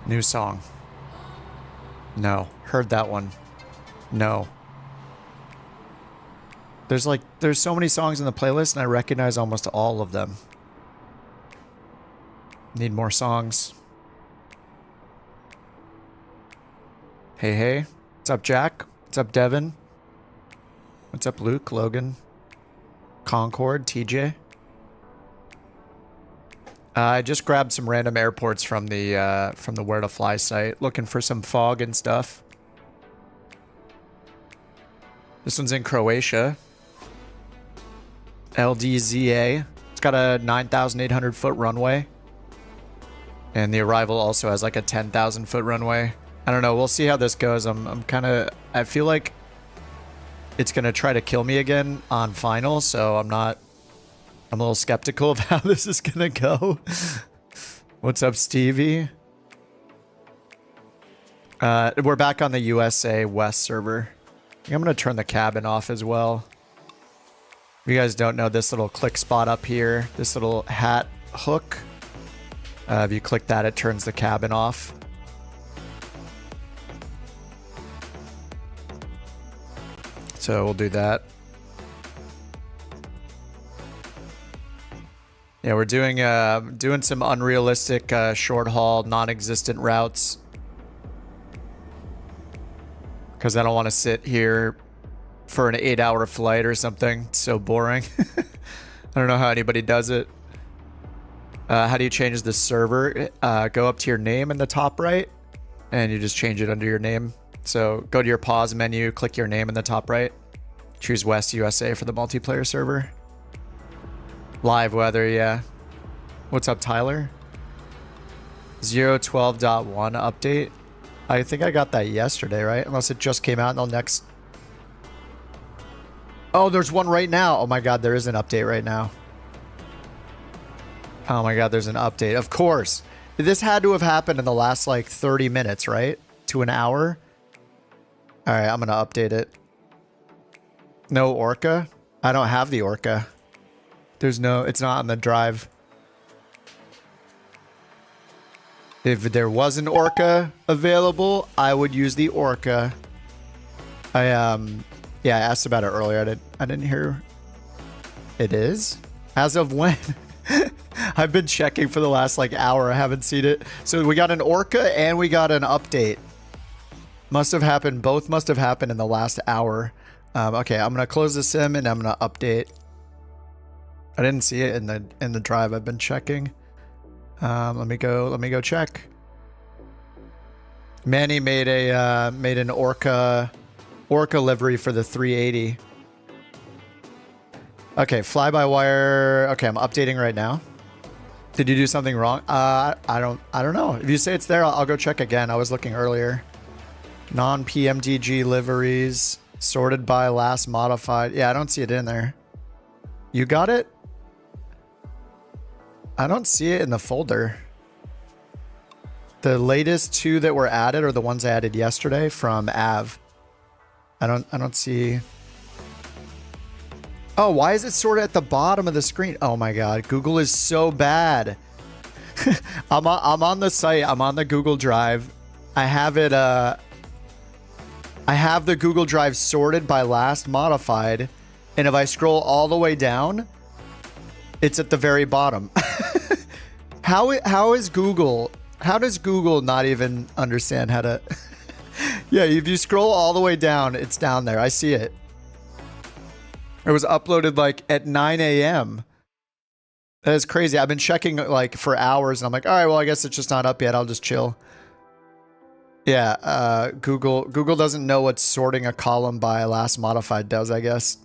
New song. No. Heard that one. No. There's so many songs in the playlist and I recognize almost all of them. Need more songs. Hey, hey. What's up, Jack? What's up, Devin? What's up, Luke, Logan, Concord, TJ? I just grabbed some random airports from the Where to Fly site, looking for some fog and stuff. This one's in Croatia. LDZA. It's got a 9,800 foot runway. And the arrival also has like a 10,000 foot runway. I don't know. We'll see how this goes. I feel like it's going to try to kill me again on final. So I'm a little skeptical of how this is going to go. What's up, Stevie? We're back on the USA West server. I think I'm going to turn the cabin off as well. If you guys don't know, this little click spot up here, this little hat hook, if you click that, it turns the cabin off. So we'll do that. Yeah, we're doing some unrealistic short haul, non-existent routes. Because I don't want to sit here for an 8-hour flight or something. It's so boring. I don't know how anybody does it. How do you change the server? Go up to your name in the top right, and you just change it under your name. So go to your pause menu, click your name in the top right. Choose West USA for the multiplayer server. Live weather, yeah. What's up, Tyler? 0.12.1 update. I think I got that yesterday, right? Unless it just came out in the next... Oh, there's one right now. Oh my god, there is an update right now. Oh my god, there's an update. Of course. This had to have happened in the last like 30 minutes, right? To an hour. Alright, I'm gonna update it. No Orca? I don't have the Orca. There's no... It's not on the drive. If there was an Orca available, I would use the Orca. Yeah, I asked about it earlier. I didn't hear. It is? As of when? I've been checking for the last like hour. I haven't seen it. So we got an Orca and we got an update. Must have happened. Both must have happened in the last hour. Okay, I'm gonna close the sim and I'm gonna update. I didn't see it in the drive. I've been checking. Let me go check. Manny made an Orca livery for the 380. Okay, fly-by-wire. Okay, I'm updating right now. Did you do something wrong? I don't know. If you say it's there, I'll go check again. I was looking earlier. Non-PMDG liveries sorted by last modified. Yeah, I don't see it in there. You got it? I don't see it in the folder. The latest two that were added are the ones I added yesterday from Av. I don't see. Oh, why is it sorted at the bottom of the screen? Oh my god, Google is so bad. I'm on the site. I'm on the Google Drive. I have it. I have the Google Drive sorted by last modified, and if I scroll all the way down, it's at the very bottom. How is Google? How does Google not even understand how to? Yeah, if you scroll all the way down, it's down there. I see it. It was uploaded like at 9 a.m. That is crazy. I've been checking like for hours, and I'm like, all right, well, I guess it's just not up yet. I'll just chill. Yeah, Google doesn't know what sorting a column by last modified does, I guess.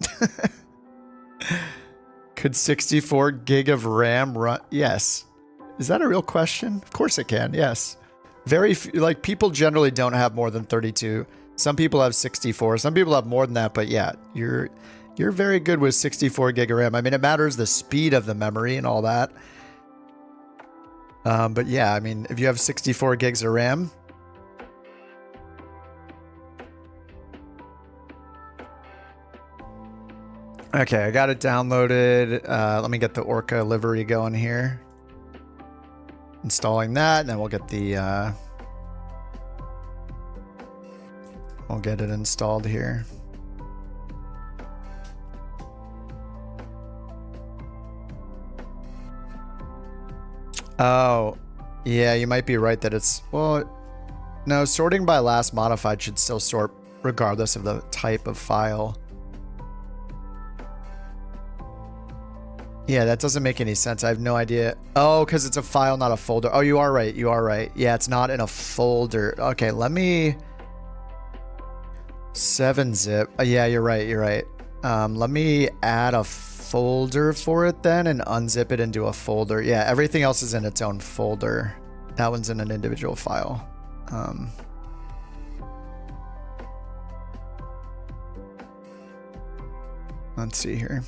Could 64 gig of RAM run? Yes. Is that a real question? Of course it can. Yes. Very few, like people generally don't have more than 32. Some people have 64. Some people have more than that. But yeah, you're very good with 64 gig of RAM. I mean, it matters the speed of the memory and all that. But yeah, I mean, if you have 64 gigs of RAM. Okay, I got it downloaded. Let me get the Orca livery going here. Installing that, and then we'll get the We'll get it installed here. Oh, yeah, you might be right that it's, well, no, sorting by last modified should still sort regardless of the type of file. Yeah, that doesn't make any sense. I have no idea. Oh, because it's a file, not a folder. Oh, you are right. You are right. Yeah, it's not in a folder. Okay, let me... 7-zip. Yeah, you're right. You're right. Let me add a folder for it then and unzip it into a folder. Yeah, everything else is in its own folder. That one's in an individual file. Let's see here.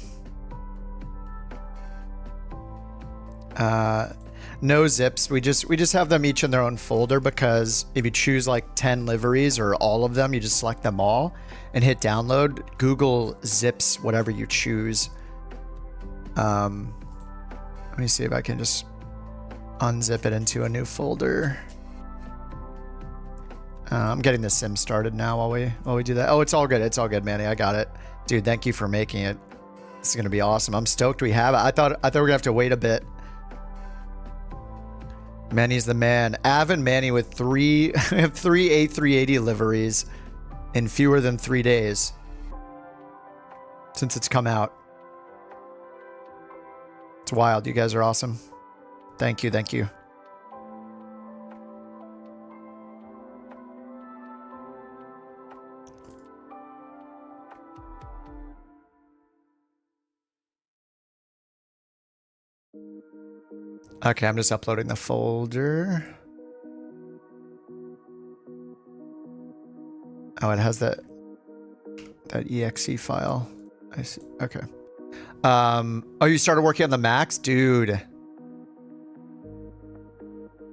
No zips. We just have them each in their own folder because if you choose like 10 liveries or all of them, you just select them all and hit download. Google zips whatever you choose. Let me see if I can just unzip it into a new folder. I'm getting the sim started now while we do that. Oh, it's all good. It's all good, Manny. I got it. Dude, thank you for making it. This is gonna be awesome. I'm stoked we have it. I thought we were gonna have to wait a bit. Manny's the man. Av and Manny with three A380 liveries in fewer than 3 days since it's come out. It's wild. You guys are awesome. Thank you. Thank you. Okay, I'm just uploading the folder. Oh, it has that exe file. I see. Okay. Oh, you started working on the Macs, dude.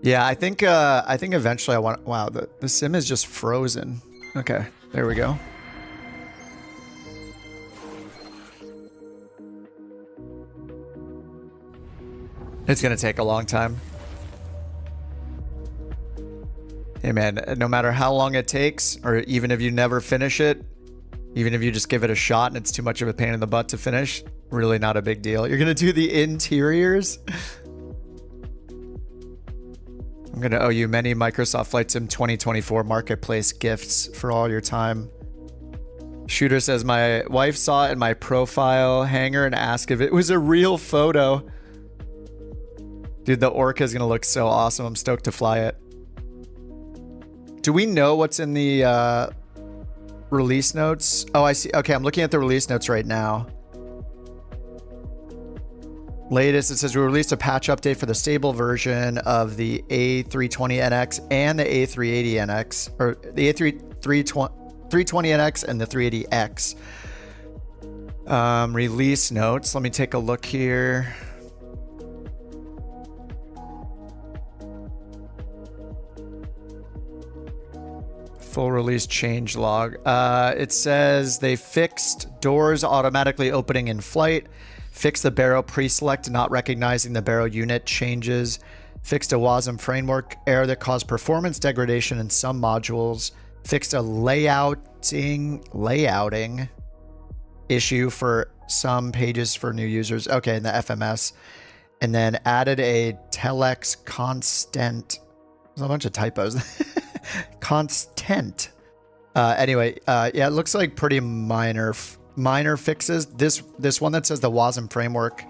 Yeah, I think eventually I want. Wow, the sim is just frozen. Okay, there we go. It's gonna take a long time. Hey man, no matter how long it takes, or even if you never finish it, even if you just give it a shot and it's too much of a pain in the butt to finish, really not a big deal. You're gonna do the interiors? I'm gonna owe you many Microsoft Flight Sim 2024 Marketplace gifts for all your time. Shooter says, my wife saw it in my profile hanger and asked if it was a real photo. Dude, the Orca is gonna look so awesome. I'm stoked to fly it. Do we know what's in the release notes? Oh, I see. Okay, I'm looking at the release notes right now. Latest, it says we released a patch update for the stable version of the A320NX and the A380NX, or the A320NX and the 380X. Release notes. Let me take a look here. Full release change log. It says they fixed doors automatically opening in flight, fixed the Barrow pre-select not recognizing the Barrow unit changes, fixed a WASM framework error that caused performance degradation in some modules, fixed a layouting issue for some pages for new users. Okay, in the FMS. And then added a telex constant. There's a bunch of typos. Constant. Anyway, yeah, it looks like pretty minor fixes. This one that says the WASM framework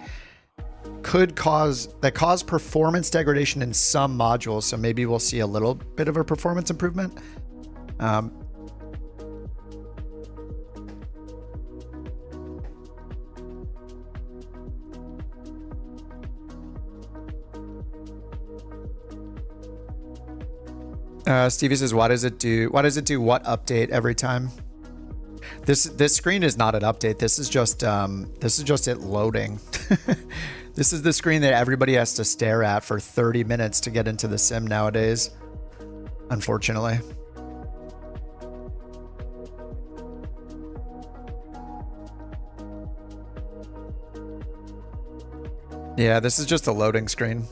could cause performance degradation in some modules, so maybe we'll see a little bit of a performance improvement. Stevie says, why does it do what update every time? This screen is not an update. This is just it loading. This is the screen that everybody has to stare at for 30 minutes to get into the sim nowadays, unfortunately. Yeah, this is just a loading screen.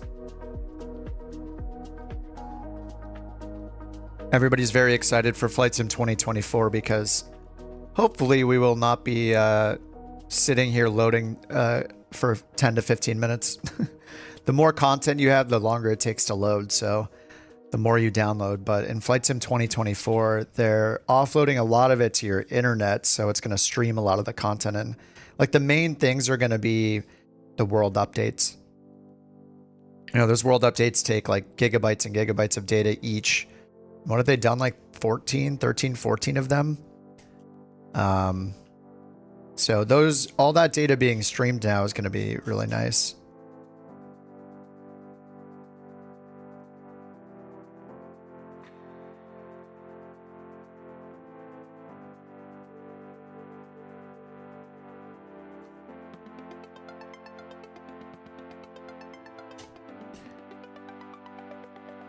Everybody's very excited for Flight Sim 2024 because hopefully we will not be sitting here loading for 10 to 15 minutes. The more content you have, the longer it takes to load, so the more you download. But in Flight Sim 2024, they're offloading a lot of it to your internet, so it's going to stream a lot of the content. And like the main things are going to be the world updates. You know, those world updates take like gigabytes and gigabytes of data each. What have they done? Like 13, 14 of them? So all that data being streamed now is going to be really nice.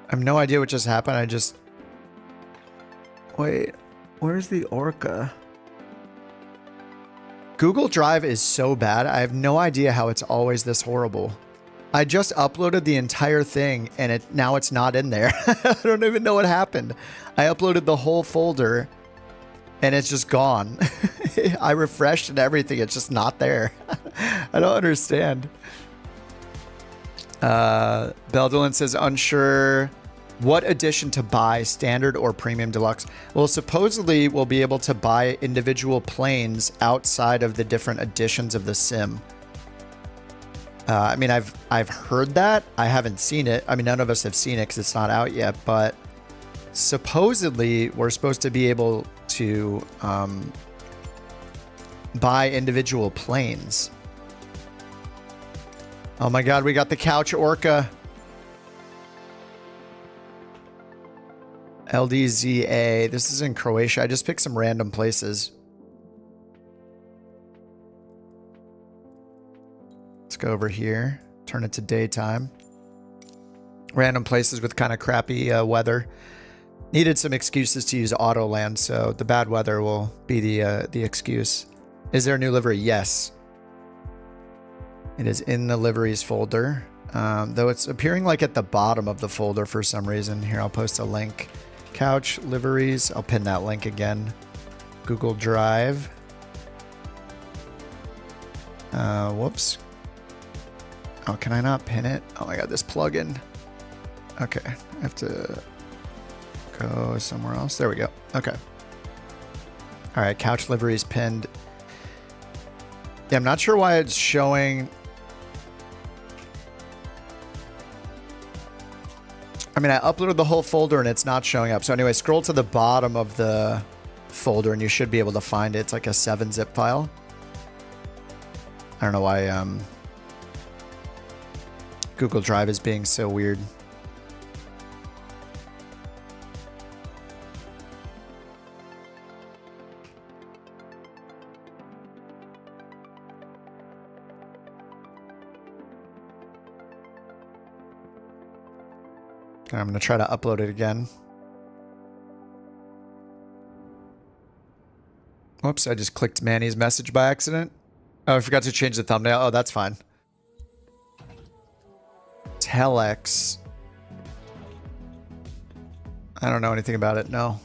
I have no idea what just happened. I just... Wait, where's the Orca? Google Drive is so bad. I have no idea how it's always this horrible. I just uploaded the entire thing and now it's not in there. I don't even know what happened. I uploaded the whole folder and it's just gone. I refreshed and everything. It's just not there. I don't understand. Beldolin says unsure what edition to buy, standard or premium deluxe. Well, supposedly we'll be able to buy individual planes outside of the different editions of the sim. I mean, I've heard that. I haven't seen it. I mean, none of us have seen it because it's not out yet, but supposedly we're supposed to be able to buy individual planes. Oh my God, we got the Couch Orca. LDZA. This is in Croatia. I just picked some random places. Let's go over here. Turn it to daytime. Random places with kind of crappy weather. Needed some excuses to use autoland, so the bad weather will be the excuse. Is there a new livery? Yes. It is in the liveries folder, though it's appearing like at the bottom of the folder for some reason. Here, I'll post a link. Couch liveries. I'll pin that link again. Google Drive. Whoops. Oh, can I not pin it? Oh my God, this plugin. Okay, I have to go somewhere else. There we go. Okay. All right, couch liveries pinned. Yeah, I'm not sure why it's showing. I mean, I uploaded the whole folder and it's not showing up. So anyway, scroll to the bottom of the folder and you should be able to find it. It's like a 7-zip file. I don't know why Google Drive is being so weird. I'm going to try to upload it again. Whoops, I just clicked Manny's message by accident. Oh, I forgot to change the thumbnail. Oh, that's fine. Telex. I don't know anything about it, no.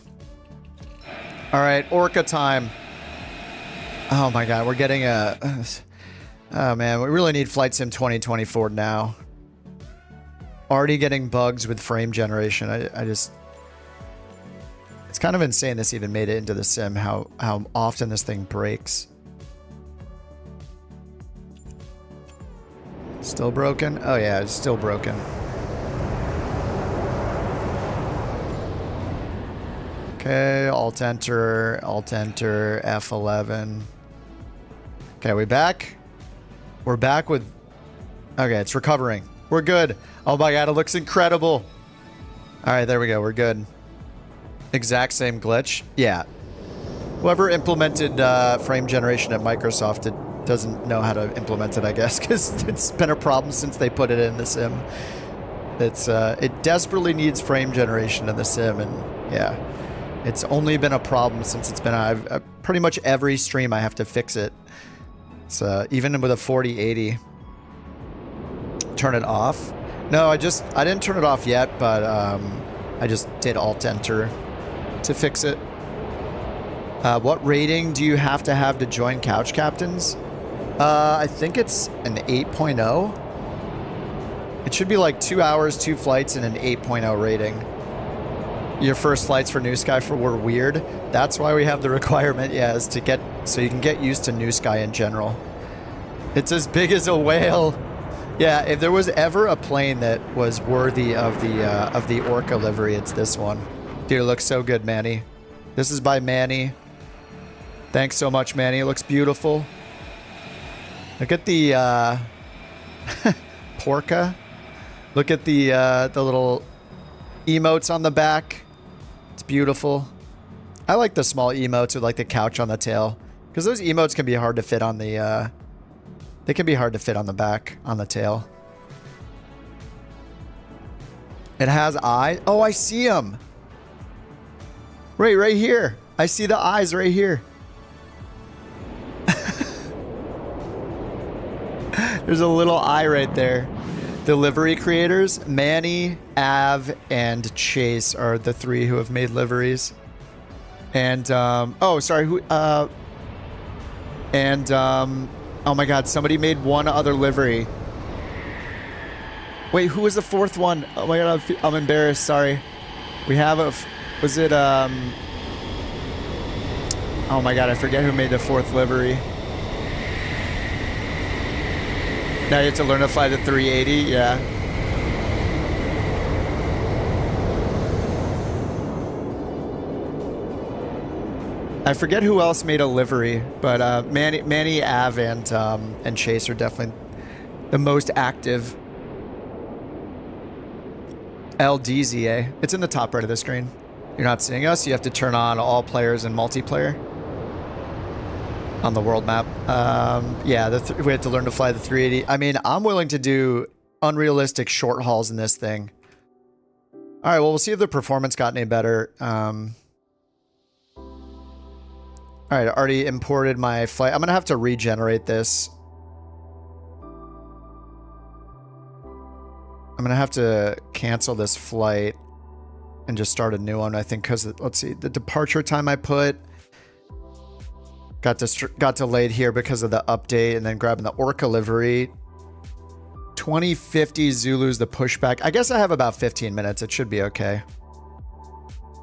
All right, Orca time. Oh my God, we're getting a... Oh man, we really need Flight Sim 2024 now. Already getting bugs with frame generation. I just... It's kind of insane this even made it into the sim, how often this thing breaks. Still broken? Oh yeah, it's still broken. Okay, Alt Enter, F11. Okay, we back? We're back with... Okay, it's recovering. We're good. Oh my God, it looks incredible. All right, there we go. We're good. Exact same glitch. Yeah. Whoever implemented frame generation at Microsoft doesn't know how to implement it, I guess, because it's been a problem since they put it in the sim. It desperately needs frame generation in the sim, and yeah, it's only been a problem since it's been pretty much every stream I have to fix it. It's even with a 4080. Turn it off. No, I didn't turn it off yet, but I just did Alt Enter to fix it. What rating do you have to join Couch Captains? I think it's an 8.0. It should be like 2 hours, 2 flights, and an 8.0 rating. Your first flights for New Sky were weird. That's why we have the requirement, yeah, is to get, so you can get used to New Sky in general. It's as big as a whale. Yeah, if there was ever a plane that was worthy of the Orca livery, it's this one. Dude, it looks so good, Manny. This is by Manny. Thanks so much, Manny. It looks beautiful. Look at the Porca. Look at the little emotes on the back. It's beautiful. I like the small emotes with like the couch on the tail, because those emotes can be hard to fit on the they can be hard to fit on the back, on the tail. It has eyes. Oh, I see them. Right here. I see the eyes right here. There's a little eye right there. The livery creators, Manny, Av, and Chase are the 3 who have made liveries. And, oh, sorry, who, oh my God, somebody made one other livery. Wait, who was the 4th one? Oh my God, I'm embarrassed, sorry. We have a, was it, oh my God, I forget who made the 4th livery. Now you have to learn to fly the 380, yeah. I forget who else made a livery, but Manny, Av, and Chase are definitely the most active. LDZA. It's in the top right of the screen. You're not seeing us. You have to turn on all players and multiplayer on the world map. Yeah, we have to learn to fly the 380. I mean, I'm willing to do unrealistic short hauls in this thing. All right, well, we'll see if the performance got any better. All right, I already imported my flight. I'm going to have to regenerate this. I'm going to have to cancel this flight and just start a new one, I think, because, let's see, the departure time I put got delayed here because of the update, and then grabbing the Orca livery. 2050 Zulu's the pushback. I guess I have about 15 minutes. It should be okay.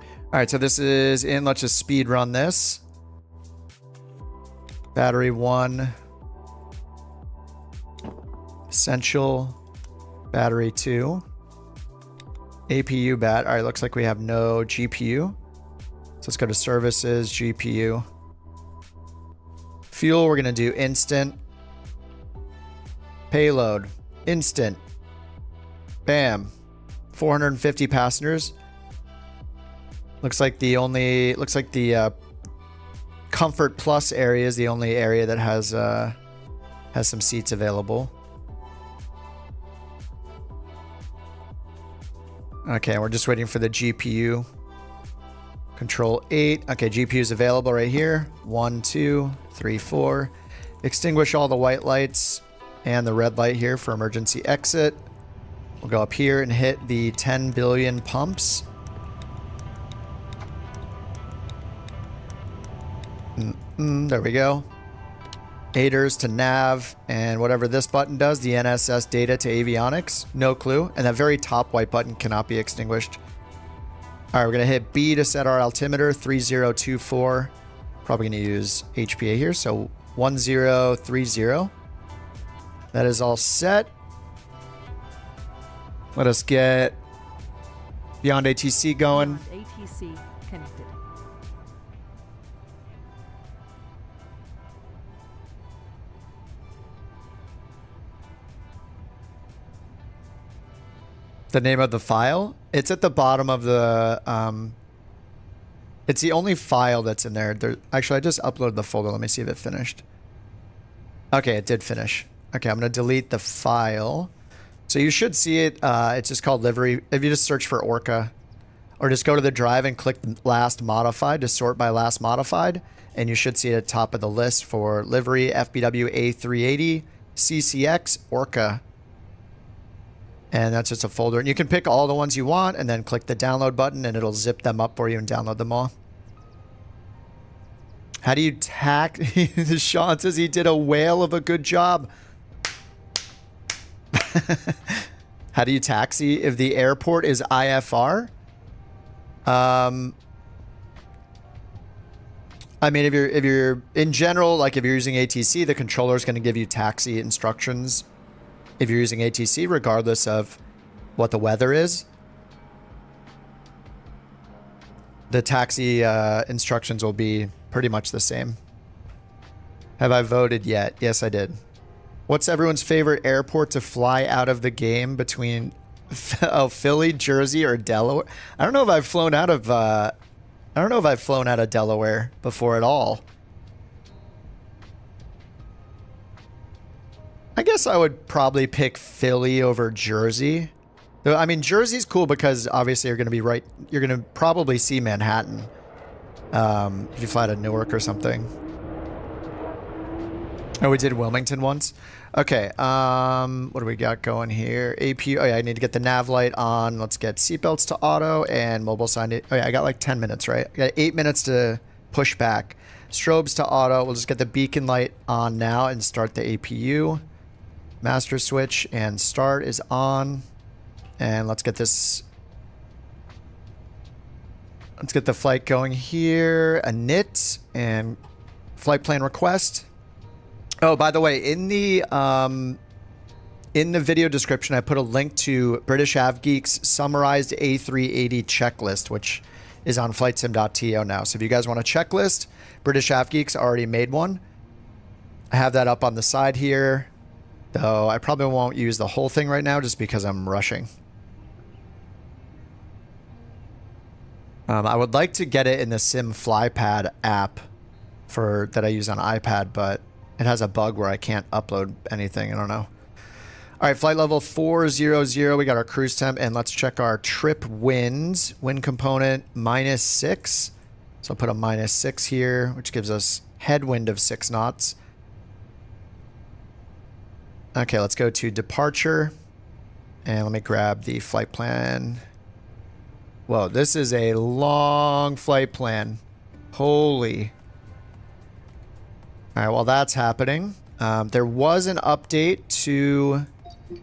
All right, so this is in. Let's just speed run this. Battery 1. Essential. Battery 2. APU bat. All right, looks like we have no GPU. So let's go to services, GPU. Fuel, we're going to do instant. Payload, instant. Bam. 450 passengers. Looks like the Comfort Plus area is the only area that has some seats available. Okay, we're just waiting for the GPU. Control 8. Okay, GPU is available right here. 1, 2, 3, 4. Extinguish all the white lights and the red light here for emergency exit. We'll go up here and hit the 10 billion pumps. There we go. Aiders to nav, and whatever this button does, the NSS data to avionics. No clue. And that very top white button cannot be extinguished. All right, we're going to hit B to set our altimeter, 3024. Probably going to use HPA here, so 1030. That is all set. Let us get BeyondATC going. BeyondATC connected. The name of the file? It's at the bottom of the... it's the only file that's in there. Actually, I just uploaded the folder. Let me see if it finished. Okay, it did finish. Okay, I'm going to delete the file. So you should see it. It's just called livery. If you just search for Orca, or just go to the drive and click last modified to sort by last modified, and you should see it at the top of the list for livery FBW A380 CCX Orca. And that's just a folder. And you can pick all the ones you want and then click the download button and it'll zip them up for you and download them all. How do you tack? Sean says he did a whale of a good job. How do you taxi if the airport is IFR? I mean, if you're in general, like if you're using ATC, the controller is going to give you taxi instructions. If you're using ATC, regardless of what the weather is, the taxi instructions will be pretty much the same. Have I voted yet? Yes, I did. What's everyone's favorite airport to fly out of the game between Philly, Jersey, or Delaware? I don't know if I've flown out of Delaware before at all. I guess I would probably pick Philly over Jersey. I mean, Jersey's cool because obviously you're going to probably see Manhattan if you fly to Newark or something. Oh, we did Wilmington once. Okay, what do we got going here? AP, oh yeah, I need to get the nav light on. Let's get seatbelts to auto and mobile sign. Oh yeah, I got like 10 minutes, right? I got 8 minutes to push back. Strobes to auto. We'll just get the beacon light on now and start the APU. Master switch and start is on. And let's get this. Let's get the flight going here. A NIT and flight plan request. Oh, by the way, in the video description, I put a link to British AvGeek's summarized A380 checklist, which is on flightsim.to now. So if you guys want a checklist, British AvGeek's already made one. I have that up on the side here, though I probably won't use the whole thing right now just because I'm rushing. I would like to get it in the Sim FlyPad app that I use on iPad, but it has a bug where I can't upload anything. I don't know. All right, flight level 400. We got our cruise temp, and let's check our trip winds. Wind component -6. So I'll put a -6 here, which gives us headwind of 6 knots. Okay, let's go to departure. And let me grab the flight plan. Whoa, this is a long flight plan. Holy. All right, while that's happening, there was an update to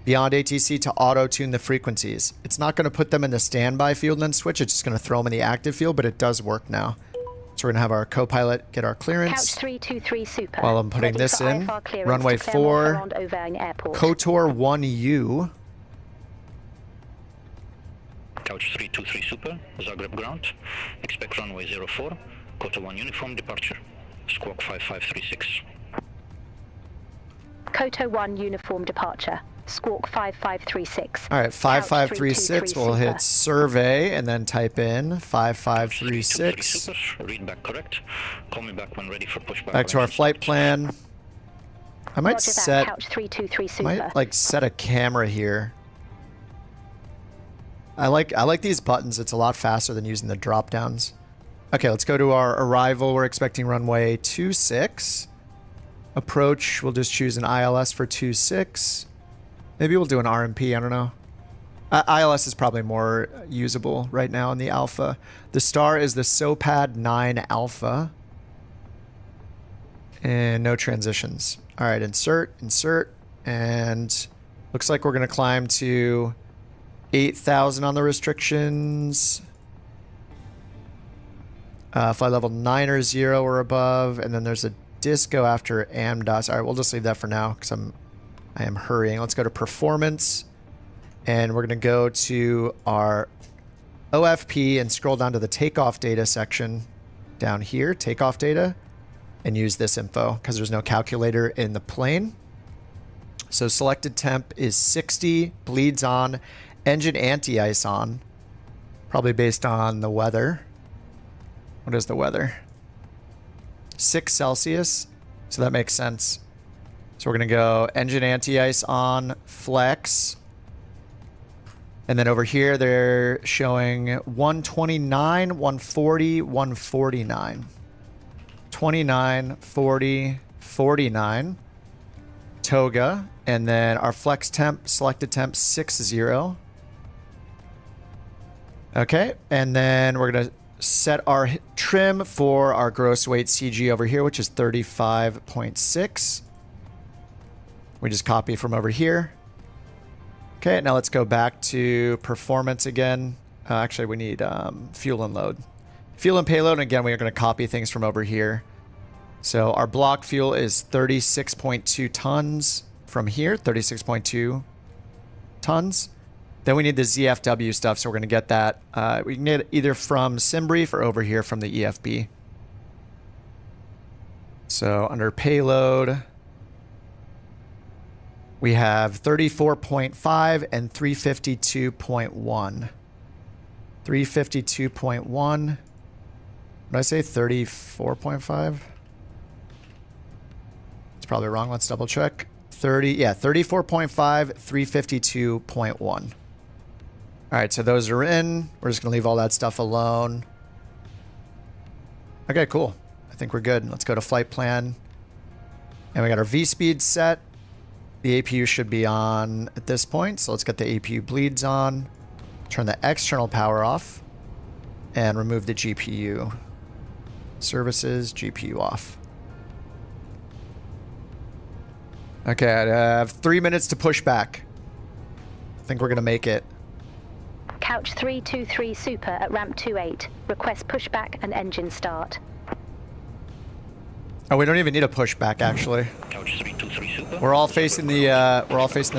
BeyondATC to auto-tune the frequencies. It's not going to put them in the standby field and then switch. It's just going to throw them in the active field, but it does work now. So we're going to have our co-pilot get our clearance. Couch 323 super. While I'm putting this in, runway 4, KOTOR 1U. Couch 323 super, Zagreb ground. Expect runway 04, KOTOR 1 uniform departure. Squawk 5536. KOTOR 1 uniform departure. Squawk 5536. All right, 5536. We'll hit survey and then type in 5536. Read back correct. Call me back when ready for pushback. Back to our flight plan. I might set. Couch 323 super. Might like set a camera here. I like these buttons. It's a lot faster than using the drop downs. Okay, let's go to our arrival. We're expecting runway 26. Approach, we'll just choose an ILS for 26. Maybe we'll do an RMP, I don't know. ILS is probably more usable right now in the alpha. The star is the SOPAD 9 alpha. And no transitions. All right, insert, and looks like we're gonna climb to 8,000 on the restrictions. Flight level 9 or 0 or above, and then there's a disco after AMDOS. All right, we'll just leave that for now because I am hurrying. Let's go to performance, and we're gonna go to our OFP and scroll down to the takeoff data section down here, takeoff data, and use this info because there's no calculator in the plane. So selected temp is 60, bleeds on, engine anti-ice on, probably based on the weather. What is the weather? 6 Celsius. So that makes sense. So we're going to go engine anti-ice on, flex. And then over here, they're showing 129, 140, 149. 29, 40, 49. Toga. And then our flex temp, selected temp 60. Okay, and then we're going to set our trim for our gross weight CG over here, which is 35.6. We just copy from over here. Okay, now let's go back to performance again. Actually, we need fuel and load. Fuel and payload, and again, we are going to copy things from over here. So our block fuel is 36.2 tons from here, 36.2 tons. Then we need the ZFW stuff, so we're going to get that. We can get it either from SimBrief or over here from the EFB. So under payload, we have 34.5 and 352.1. 352.1. Did I say 34.5? It's probably wrong. Let's double check. 34.5, 352.1. All right, so those are in. We're just going to leave all that stuff alone. Okay, cool. I think we're good. Let's go to flight plan. And we got our V-speed set. The APU should be on at this point, so let's get the APU bleeds on. Turn the external power off. And remove the GPU. Services, GPU off. Okay, I have 3 minutes to push back. I think we're going to make it. Couch 323 Super at ramp 28. Request pushback and engine start. Oh, we don't even need a pushback actually. Couch 323 Super. We're all facing the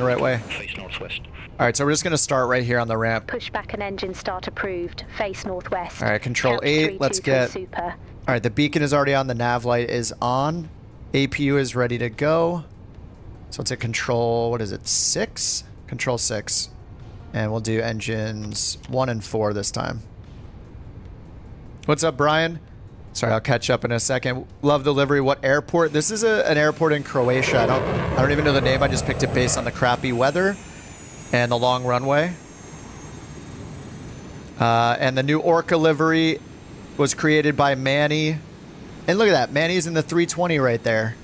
right way. Face northwest. All right, so we're just going to start right here on the ramp. Pushback and engine start approved. Face northwest. All right, control Couch 8. Let's 323 get. Super. All right, the beacon is already on. The nav light is on. APU is ready to go. So it's a control. What is it? 6. Control 6. And we'll do engines 1 and 4 this time. What's up, Brian? Sorry, I'll catch up in a second. Love the livery. What airport? This is an airport in Croatia. I don't even know the name. I just picked it based on the crappy weather and the long runway. And the new Orca livery was created by Manny. And look at that. Manny's in the 320 right there.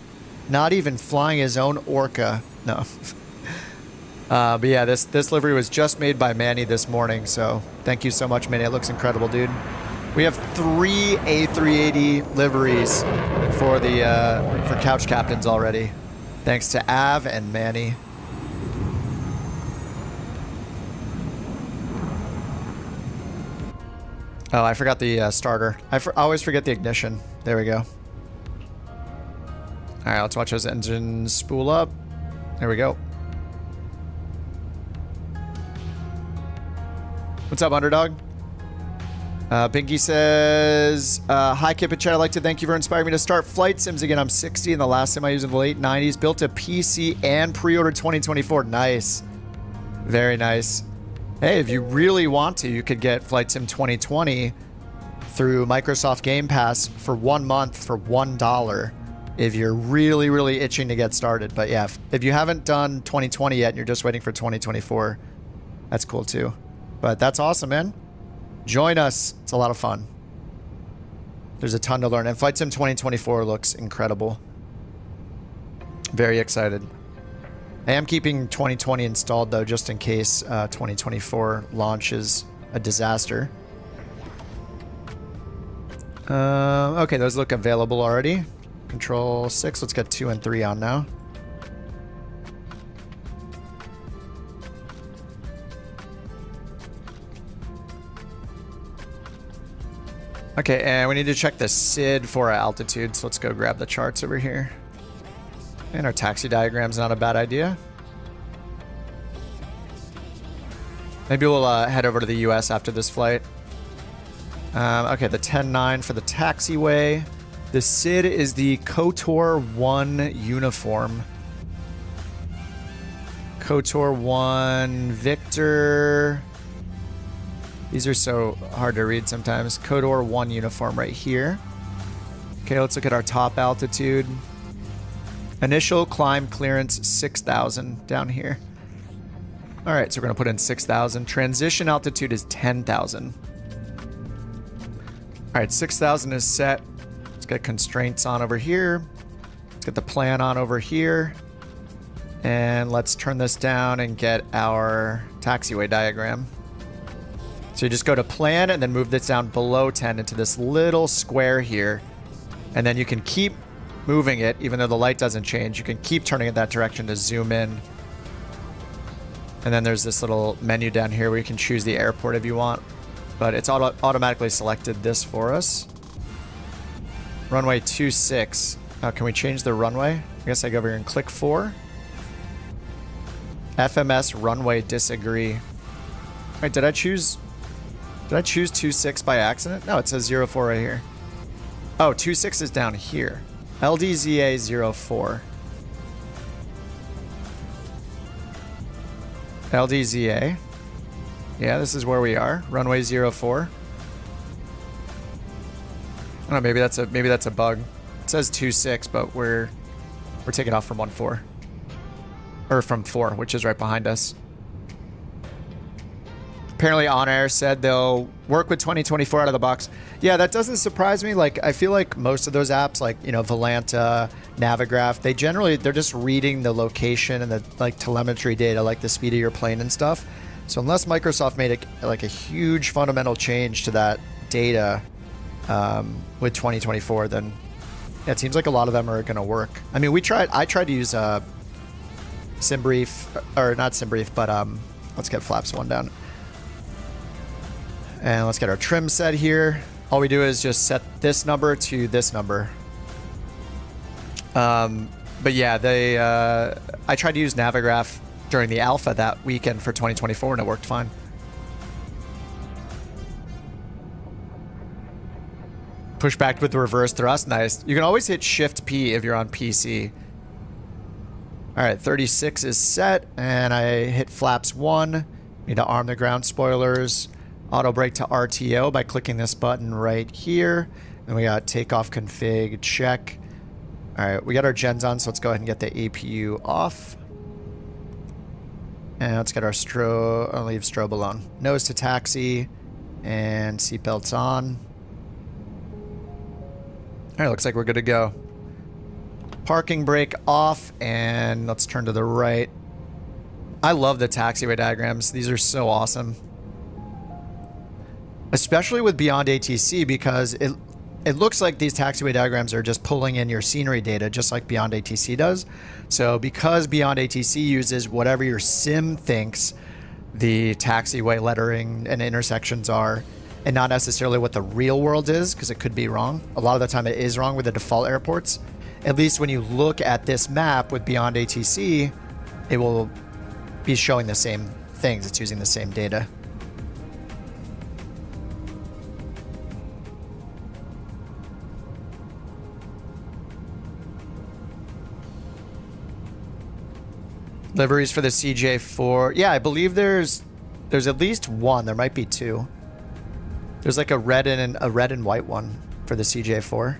Not even flying his own Orca. No. But yeah, this livery was just made by Manny this morning. So thank you so much, Manny. It looks incredible, dude. We have 3 A380 liveries for the for couch captains already. Thanks to Av and Manny. Oh, I forgot the starter. I always forget the ignition. There we go. All right, let's watch those engines spool up. There we go. What's up, Underdog? Pinky says, hi, Kip and Chat. I'd like to thank you for inspiring me to start flight sims again. I'm 60, and the last sim I used in the late 90s. Built a PC and pre-ordered 2024. Nice. Very nice. Hey, if you really want to, you could get Flight Sim 2020 through Microsoft Game Pass for 1 month for $1 if you're really, really itching to get started. But yeah, if you haven't done 2020 yet and you're just waiting for 2024, that's cool too. But that's awesome, man. Join us. It's a lot of fun. There's a ton to learn. And Flight Sim 2024 looks incredible. Very excited. I am keeping 2020 installed, though, just in case 2024 launch is a disaster. Okay, those look available already. Control 6. Let's get 2 and 3 on now. Okay, and we need to check the SID for our altitude, so let's go grab the charts over here. And our taxi diagram's not a bad idea. Maybe we'll head over to the US after this flight. Okay, the 10-9 for the taxiway. The SID is the KOTOR 1 uniform. KOTOR 1 Victor. These are so hard to read sometimes. KOTOR 1 uniform right here. Okay, let's look at our top altitude. Initial climb clearance 6,000 down here. All right, so we're going to put in 6,000. Transition altitude is 10,000. All right, 6,000 is set. Let's get constraints on over here. Let's get the plan on over here. And let's turn this down and get our taxiway diagram. So you just go to plan and then move this down below 10 into this little square here. And then you can keep moving it, even though the light doesn't change. You can keep turning it that direction to zoom in. And then there's this little menu down here where you can choose the airport if you want. But it's automatically selected this for us. Runway 26. Oh, can we change the runway? I guess I go over here and click 4. FMS runway disagree. Wait, did I choose 26 by accident? No, it says 04 right here. Oh, 26 is down here. LDZA 04. LDZA. Yeah, this is where we are. Runway 04. I don't know, maybe that's a bug. It says 26, but we're taking off from 14. Or from 4, which is right behind us. Apparently On Air said they'll work with 2024 out of the box. Yeah, that doesn't surprise me. Like, I feel like most of those apps, like, you know, Volanta, Navigraph, they're just reading the location and the, like, telemetry data, like the speed of your plane and stuff. So unless Microsoft made a huge fundamental change to that data with 2024, then yeah, it seems like a lot of them are going to work. I mean, I tried to use SimBrief, or not SimBrief, but let's get flaps 1 down. And let's get our trim set here. All we do is just set this number to this number. But yeah, I tried to use Navigraph during the alpha that weekend for 2024 and it worked fine. Push back with the reverse thrust, nice. You can always hit Shift P if you're on PC. All right, 36 is set, and I hit flaps 1. Need to arm the ground spoilers. Auto brake to RTO by clicking this button right here. And we got takeoff config, check. All right, we got our gens on, so let's go ahead and get the APU off. And let's get our I'll leave strobe alone. Nose to taxi, and seatbelts on. All right, looks like we're good to go. Parking brake off, and let's turn to the right. I love the taxiway diagrams. These are so awesome. Especially with BeyondATC, because it looks like these taxiway diagrams are just pulling in your scenery data, just like BeyondATC does. So because BeyondATC uses whatever your sim thinks the taxiway lettering and intersections are, and not necessarily what the real world is, because it could be wrong. A lot of the time it is wrong with the default airports. At least when you look at this map with BeyondATC, it will be showing the same things. It's using the same data. Liveries for the CJ4. Yeah, I believe there's at least one. There might be 2. There's like a red and white one for the CJ4.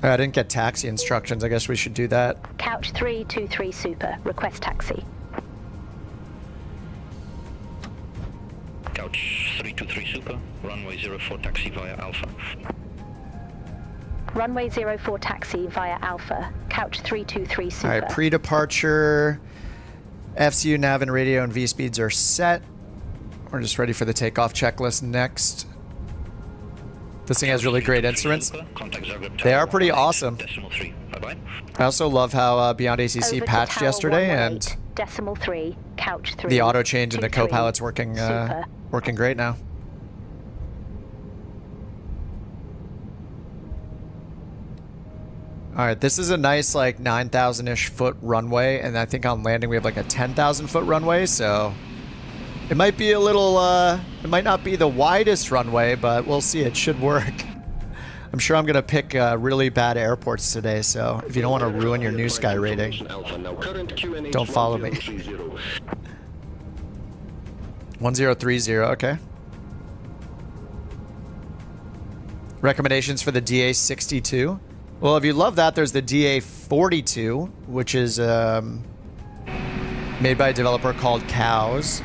I didn't get taxi instructions. I guess we should do that. Couch 323 Super. Request taxi. Couch 323 Super, runway 04 taxi via Alpha. Runway 04 taxi via Alpha. Couch 323 Super. All right, pre-departure. FCU, nav, and radio and V-speeds are set. We're just ready for the takeoff checklist next. This thing has really great instruments. They are pretty awesome. I also love how BeyondATC patched yesterday, and decimal 3, couch 3. The auto change and the co-pilot's working great now. All right, this is a nice like 9,000-ish foot runway, and I think on landing we have like a 10,000 foot runway, so it might be a little, it might not be the widest runway, but we'll see. It should work. I'm sure I'm going to pick really bad airports today, so if you don't want to ruin your New Sky rating, don't follow me. 1030, okay. Recommendations for the DA62. Well, if you love that, there's the DA42, which is made by a developer called Cows.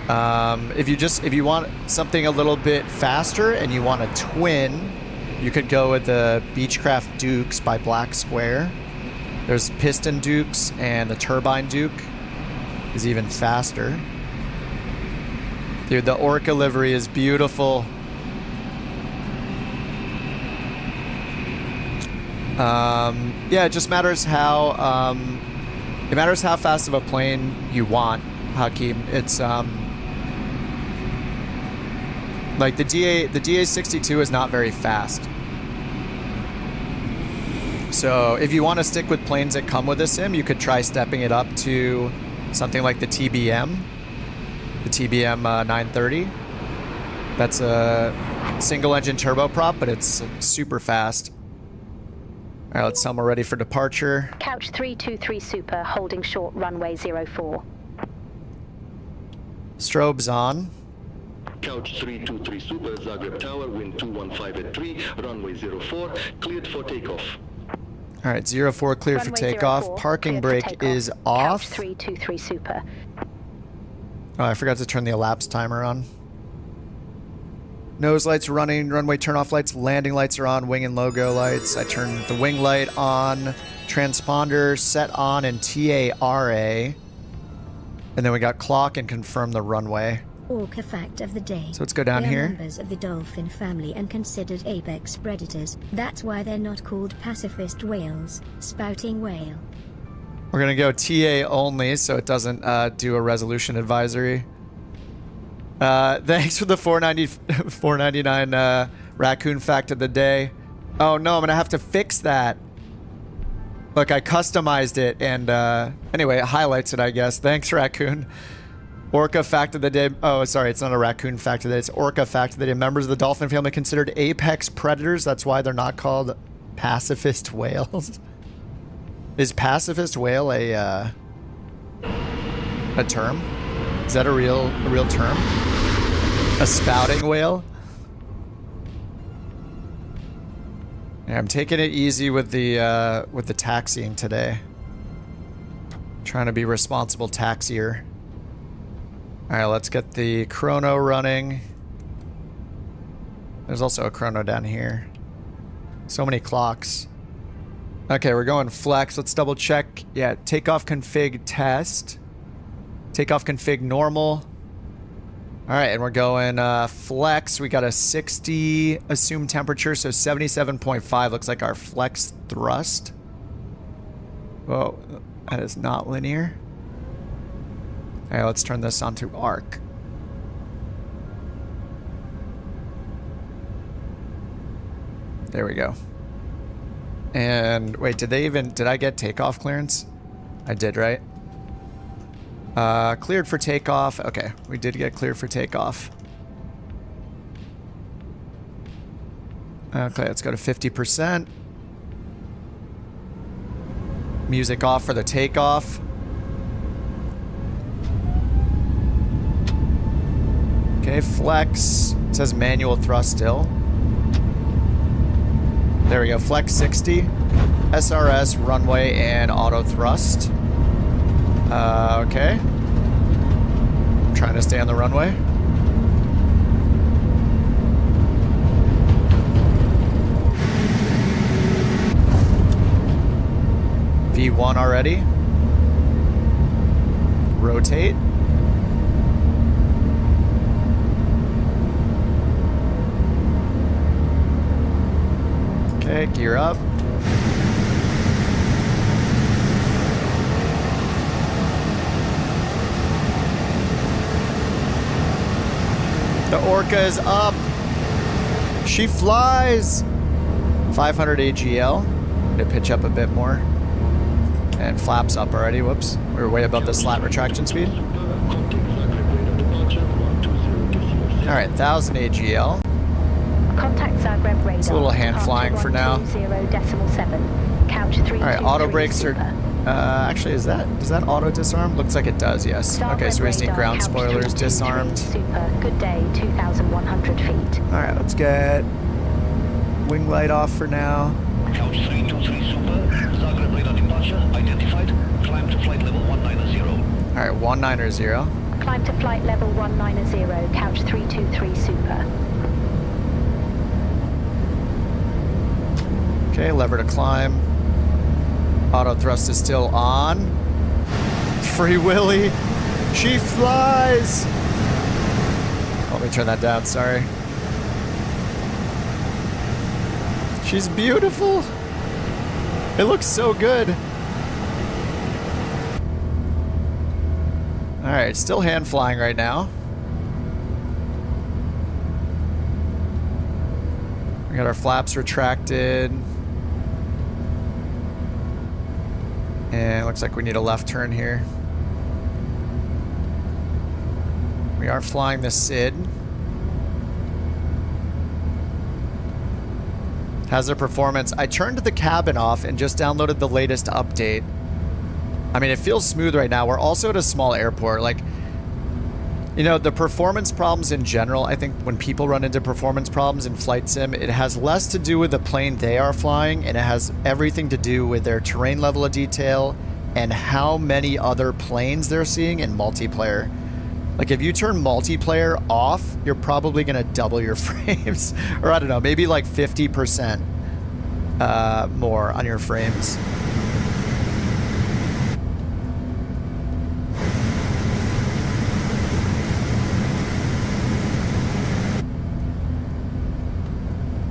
If you want something a little bit faster and you want a twin, you could go with the Beechcraft Dukes by Black Square. There's piston dukes, and the turbine duke is even faster. Dude, the Orca livery is beautiful. Yeah, it just matters how fast of a plane you want, Hakeem. It's like the DA62 is not very fast. So if you want to stick with planes that come with a sim, you could try stepping it up to something like the TBM 930. That's a single engine turboprop, but it's super fast. All right, let's tell them we're ready for departure. Couch 323 Super, holding short, runway 04. Strobes on. Couch 323 Super, Zagreb Tower, wind 215 at 3, runway 04, cleared for takeoff. All right, 04 cleared for Runway takeoff. 04, Parking cleared for brake takeoff. is off. Couch 323 Super. Oh, I forgot to turn the elapsed timer on. Nose lights running, runway turn-off lights, landing lights are on, wing and logo lights. I turned the wing light on, transponder set on, and TARA. And then we got clock and confirm the runway. Orca fact of the day. So let's go down They're here. members of the dolphin family and considered apex predators. That's why they're not called pacifist whales. Spouting whale. We're going to go TA only so it doesn't do a resolution advisory. Thanks for the $4.99 raccoon fact of the day. Oh no, I'm going to have to fix that. Look, I customized it and anyway, it highlights it, I guess. Thanks, raccoon. Orca fact of the day. Oh, sorry, it's not a raccoon fact of the day. It's Orca fact of the day. Members of the dolphin family considered apex predators. That's why they're not called pacifist whales. Is pacifist whale a term? Is that a real term? A spouting whale? Yeah, I'm taking it easy with the taxiing today. Trying to be responsible taxier. All right, let's get the chrono running. There's also a chrono down here. So many clocks. Okay, we're going flex. Let's double check. Yeah, takeoff config test. Takeoff config normal. All right, and we're going flex. We got a 60 assumed temperature, so 77.5 looks like our flex thrust. Whoa, that is not linear. All right, let's turn this on to arc. There we go. And wait, did I get takeoff clearance? I did, right? Cleared for takeoff. Okay, we did get cleared for takeoff. Okay, let's go to 50%. Music off for the takeoff. Okay, flex. It says manual thrust still. There we go, flex 60. SRS, runway, and auto thrust. Okay. I'm trying to stay on the runway. V1 already. Rotate. Okay, gear up. The Orca is up. She flies. 500 AGL. To pitch up a bit more. And flaps up already. Whoops. We were way above the slat retraction speed. Alright, 1000 AGL. Contact Zagreb radar. It's a little hand flying for now. 0.7. Couch 3. Alright, auto brakes are... actually, does that auto disarm? Looks like it does, yes. Okay, so we just need ground spoilers disarmed. Super. Good day, 2,100 feet. Alright, let's get wing light off for now. Couch 323 Super, Zagreb radar departure identified. Climb to flight level 190. Alright, 190. Climb to flight level 190, couch 323 Super. Okay, lever to climb. Auto thrust is still on. Free Willy. She flies. Let me turn that down, sorry. She's beautiful. It looks so good. All right, still hand flying right now. We got our flaps retracted. And it looks like we need a left turn here. We are flying the SID. How's their performance? I turned the cabin off and just downloaded the latest update. I mean, it feels smooth right now. We're also at a small airport. Like, you know, the performance problems in general, I think when people run into performance problems in flight sim, it has less to do with the plane they are flying, and it has everything to do with their terrain level of detail and how many other planes they're seeing in multiplayer. Like, if you turn multiplayer off, you're probably going to double your frames. Or I don't know, maybe like 50% more on your frames.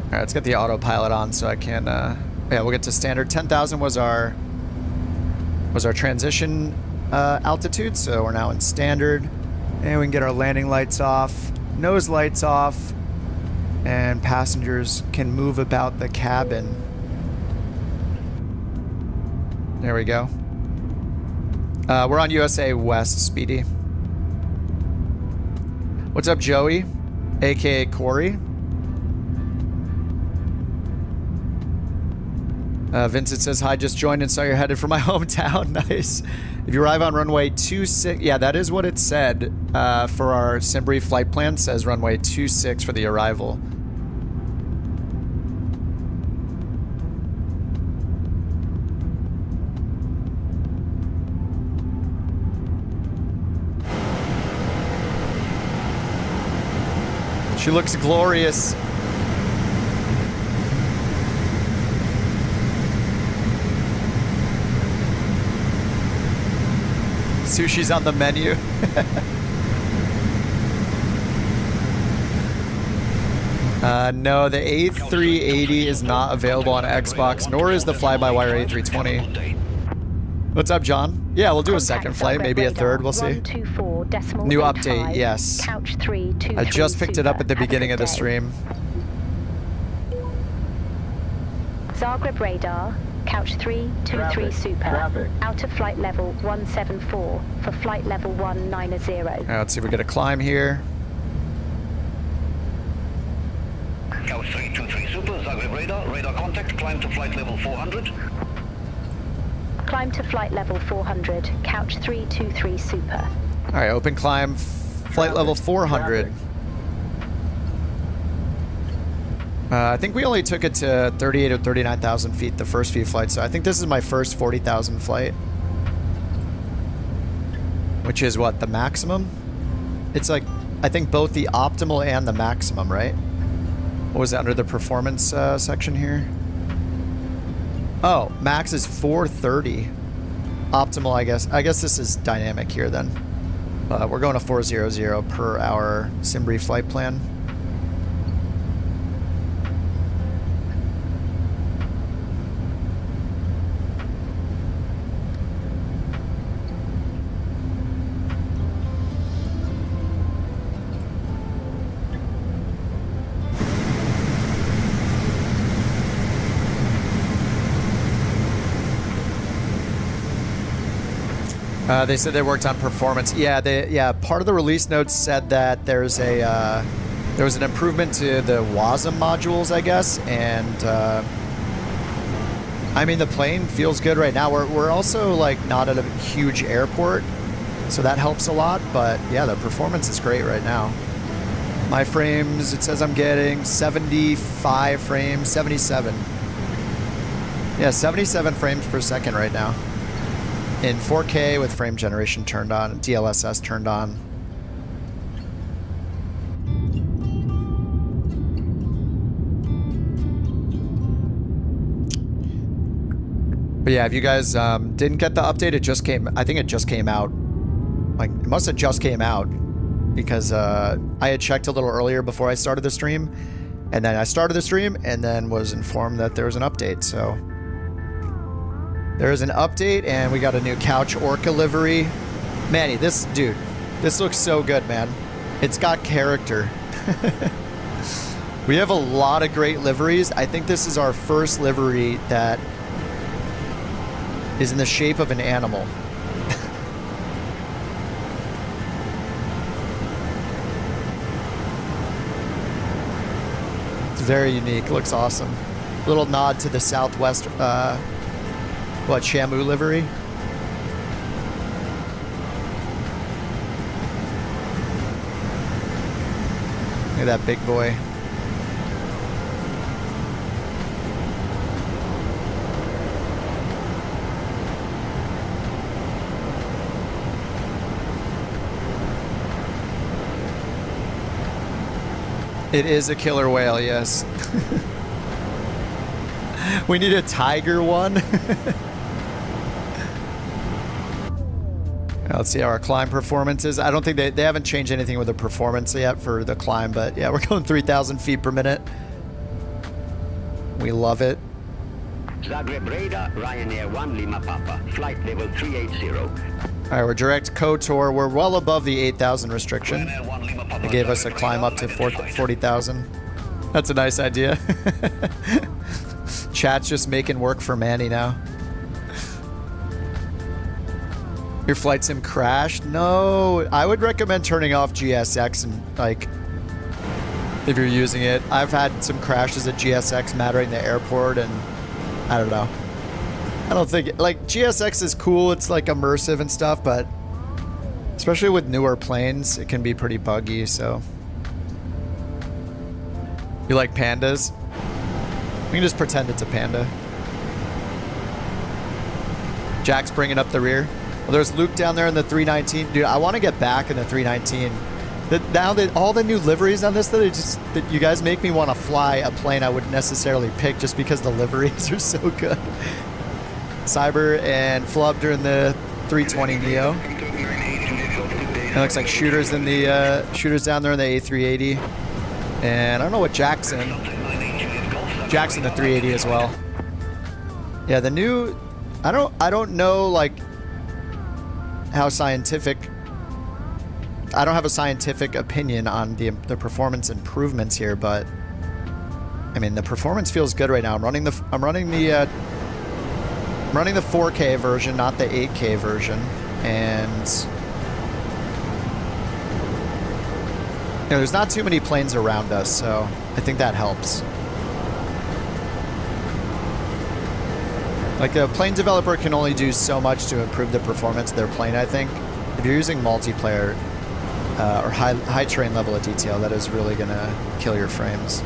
All right, let's get the autopilot on so I can, yeah, we'll get to standard. 10,000 was our transition altitude, so we're now in standard. And we can get our landing lights off, nose lights off, and passengers can move about the cabin. There we go. We're on USA West, Speedy. What's up, Joey? AKA Corey. Vincent says, hi, just joined and saw you're headed for my hometown. Nice. If you arrive on runway 26, yeah, that is what it said for our Simbrief flight plan. It says runway 26 for the arrival. She looks glorious. Sushi's on the menu. No, the A380 is not available on Xbox, nor is the fly-by-wire A320. What's up, John? Yeah, we'll do a second flight, maybe a third, we'll see. New update, yes. I just picked it up at the beginning of the stream. Zagreb radar. Couch 323 Super. Out of flight level 174 for flight level 190. All right, let's see if we get a climb here. Couch 323 Super, Zagreb radar. Radar contact. Climb to flight level 400. Climb to flight level 400. Couch 323 Super. All right, open climb, flight level 400. I think we only took it to 38 or 39,000 feet the first few flights, so I think this is my first 40,000 flight. Which is what, the maximum? It's like, I think both the optimal and the maximum, right? What was it under the performance section here? Oh, max is 430. Optimal, I guess. I guess this is dynamic here then. We're going to 400 per hour Simbrief flight plan. They said they worked on performance. Yeah, part of the release notes said that there was an improvement to the WASM modules, I guess, and I mean the plane feels good right now. We're also like not at a huge airport, so that helps a lot. But yeah, the performance is great right now. My frames, it says I'm getting 75 frames, 77. Yeah, 77 frames per second right now. In 4K with frame generation turned on, DLSS turned on. But yeah, if you guys didn't get the update, it just came. I think it just came out. Like, it must have just came out because I had checked a little earlier before I started the stream, and then I started the stream and then was informed that there was an update. So there is an update, and we got a new couch Orca livery. Manny, this looks so good, man. It's got character. We have a lot of great liveries. I think this is our first livery that is in the shape of an animal. It's very unique. Looks awesome. Little nod to the Southwest, Shamu livery. Look at that big boy. It is a killer whale, yes. We need a tiger one. Let's see how our climb performance is. I don't think they haven't changed anything with the performance yet for the climb, but yeah, we're going 3,000 feet per minute. We love it. Zagreb radar, Ryanair 1 Lima Papa, flight level 380. All right, we're direct KOTOR. We're well above the 8,000 restriction. They gave us a climb up to 40,000. That's a nice idea. Chat's just making work for Manny now. Your flight sim crashed? No, I would recommend turning off GSX and like, if you're using it. I've had some crashes at GSX Mattering the airport, and I don't know. I don't think, like, GSX is cool. It's like immersive and stuff, but especially with newer planes, it can be pretty buggy, so. You like pandas? We can just pretend it's a panda. Jack's bringing up the rear. Well, there's Luke down there in the 319. Dude, I want to get back in the 319. Now that all the new liveries on this, that you guys make me want to fly a plane I wouldn't necessarily pick just because the liveries are so good. Cyber and Flub during the 320 Neo. It looks like shooters in the shooters down there in the A380. And I don't know what Jackson. Jackson the 380 as well. Yeah, the new. I don't know like how scientific. I don't have a scientific opinion on the performance improvements here, but I mean the performance feels good right now. I'm running the 4K version, not the 8K version, and you know, there's not too many planes around us, so I think that helps. Like, a plane developer can only do so much to improve the performance of their plane, I think. If you're using multiplayer or high terrain level of detail, that is really going to kill your frames.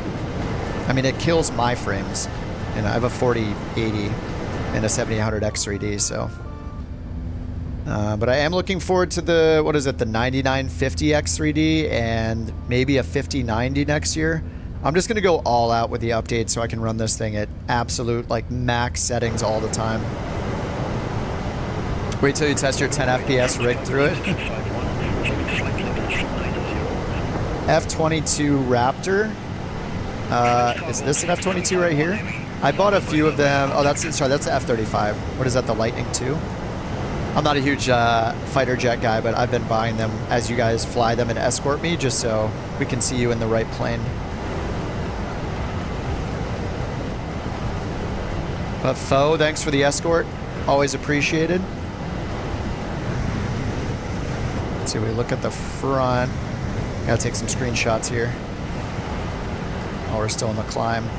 I mean, it kills my frames. And I have a 4080 and a 7800 X3D, so. But I am looking forward to the, what is it, the 9950 X3D and maybe a 5090 next year. I'm just going to go all out with the update so I can run this thing at absolute, like, max settings all the time. Wait till you test your 10 FPS rig through it. F-22 Raptor. Is this an F-22 right here? I bought a few of them. Oh, that's the F-35. What is that, the Lightning II? I'm not a huge fighter jet guy, but I've been buying them as you guys fly them and escort me just so we can see you in the right plane. But Fo, thanks for the escort. Always appreciated. Let's see, we look at the front. Gotta take some screenshots here. Oh, we're still in the climb.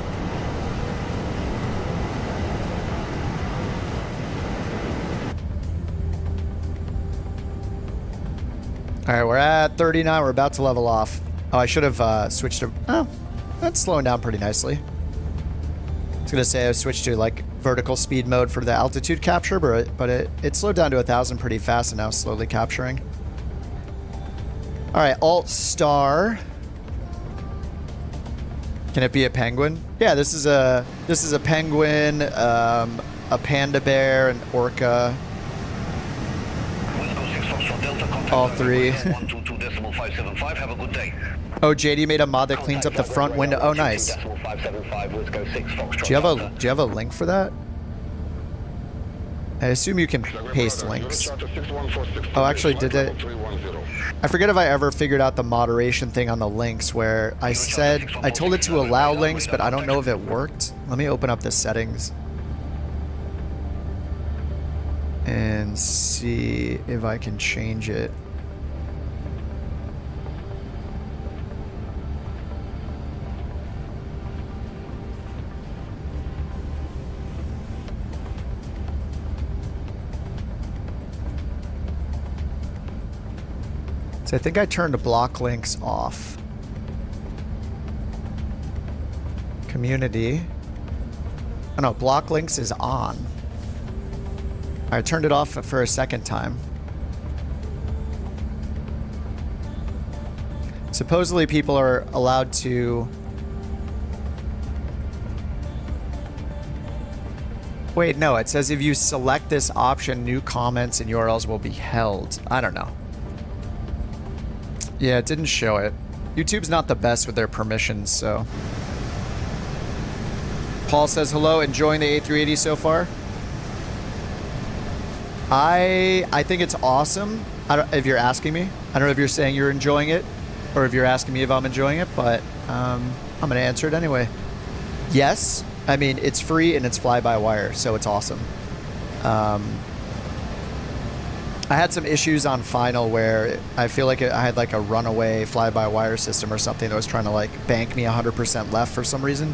All right, we're at 39. We're about to level off. Oh, I should have switched to... Oh, that's slowing down pretty nicely. I was going to say I switched to, like, vertical speed mode for the altitude capture, but it slowed down to 1,000 pretty fast and now slowly capturing. All right, Alt Star. Can it be a penguin? Yeah, this is a penguin. a panda bear, an orca. All three. Have a good day. Oh, JD made a mod that cleans up the front window. Oh, nice. Do you have a link for that? I assume you can paste links. Oh, actually, did it? I forget if I ever figured out the moderation thing on the links where I told it to allow links, but I don't know if it worked. Let me open up the settings and see if I can change it. So I think I turned block links off. Community. Oh no, block links is on. I turned it off for a second time. Supposedly people are allowed to... Wait, no, it says if you select this option, new comments and URLs will be held. I don't know. Yeah, it didn't show it. YouTube's not the best with their permissions, so. Paul says, hello, enjoying the A380 so far? I think it's awesome. If you're asking me. I don't know if you're saying you're enjoying it or if you're asking me if I'm enjoying it, but I'm going to answer it anyway. Yes. I mean, it's free and it's fly-by-wire, so it's awesome. I had some issues on Final where I feel like I had like a runaway fly-by-wire system or something that was trying to like bank me 100% left for some reason.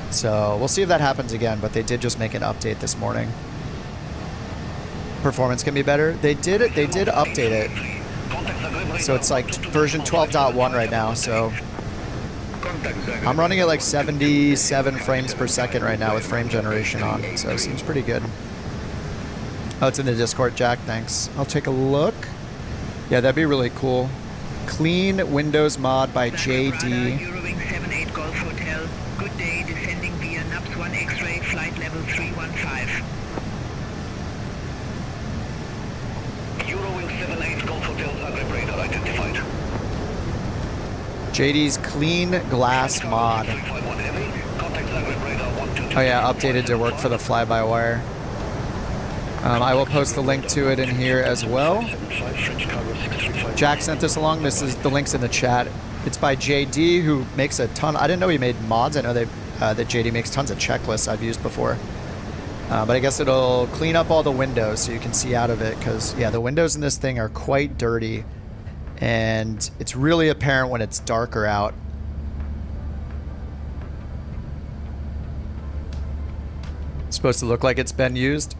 So we'll see if that happens again, but they did just make an update this morning. Performance can be better. They did update it. So it's like version 12.1 right now, so I'm running at like 77 frames per second right now with frame generation on, so it seems pretty good. Oh, it's in the Discord, Jack. Thanks. I'll take a look. Yeah, that'd be really cool. Clean Windows mod by JD. Eurowing 78 Golf Hotel. Good day, descending via NAPS 1 X-ray, flight level 315. Eurowing 78 Golf Hotel, Zagreb radar identified. JD's Clean Glass mod. Oh yeah, updated to work for the fly-by-wire. I will post the link to it in here as well. Jack sent this along. This is the link's in the chat. It's by JD, who makes a ton. I didn't know he made mods. I know that JD makes tons of checklists I've used before. But I guess it'll clean up all the windows so you can see out of it. Because, yeah, the windows in this thing are quite dirty. And it's really apparent when it's darker out. It's supposed to look like it's been used.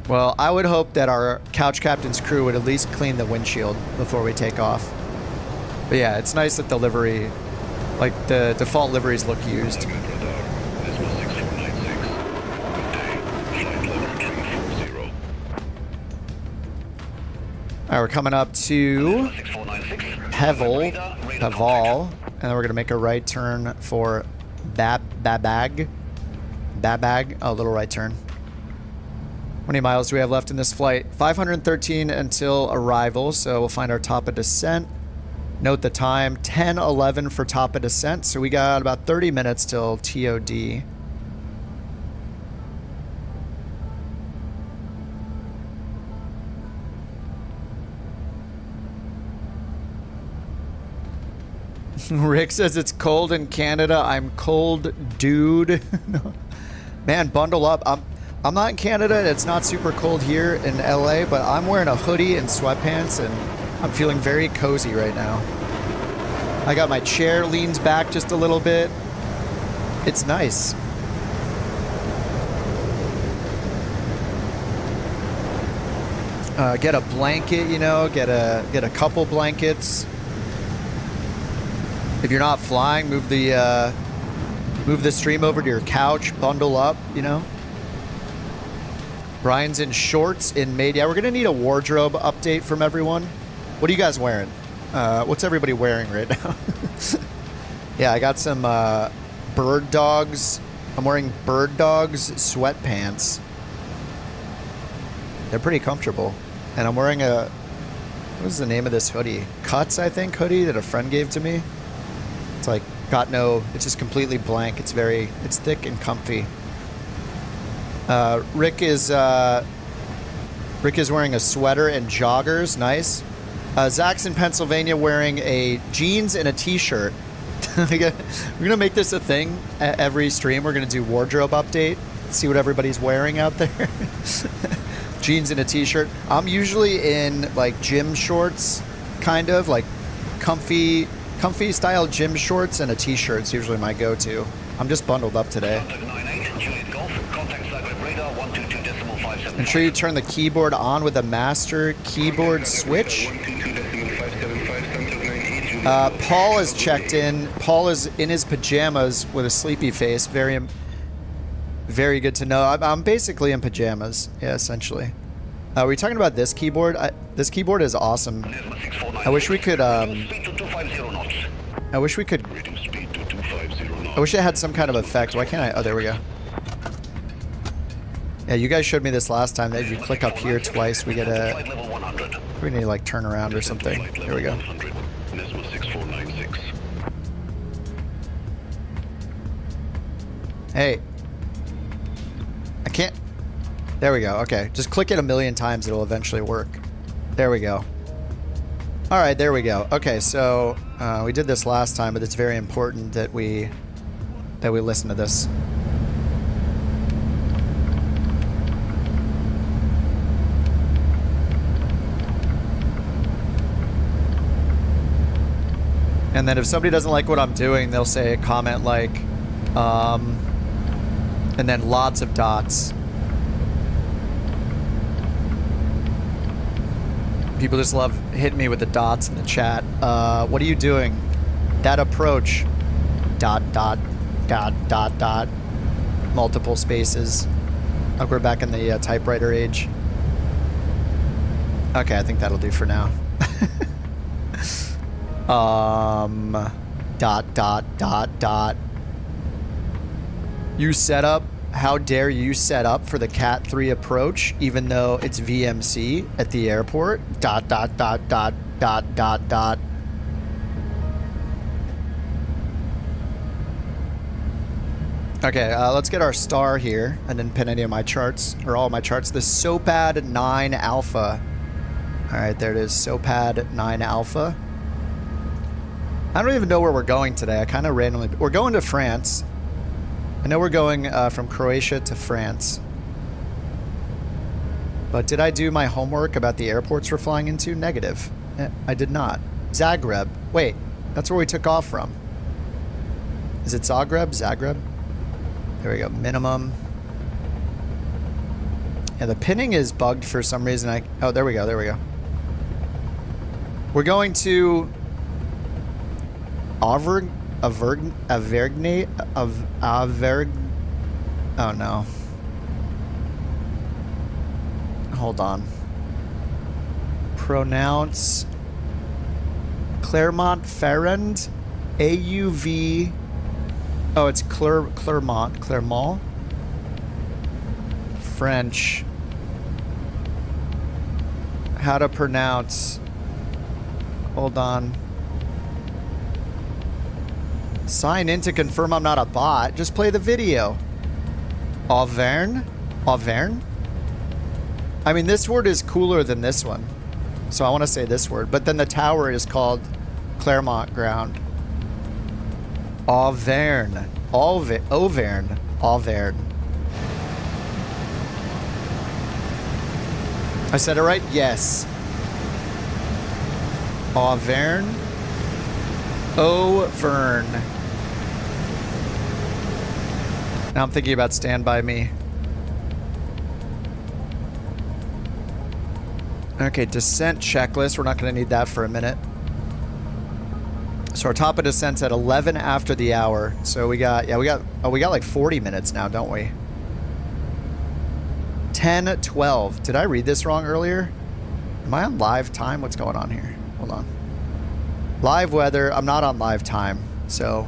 Well, I would hope that our Couch Captain's crew would at least clean the windshield before we take off. But yeah, it's nice that the livery, like the default liveries look used. Alright, we're coming up to Hevel, and then we're going to make a right turn for Babag, a little right turn. How many miles do we have left in this flight? 513 until arrival, so we'll find our top of descent. Note the time, 10:11 for top of descent, so we got about 30 minutes till TOD. Rick says it's cold in Canada. I'm cold, dude. Man, bundle up. I'm not in Canada. It's not super cold here in LA, but I'm wearing a hoodie and sweatpants, and I'm feeling very cozy right now. I got my chair leans back just a little bit. It's nice. Get a blanket, you know, get a couple blankets. If you're not flying, move the stream over to your couch, bundle up, you know. Brian's in shorts in May. Yeah, we're gonna need a wardrobe update from everyone. What are you guys wearing? What's everybody wearing right now? Yeah, I got some bird dogs I'm wearing Bird Dogs sweatpants. They're pretty comfortable. And I'm wearing a, what is the name of this hoodie? Cuts, I think, hoodie that a friend gave to me. It's like, got no, it's just completely blank. It's very, it's thick and comfy. Rick is wearing a sweater and joggers. Nice. Zach's in Pennsylvania wearing a jeans and a t-shirt. We're gonna make this a thing every stream. We're gonna do wardrobe update, see what everybody's wearing out there. Jeans and a t-shirt. I'm usually in like gym shorts, kind of like comfy style gym shorts, and a t-shirt is usually my go-to. I'm just bundled up today. Ensure you turn the keyboard on with a master keyboard switch. Paul is checked in. Paul is in his pajamas with a sleepy face. Very, very good to know. I'm basically in pajamas. Yeah, essentially. Are we talking about this keyboard? This keyboard is awesome. I wish we could. I wish we could. I wish it had some kind of effect. Why can't I? Oh, there we go. Yeah, you guys showed me this last time. That if you click up here twice, we get a. We need to like turn around or something. Here we go. Hey. I can't. There we go. Okay. Just click it a million times. It'll eventually work. There we go. All right. There we go. Okay. So we did this last time, but it's very important that we listen to this. And then if somebody doesn't like what I'm doing, they'll say a comment like, and then lots of dots. People just love hitting me with the dots in the chat. What are you doing? That approach. Dot, dot, dot, dot, dot. Multiple spaces. Oh, we're back in the typewriter age. Okay, I think that'll do for now. Dot, dot, dot, dot. You set up, how dare you set up for the Cat 3 approach, even though it's VMC at the airport? Dot, dot, dot, dot, dot, dot, dot. Okay, let's get our star here and then pin any of my charts, or all of my charts. The SOPAD 9 Alpha. All right, there it is, SOPAD 9 Alpha. I don't even know where we're going today. I kind of randomly... We're going to France. I know we're going from Croatia to France. But did I do my homework about the airports we're flying into? Negative. I did not. Zagreb. Wait, that's where we took off from. Is it Zagreb? Zagreb? There we go. Minimum. Yeah, the pinning is bugged for some reason. Oh, there we go. There we go. We're going to... Oh no. Hold on. Pronounce Clermont-Ferrand. AUV. Oh, it's Clermont. French. How to pronounce. Hold on. Sign in to confirm I'm not a bot. Just play the video. Auvergne? Auvergne? I mean, this word is cooler than this one. So I want to say this word. But then the tower is called Clermont Ground. Auvergne. Auvergne. Auvergne. I said it right? Yes. Auvergne. Auvergne. Now I'm thinking about Stand By Me. Okay, descent checklist. We're not going to need that for a minute. So our top of descent's at 11 after the hour. So we got like 40 minutes now, don't we? 10:12. Did I read this wrong earlier? Am I on live time? What's going on here? Hold on. Live weather. I'm not on live time. So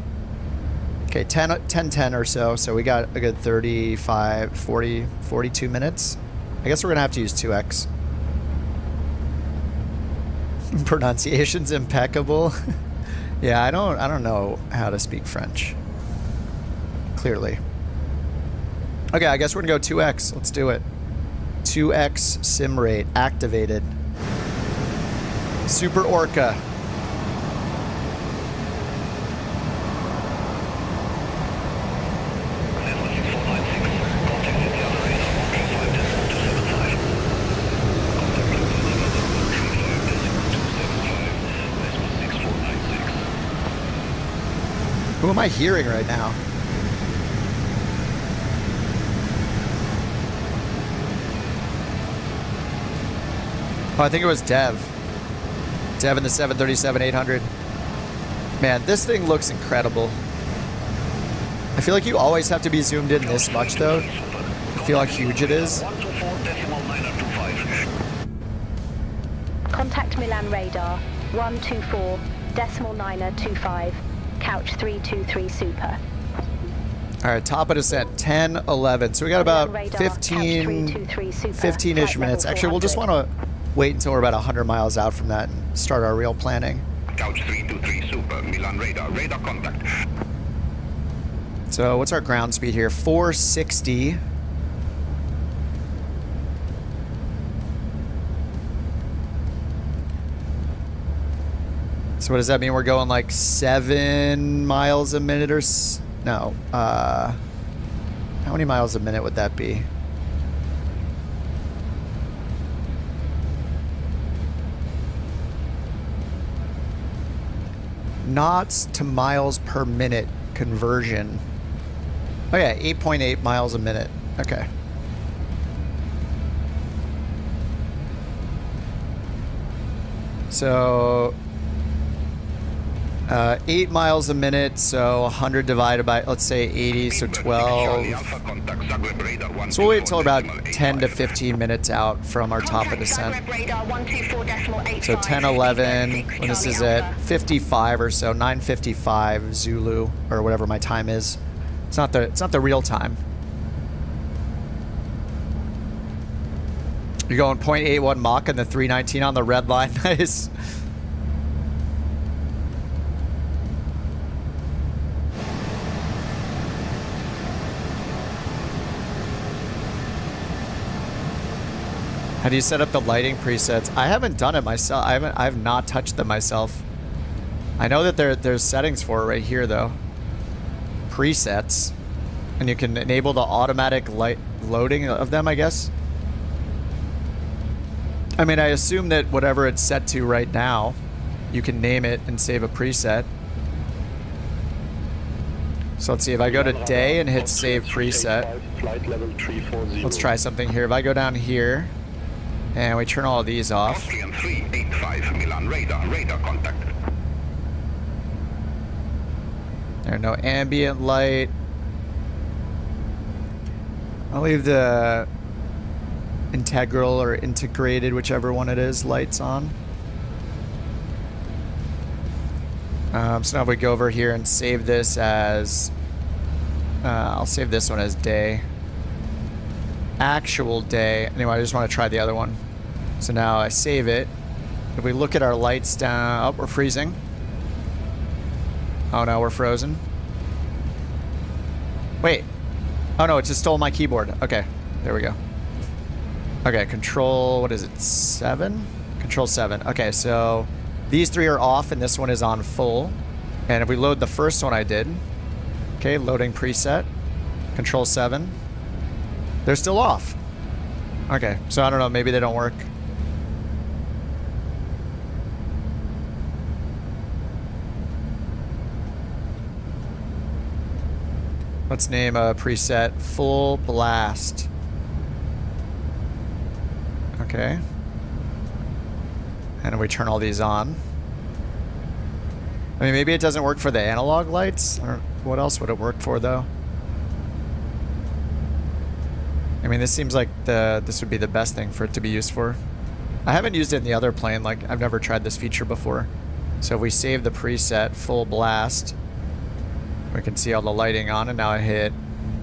Okay, 10 or so. So we got a good 35, 40, 42 minutes. I guess we're gonna have to use 2x. Pronunciation's impeccable. Yeah, I don't know how to speak French. Clearly. Okay, I guess we're gonna go 2x. Let's do it. 2x sim rate activated. Super Orca. Who am I hearing right now? Oh, I think it was Dev. Dev in the 737-800. Man, this thing looks incredible. I feel like you always have to be zoomed in this much, though. I feel how huge it is. Contact Milan radar 124.925. Couch 323 Super. All right, top of descent, 10, 11. So we got about 15-ish minutes. Actually, we'll just want to wait until we're about 100 miles out from that and start our real planning. Couch 323 Super, Milan radar, radar contact. So what's our ground speed here? 460. So what does that mean? We're going like 7 miles a minute or no? How many miles a minute would that be? Knots to miles per minute conversion. Oh yeah, 8.8 miles a minute. Okay. So 8 miles a minute, so 100 divided by, let's say 80, so 12. So we'll wait until about 10 to 15 minutes out from our top of descent. So 10, 11, when this is at 55 or so, 9:55 Zulu, or whatever my time is. It's not the real time. You're going 0.81 Mach and the 319 on the red line. Nice. How do you set up the lighting presets? I haven't done it myself. I have not touched them myself. I know that there's settings for it right here though. Presets. And you can enable the automatic light loading of them, I guess. I mean, I assume that whatever it's set to right now, you can name it and save a preset. So let's see, if I go to day and hit save preset. Let's try something here. If I go down here, and we turn all of these off. Austrian 385 Milan radar, radar contact. There's no ambient light. I'll leave the integral or integrated, whichever one it is, lights on. So now if we go over here and save this as, I'll save this one as day. Actual day. Anyway, I just want to try the other one. So now I save it. If we look at our lights down, oh, we're freezing. Oh no, we're frozen. Wait. Oh no, it just stole my keyboard. Okay, there we go. Okay, control, what is it, 7? Control 7. Okay, so these three are off and this one is on full. And if we load the first one I did, okay, loading preset, control 7. They're still off. Okay, so I don't know, maybe they don't work. Let's name a preset full blast. Okay. And we turn all these on. I mean, maybe it doesn't work for the analog lights. Or what else would it work for, though? I mean, this seems like this would be the best thing for it to be used for. I haven't used it in the other plane. Like, I've never tried this feature before. So if we save the preset full blast, We can see all the lighting on, and now I hit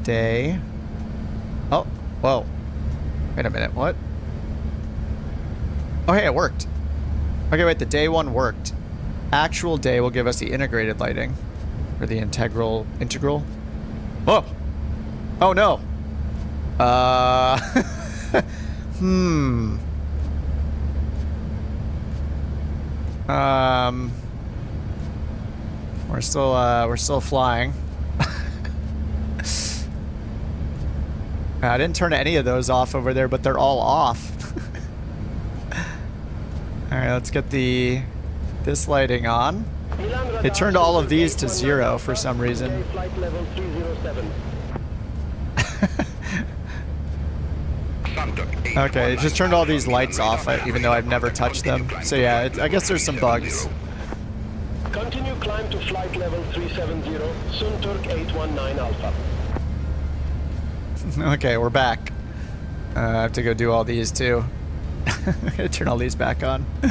day. Oh, whoa. Wait a minute, what? Oh, hey, it worked. Okay, wait, the day one worked. Actual day will give us the integrated lighting. Or the integral. Whoa! Oh, no! We're still flying. I didn't turn any of those off over there, but they're all off. All right, let's get this lighting on. It turned all of these to 0 for some reason. Okay, it just turned all these lights off, even though I've never touched them. So yeah, I guess there's some bugs. Continue climb to flight level 370, Sunturk 819 Alpha. Okay, we're back. I have to go do all these too. I'm gonna turn all these back on. I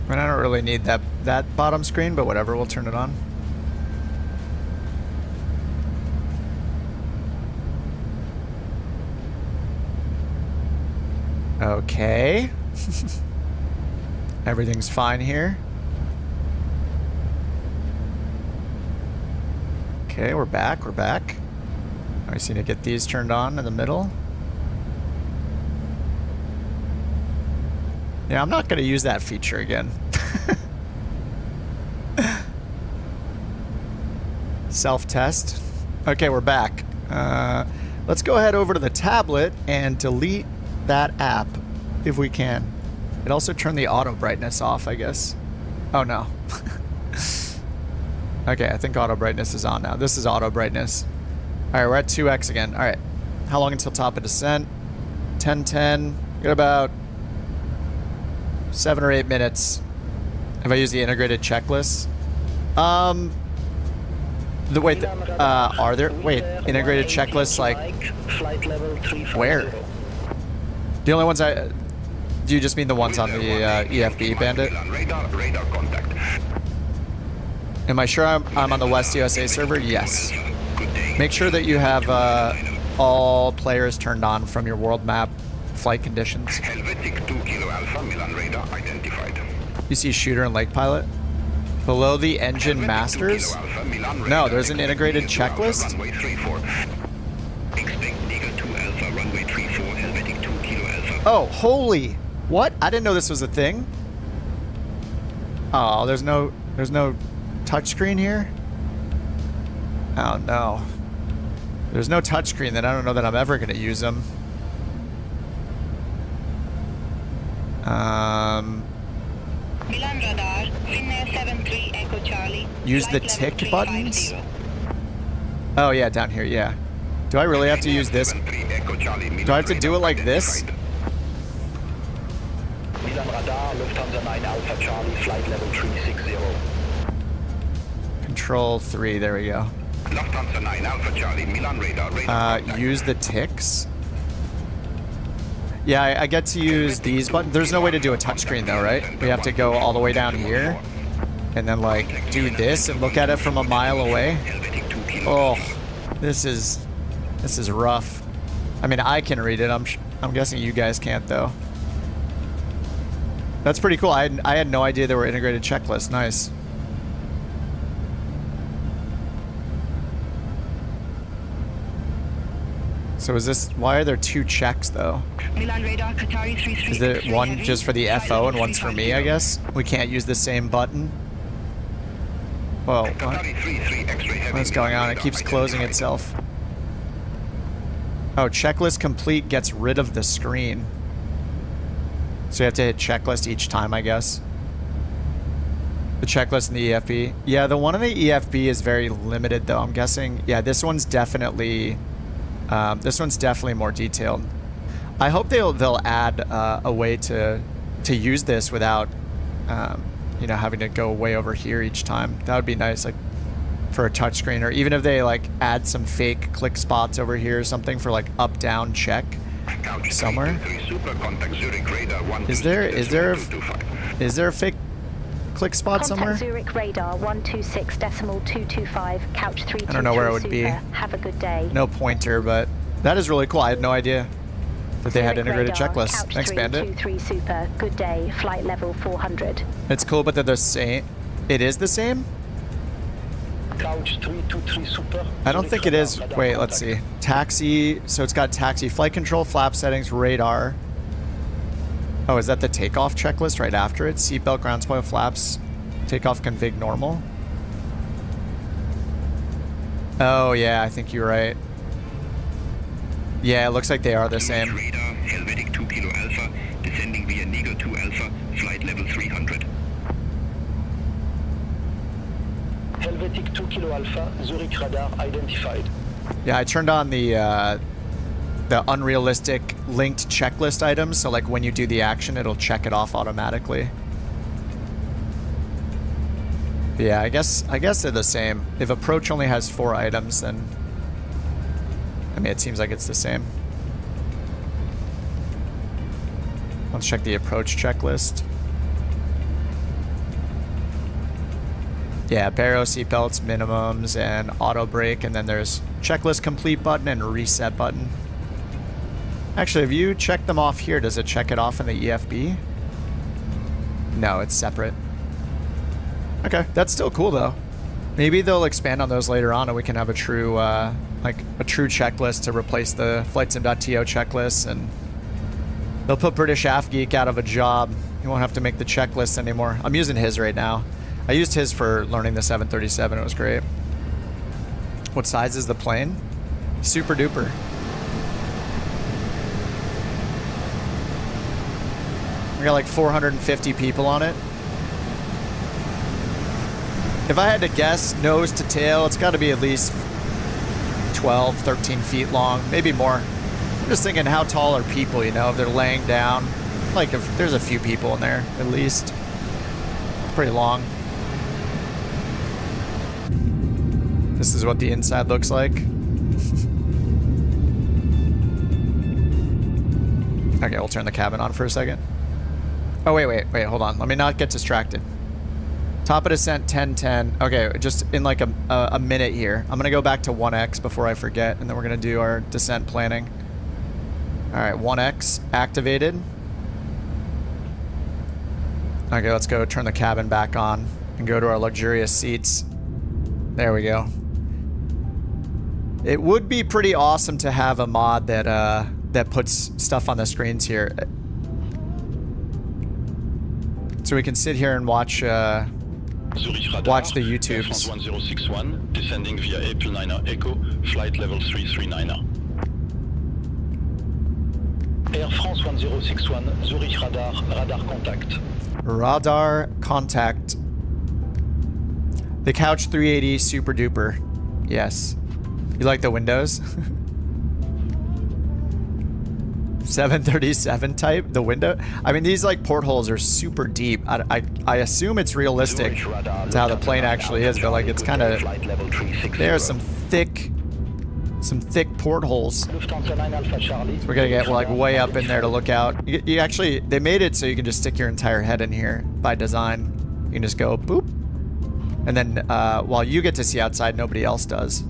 mean, I don't really need that bottom screen, but whatever, we'll turn it on. Okay. Everything's fine here. Okay, we're back. I just need to get these turned on in the middle. Yeah, I'm not going to use that feature again. Self-test. Okay, we're back. Let's go ahead over to the tablet and delete that app if we can. It also turned the auto brightness off, I guess. Oh no. Okay, I think auto brightness is on now. This is auto brightness. All right, we're at 2x again. All right, how long until top of descent? 10:10. Got about 7 or 8 minutes. If I use the integrated checklist. Are there integrated checklists like where? The only ones do you just mean the ones on the EFB Bandit? Am I sure I'm on the West USA server? Yes. Make sure that you have all players turned on from your world map flight conditions. You see shooter and lake pilot? Below the engine masters? No, there's an integrated checklist? Oh, holy! What? I didn't know this was a thing. Oh, there's no touchscreen here? Oh no. There's no touchscreen, then I don't know that I'm ever gonna use them. Milan radar, Finnair 73 Echo Charlie. Use the tick buttons? Oh yeah, down here, yeah. Do I really have to use this? Do I have to do it like this? Milan radar, Lufthansa 9 Alpha Charlie, flight level 360. Control 3, there we go. Lufthansa 9 Alpha Charlie, Milan radar. Use the ticks? Yeah, I get to use these buttons. There's no way to do a touchscreen though, right? We have to go all the way down here and then like do this and look at it from a mile away. Oh, this is rough. I mean, I can read it. I'm guessing you guys can't though. That's pretty cool. I had no idea there were integrated checklists. Nice. So is this, why are there 2 checks though? Milan radar, Qatari 33. Is there one just for the FO and one's for me, I guess? We can't use the same button? Whoa, what's going on? It keeps closing itself. Oh, checklist complete gets rid of the screen. So you have to hit checklist each time, I guess. The checklist in the EFB. Yeah, the one in the EFB is very limited though. I'm guessing, yeah, this one's definitely more detailed. I hope they'll add a way to use this without, you know, having to go way over here each time. That would be nice. Like for a touchscreen, or even if they like add some fake click spots over here or something for like up down check somewhere. Is there a fake click spot somewhere? Zurich radar 126.225, couch 323. I don't know where it would be. Have a good day. No pointer, but that is really cool. I had no idea that they had integrated checklists. Thanks, Bandit. 323 super. Good day. Flight level 400. It's cool, but they're the same. It is the same? Couch 323 super. I don't think it is. Wait, let's see. Taxi. So it's got taxi, flight control, flap settings, radar. Oh, is that the takeoff checklist right after it? Seatbelt, ground spoil, flaps, takeoff config normal. Oh yeah, I think you're right. Yeah, it looks like they are the same. Radar, Helvetic 2 Kilo Alpha, descending via Eagle 2 Alpha, flight level 300. Helvetic 2 Kilo Alpha, Zurich radar identified. Yeah, I turned on the unrealistic linked checklist items, so like when you do the action, it'll check it off automatically. Yeah, I guess they're the same. If approach only has 4 items, then I mean it seems like it's the same. Let's check the approach checklist. Yeah, baro, seatbelts, minimums, and auto brake, and then there's checklist complete button and reset button. Actually, if you check them off here, does it check it off in the EFB? No, it's separate. Okay, that's still cool though. Maybe they'll expand on those later on and we can have a true, like a true checklist to replace the flightsim.to checklists, and they'll put British AFGeek out of a job. You won't have to make the checklist anymore. I'm using his right now. I used his for learning the 737. It was great. What size is the plane? Super duper. We got like 450 people on it. If I had to guess, nose to tail, it's got to be at least 12, 13 feet long, maybe more. I'm just thinking, how tall are people, you know, if they're laying down? Like, if there's a few people in there, at least. It's pretty long. This is what the inside looks like. Okay, we'll turn the cabin on for a second. Oh, wait, hold on. Let me not get distracted. Top of descent, 1010. Okay, just in like a minute here. I'm gonna go back to 1X before I forget, and then we're gonna do our descent planning. All right, 1X activated. Okay, let's go turn the cabin back on and go to our luxurious seats. There we go. It would be pretty awesome to have a mod that that puts stuff on the screens here, so we can sit here and watch the YouTubes. 1061, descending via April 9er Echo, flight level 339er. Air France 1061, Zurich radar, radar contact. Radar contact. The Couch 380 super duper. Yes. You like the windows? 737 type, the window. I mean, these like portholes are super deep. I assume it's realistic to how the plane actually is, but like it's kind of, there's some thick portholes. So we're gonna get like way up in there to look out. You actually, they made it so you can just stick your entire head in here by design. You can just go boop, and then while you get to see outside, nobody else does.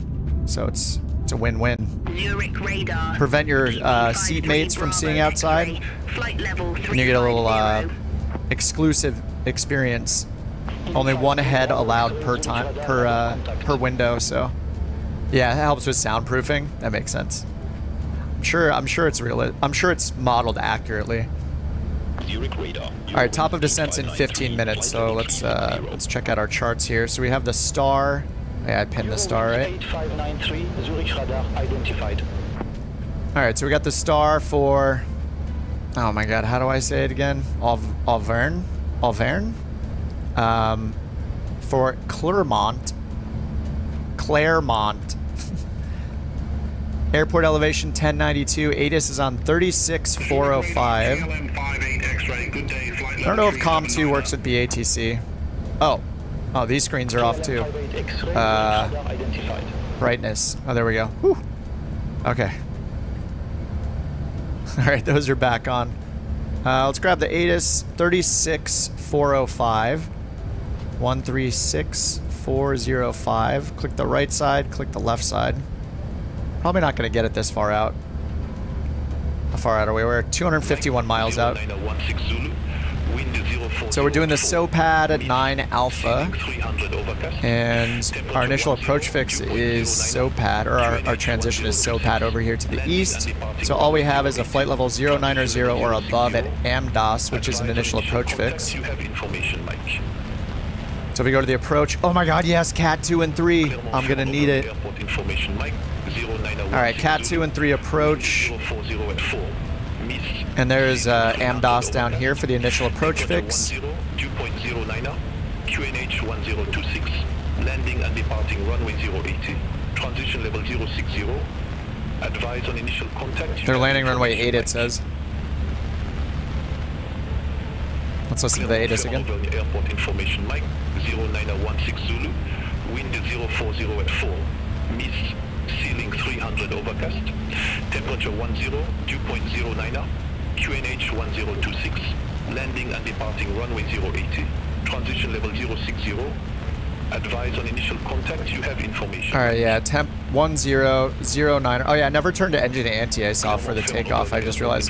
So it's a win-win. Zurich radar. Prevent your seatmates from seeing outside, Flight level and you get a little exclusive experience. Only one head allowed per time, per window. So yeah, it helps with soundproofing. That makes sense. I'm sure it's real. I'm sure it's modeled accurately. All right, top of descent's in 15 minutes. So let's check out our charts here. So we have the star. Yeah, I pinned the star, right? 8593, Zurich radar identified. All right, so we got the star for, oh my God, how do I say it again? Auvergne? For Clermont. Airport elevation 1092. ATIS is on 36405. I don't know if COM2 works with BATC. Oh, Oh, these screens are off too. Brightness. Oh, there we go. Whew. Okay. All right, those are back on. Let's grab the ATIS 36405. 136405. Click the right side, click the left side. Probably not going to get it this far out. How far out are we? We're 251 miles out. So we're doing the SOPAD at 9 Alpha, and our initial approach fix is SOPAD, or our transition is SOPAD over here to the east. So all we have is a flight level 090 or above at AMDOS, which is an initial approach fix. So if we go to the approach, oh my god, yes, Cat 2 and 3. I'm going to need it. Alright, Cat 2 and 3 approach. And there's AMDOS down here for the initial approach fix. QNH 1026, landing and departing runway 080, transition level 060, advise on initial contact. They're landing runway 8, it says. Let's listen to the ATIS again. Airport information, Mike, 0916 Zulu, wind 040 at 4, miss, ceiling 300 overcast, temperature 10, dew point 09, QNH 1026, landing and departing runway 080, transition level 060, advise on initial contact, you have information. Alright, yeah, temp 1009. Oh yeah, I never turned to engine anti-ice off for the takeoff, I just realized.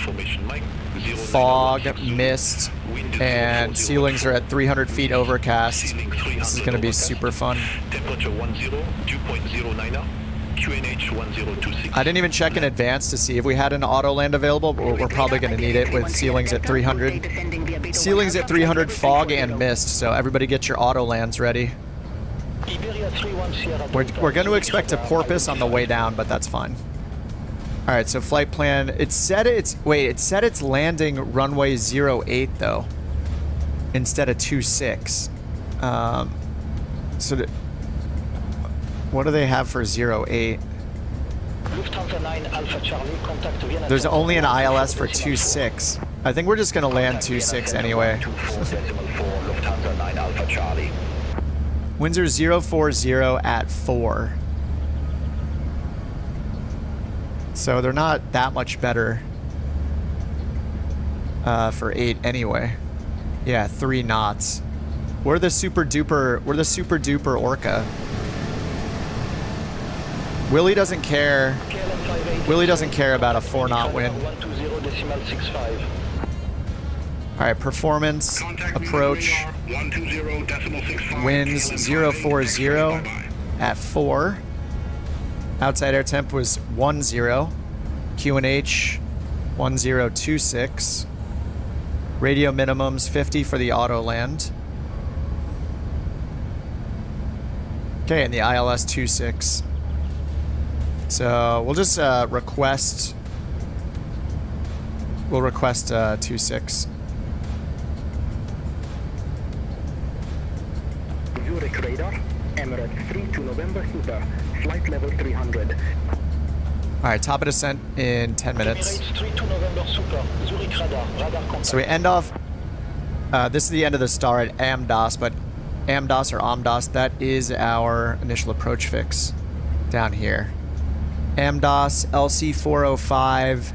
Fog, mist, and ceilings are at 300 feet overcast. This is going to be super fun. Temperature 10, dew point 09, QNH 1026. I didn't even check in advance to see if we had an autoland available, but we're probably going to need it with ceilings at 300. Ceilings at 300, fog and mist, so everybody get your autolands ready. We're going to expect a porpoise on the way down, but that's fine. Alright, so flight plan. It said it's landing runway 08 though, instead of 26. So what do they have for 08? There's only an ILS for 26. I think we're just going to land 26 anyway. Winds are 040 at 4. So they're not that much better for 8 anyway. Yeah, 3 knots. We're the super duper Orca. Willie doesn't care. Willie doesn't care about a 4-knot wind. Alright, performance, approach, winds 040 at 4. Outside air temp was 10. QNH 1026. Radio minimums 50 for the autoland. Okay, and the ILS 26. So we'll just request. We'll request 26. Zurich radar, Emirates 3 to November Super, flight level 300. Alright, top of descent in 10 minutes. Emirates 3 to November Super, Zurich radar contact. So we end off. This is the end of the star at AMDOS, but AMDOS or AMDOS, that is our initial approach fix down here. AMDOS, LC 405,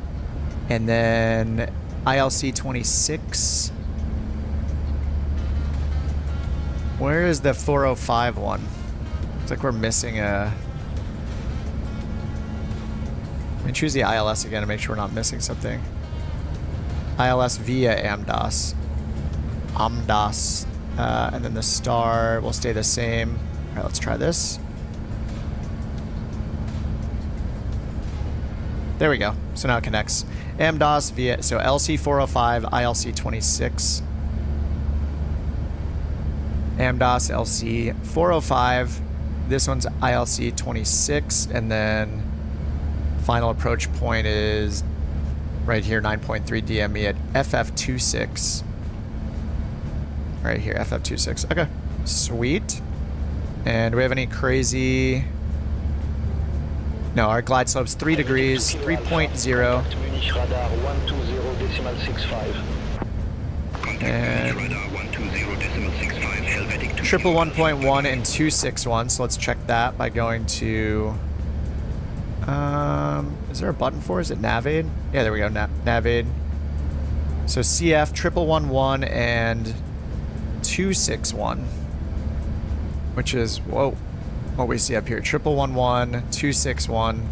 and then ILC 26. Where is the 405 one? Looks like we're missing a... Let me choose the ILS again to make sure we're not missing something. ILS via AMDOS. AMDOS. And then the star will stay the same. All right, let's try this. There we go. So now it connects. AMDOS via, so LC 405, ILC 26. AMDOS LC 405. This one's ILC 26, and then final approach point is right here, 9.3 DME at FF26. Right here, FF26. Okay, sweet. And do we have any crazy... No, our glide slope's 3 degrees, 3.0. And triple 1.1 and 261. So let's check that by going to. Is there a button for? Is it Navade? Yeah, there we go. Navade. So CF triple 11 and 261, which is whoa. What we see up here: triple 11, 261.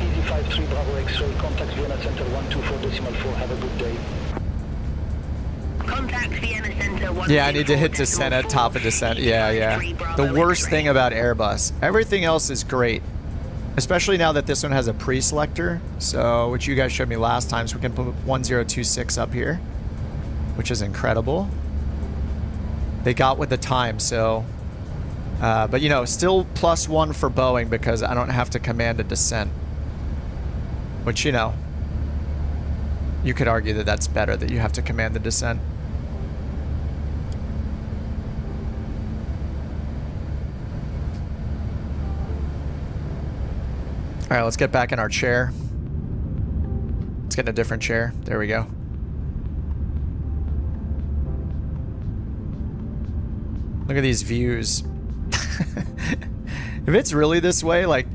Easy 53 Bravo X-ray. Contact Vienna Center 124.4. Have a good day. Contact Vienna Center 124.4. Yeah, I need to hit descent at top of descent. Yeah. The worst thing about Airbus. Everything else is great. Especially now that this one has a pre-selector. So, which you guys showed me last time. So we can put 1026 up here. Which is incredible. They got with the time, so... but, you know, still +1 for Boeing because I don't have to command a descent. Which, you know... You could argue that that's better, that you have to command the descent. All right, let's get back in our chair. Let's get in a different chair. There we go. Look at these views. If it's really this way, like,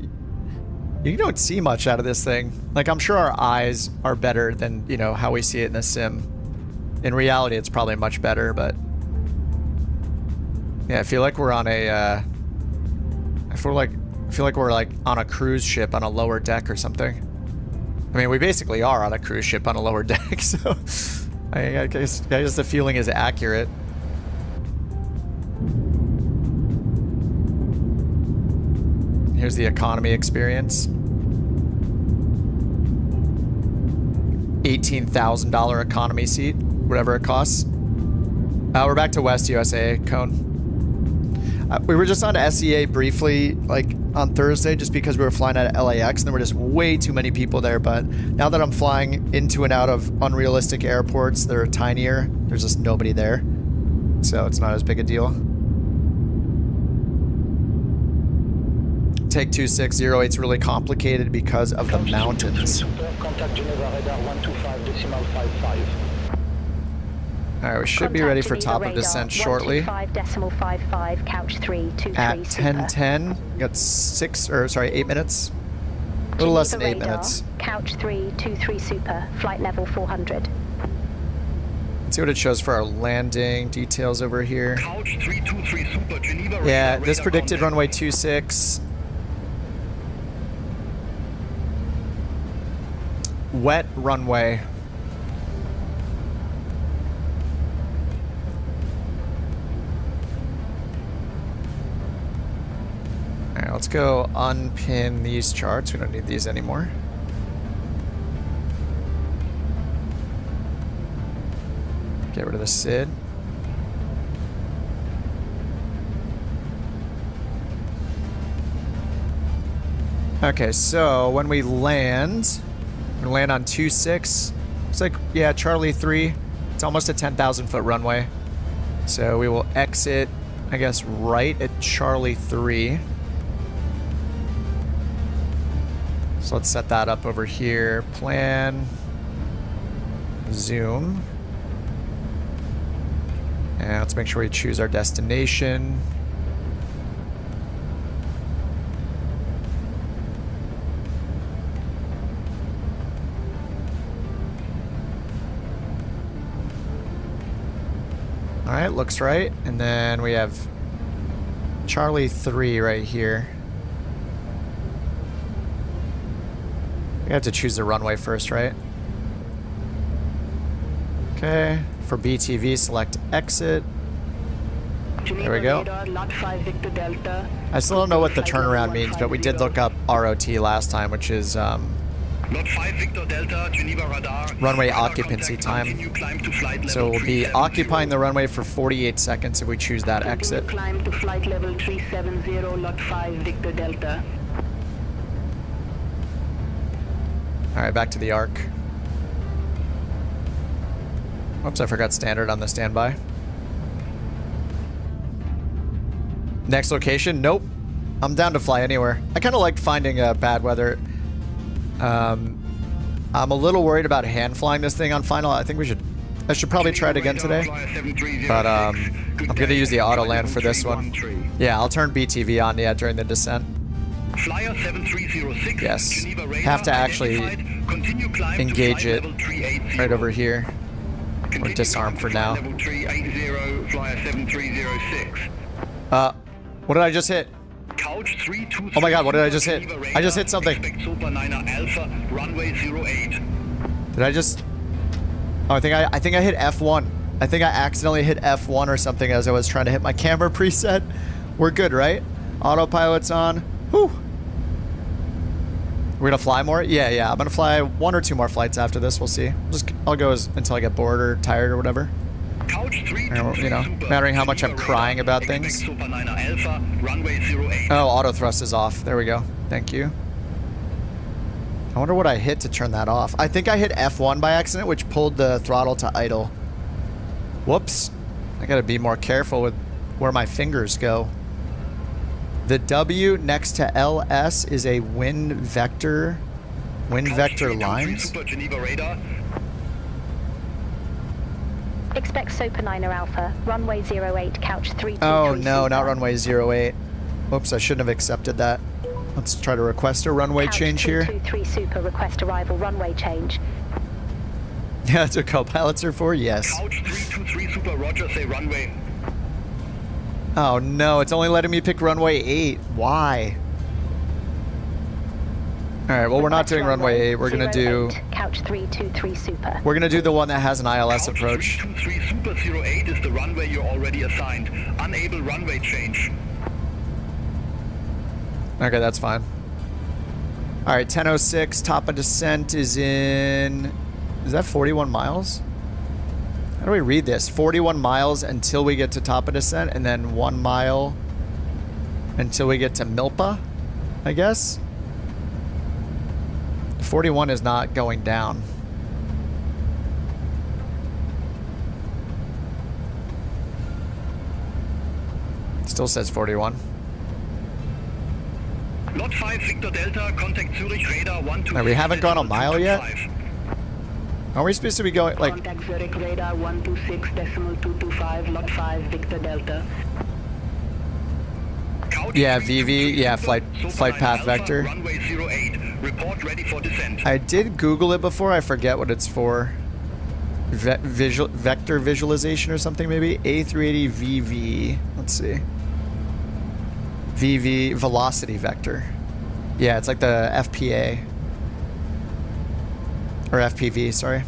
you don't see much out of this thing. Like, I'm sure our eyes are better than, you know, how we see it in the sim. In reality, it's probably much better, but... Yeah, I feel like we're on a, I feel like we're, like, on a cruise ship on a lower deck or something. I mean, we basically are on a cruise ship on a lower deck, so... I guess the feeling is accurate. Here's the economy experience. $18,000 economy seat, whatever it costs. We're back to West USA, Cone. We were just on SEA briefly, like on Thursday, just because we were flying out of LAX, and there were just way too many people there. But now that I'm flying into and out of unrealistic airports that are tinier, there's just nobody there. So it's not as big a deal. Take 2608's really complicated because of the mountains. Contact Geneva radar 125.55. Alright, we should be ready for top of descent shortly. 125.55, couch 323 At 10:10, we got 8 minutes. A little less than 8 minutes. Couch 323 super, flight level 400. Let's see what it shows for our landing details over here. Couch 323 Super Geneva. Yeah, this predicted runway 26. Wet runway. Alright, let's go unpin these charts. We don't need these anymore. Get rid of the SID. Okay, so when we land, we're gonna land on 26. It's like, yeah, Charlie 3. It's almost a 10,000 foot runway. So we will exit, I guess, right at Charlie 3. So let's set that up over here. Plan. Zoom. And let's make sure we choose our destination. All right, looks right. And then we have Charlie 3 right here. We have to choose the runway first, right? Okay. For BTV, select exit. There we go. I still don't know what the turnaround means, but we did look up ROT last time, which is runway occupancy time. So we'll be occupying the runway for 48 seconds if we choose that exit. Climb to flight level 370, lot 5 Victor Delta. All right, back to the arc. Oops, I forgot standard on the standby. Next location? Nope. I'm down to fly anywhere. I kind of liked finding bad weather. I'm a little worried about hand flying this thing on final. I think we should I should probably try it again today. But I'm gonna use the autoland for this one. Yeah, I'll turn BTV on, yeah, during the descent. Flyer 7306. Yes. Geneva radar Have to actually identified. Continue climb engage to it flight level 380. right over here. Or Continue disarm climb for to now. flight level 380, flyer 7306. What did I just hit? Couch 323. Oh my god, what did I just hit? Geneva I just hit radar. something. Expect Super 9er Alpha, runway 08. Did I just... Oh, I think I hit F1. I think I accidentally hit F1 or something as I was trying to hit my camera preset. We're good, right? Autopilot's on. Whew. We're gonna fly more? Yeah. I'm gonna fly 1 or 2 more flights after this. We'll see. I'll go until I get bored or tired or whatever. Couch 323 You know, Super. mattering how much I'm Geneva crying radar. about things. Expect Super 9er Alpha, runway 08. Oh, auto thrust is off. There we go. Thank you. I wonder what I hit to turn that off. I think I hit F1 by accident, which pulled the throttle to idle. Whoops. I gotta be more careful with where my fingers go. The W next to LS is a wind vector lines. Super Geneva radar. Expect Sopa 9er Alpha, runway 08, couch 323. Oh no, not runway 08. Whoops, I shouldn't have accepted that. Let's try to request a runway change here. 323 Super, request arrival runway change. Yeah, that's what co-pilots are for, yes. Couch 323 Super, roger, say runway. Oh no, it's only letting me pick runway 8. Why? Alright, well we're not doing runway 8. We're gonna do... Couch 323 Super. We're gonna do the one that has an ILS Couch approach. 323 Super 08 is the runway you're already assigned. Unable runway change. Okay, that's fine. Alright, 10:06, top of descent is in... Is that 41 miles? How do we read this? 41 miles until we get to top of descent, and then 1 mile until we get to Milpa, I guess? 41 is not going down. Still says 41. Lot 5 Victor Delta, contact Zurich radar 126. We haven't gone a mile yet? 5. Are we supposed to be going, like... Contact Zurich radar 126.225, lot 5, Victor Delta. Couch Yeah, 323 VV, yeah, Super, flight Super path 9 vector. Alpha, runway 08. Report ready for descent. I did Google it before. I forget what it's for. Vector visualization or something, maybe? A380 VV. Let's see. VV, velocity vector. Yeah, it's like the FPA. Or FPV, sorry.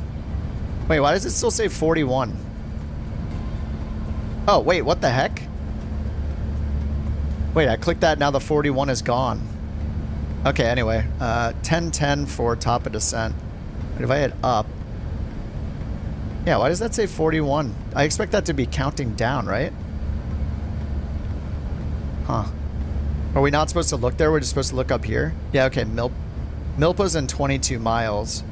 Wait, why does it still say 41? Oh, wait, what the heck? Wait, I clicked that, now the 41 is gone. Okay, anyway. 10:10 for top of descent. But if I hit up... Yeah, why does that say 41? I expect that to be counting down, right? Huh. Are we not supposed to look there? We're just supposed to look up here? Yeah, okay, Milpa's in 22 miles.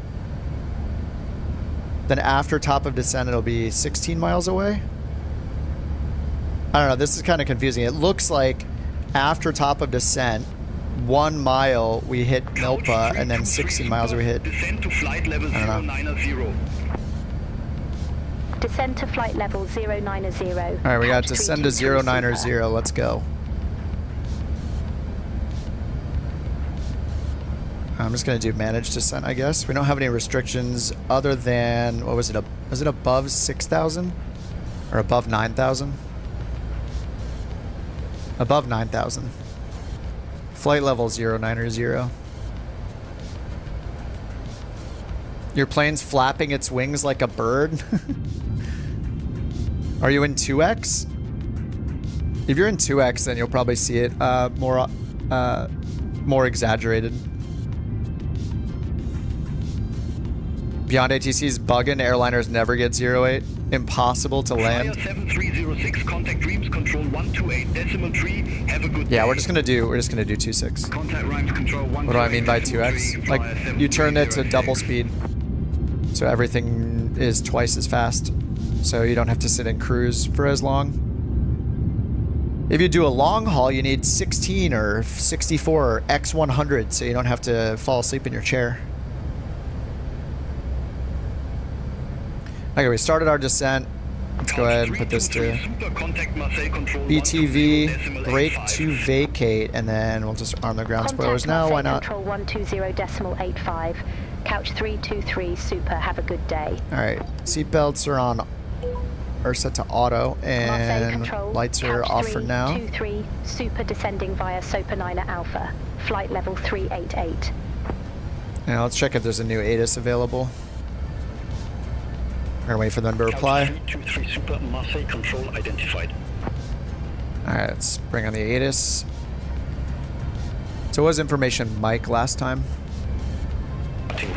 Then after top of descent, it'll be 16 miles away? I don't know, this is kind of confusing. It looks like after top of descent, 1 mile we hit Milpa, and then 16 miles we hit... Descend to flight level I don't know. 090. Descend to flight level 090. Alright, we got descend to 090. Let's go. I'm just going to do managed descent, I guess. We don't have any restrictions other than... What was it? Was it above 6,000? Or above 9,000? Above 9,000. Flight level 090. Your plane's flapping its wings like a bird? Are you in 2X? If you're in 2X, then you'll probably see it more exaggerated. BeyondATC is bugging. Airliners never get 08. Impossible to land. Flyer 7306, contact Dreams Control 128.3. Have a good day. Yeah, we're just gonna do 26. Contact Rhymes Control 128. What do I mean by 2x? Like you turn it to double speed, so everything is twice as fast. So you don't have to sit in cruise for as long. If you do a long haul, you need 16 or 64 or X100, so you don't have to fall asleep in your chair. Okay, we started our descent. Let's go ahead and put this to BTV, brake to vacate, and then we'll just arm the ground spoilers now. Why not? Control 120.85. Couch 323 Super. Have a good day. All right, seatbelts are on, are set to auto, and lights are off for now. 23 Super descending via Sopa 9 Alpha. Flight level 388. Now let's check if there's a new ATIS available. We're gonna wait for them to reply. 323 Super, Marseille control identified. Alright, let's bring on the ATIS. So what was information Mike last time?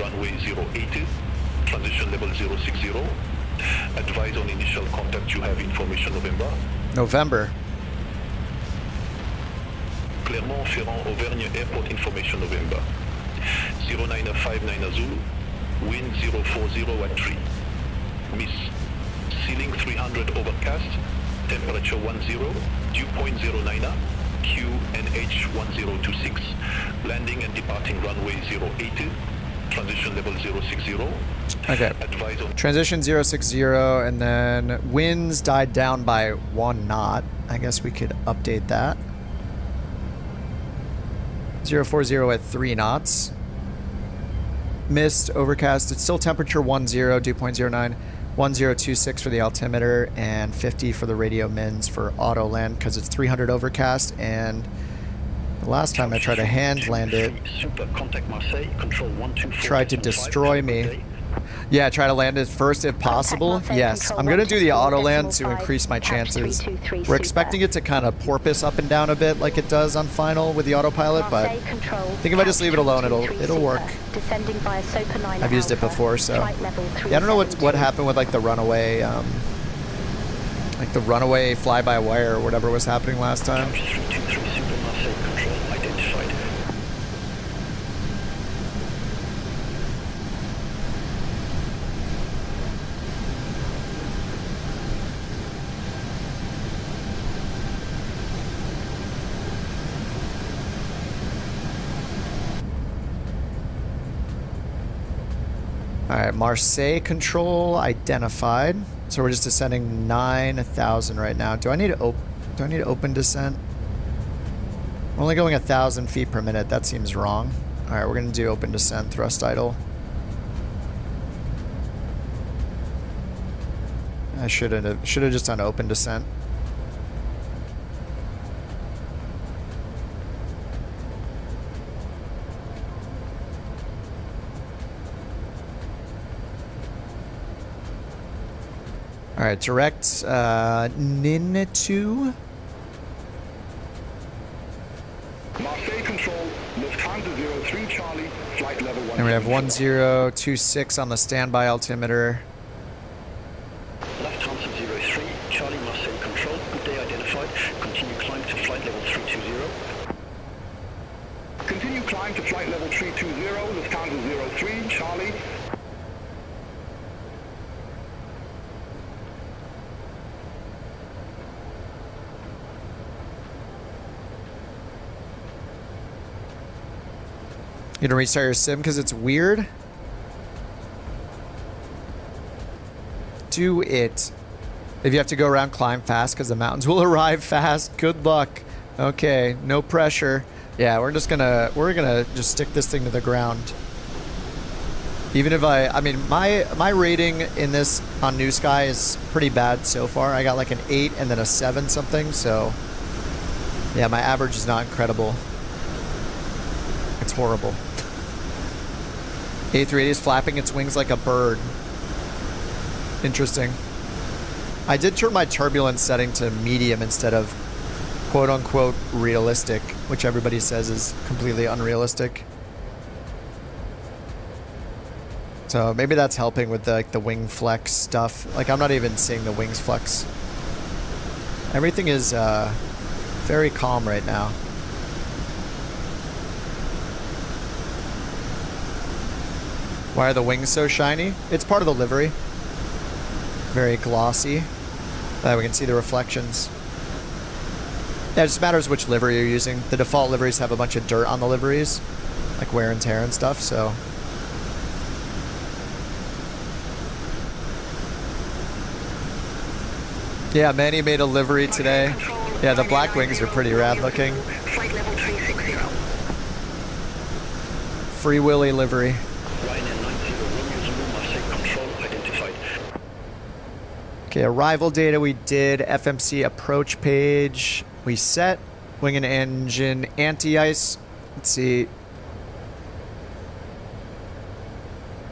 Runway 080, transition level 060. Advise on initial contact. You have information November. November. Clermont-Ferrand, Auvergne Airport information November. 0959 Zulu, wind 040 at 3. Miss, ceiling 300 overcast, temperature 10, dew point 09, QNH 1026, landing and departing runway 080, transition level 060. Okay. Advise on Transition 060, and then winds died down by 1 knot. I guess we could update that. 040 at 3 knots. Mist, overcast. It's still temperature 10, dew point 09. 1026 for the altimeter and 50 for the radio mins for autoland because it's 300 overcast, and the last time I tried to hand land it, tried to destroy me. Yeah, try to land it first if possible. Yes, I'm going to do the autoland to increase my chances. We're expecting it to kind of porpoise up and down a bit like it does on final with the autopilot, but I think if I just leave it alone, it'll work. I've used it before, so yeah, I don't know what happened with like the runaway fly-by-wire or whatever was happening last time. Alright, Marseille control identified. So we're just descending 9,000 right now. Do I need to open descent? We're only going 1,000 feet per minute. That seems wrong. Alright, we're gonna do open descent, thrust idle. I should have just done open descent. All right, direct NIN2. Marseille control, Lufthansa 03 Charlie, flight level 1. And we have 1026 on the standby altimeter. Lufthansa 03, Charlie Marseille control, good day identified. Continue climb to flight level 320. Continue climb to flight level 320, Lufthansa 03 Charlie. You gonna restart your sim because it's weird? Do it. If you have to go around, climb fast because the mountains will arrive fast. Good luck. Okay, no pressure. Yeah, we're gonna just stick this thing to the ground. Even if I mean, my rating in this on New Sky is pretty bad so far. I got like an 8 and then a 7 something. So yeah, my average is not incredible. It's horrible. A380 is flapping its wings like a bird. Interesting. I did turn my turbulence setting to medium instead of quote-unquote realistic, which everybody says is completely unrealistic. So maybe that's helping with the wing flex stuff. Like, I'm not even seeing the wings flex. Everything is very calm right now. Why are the wings so shiny? It's part of the livery. Very glossy. We can see the reflections. Yeah, it just matters which livery you're using. The default liveries have a bunch of dirt on the liveries, like wear and tear and stuff, so. Yeah, Manny made a livery today. Yeah, the black wings are pretty rad looking. Flight level 360. Free Willy livery. Okay, arrival data we did. FMC approach page. We set. Wing and engine anti-ice. Let's see.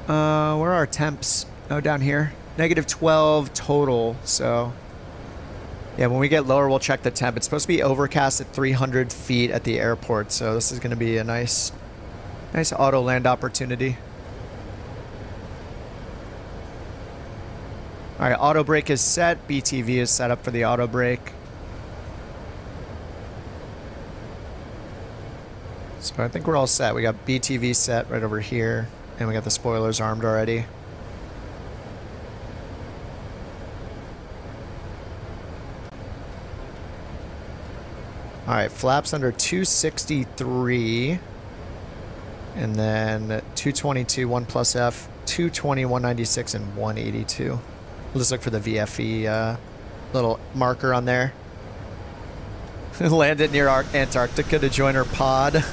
Where are our temps? Oh, down here. -12 total, so... Yeah, when we get lower, we'll check the temp. It's supposed to be overcast at 300 feet at the airport, so this is going to be a nice auto land opportunity. All right, auto brake is set. BTV is set up for the auto brake. So I think we're all set. We got BTV set right over here, and we got the spoilers armed already. All right, flaps under 263, and then 222, 1 plus F, 220, 196, and 182. We'll just look for the VFE little marker on there. Landed near Antarctica to join her pod.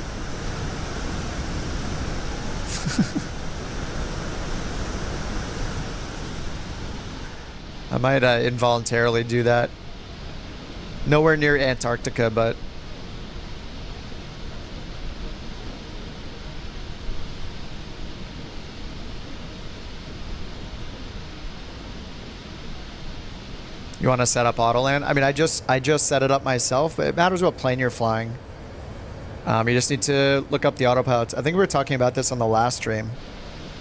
I might involuntarily do that. Nowhere near Antarctica, but... You want to set up autoland? I mean, I just set it up myself, but it matters what plane you're flying. You just need to look up the autopilots. I think we were talking about this on the last stream.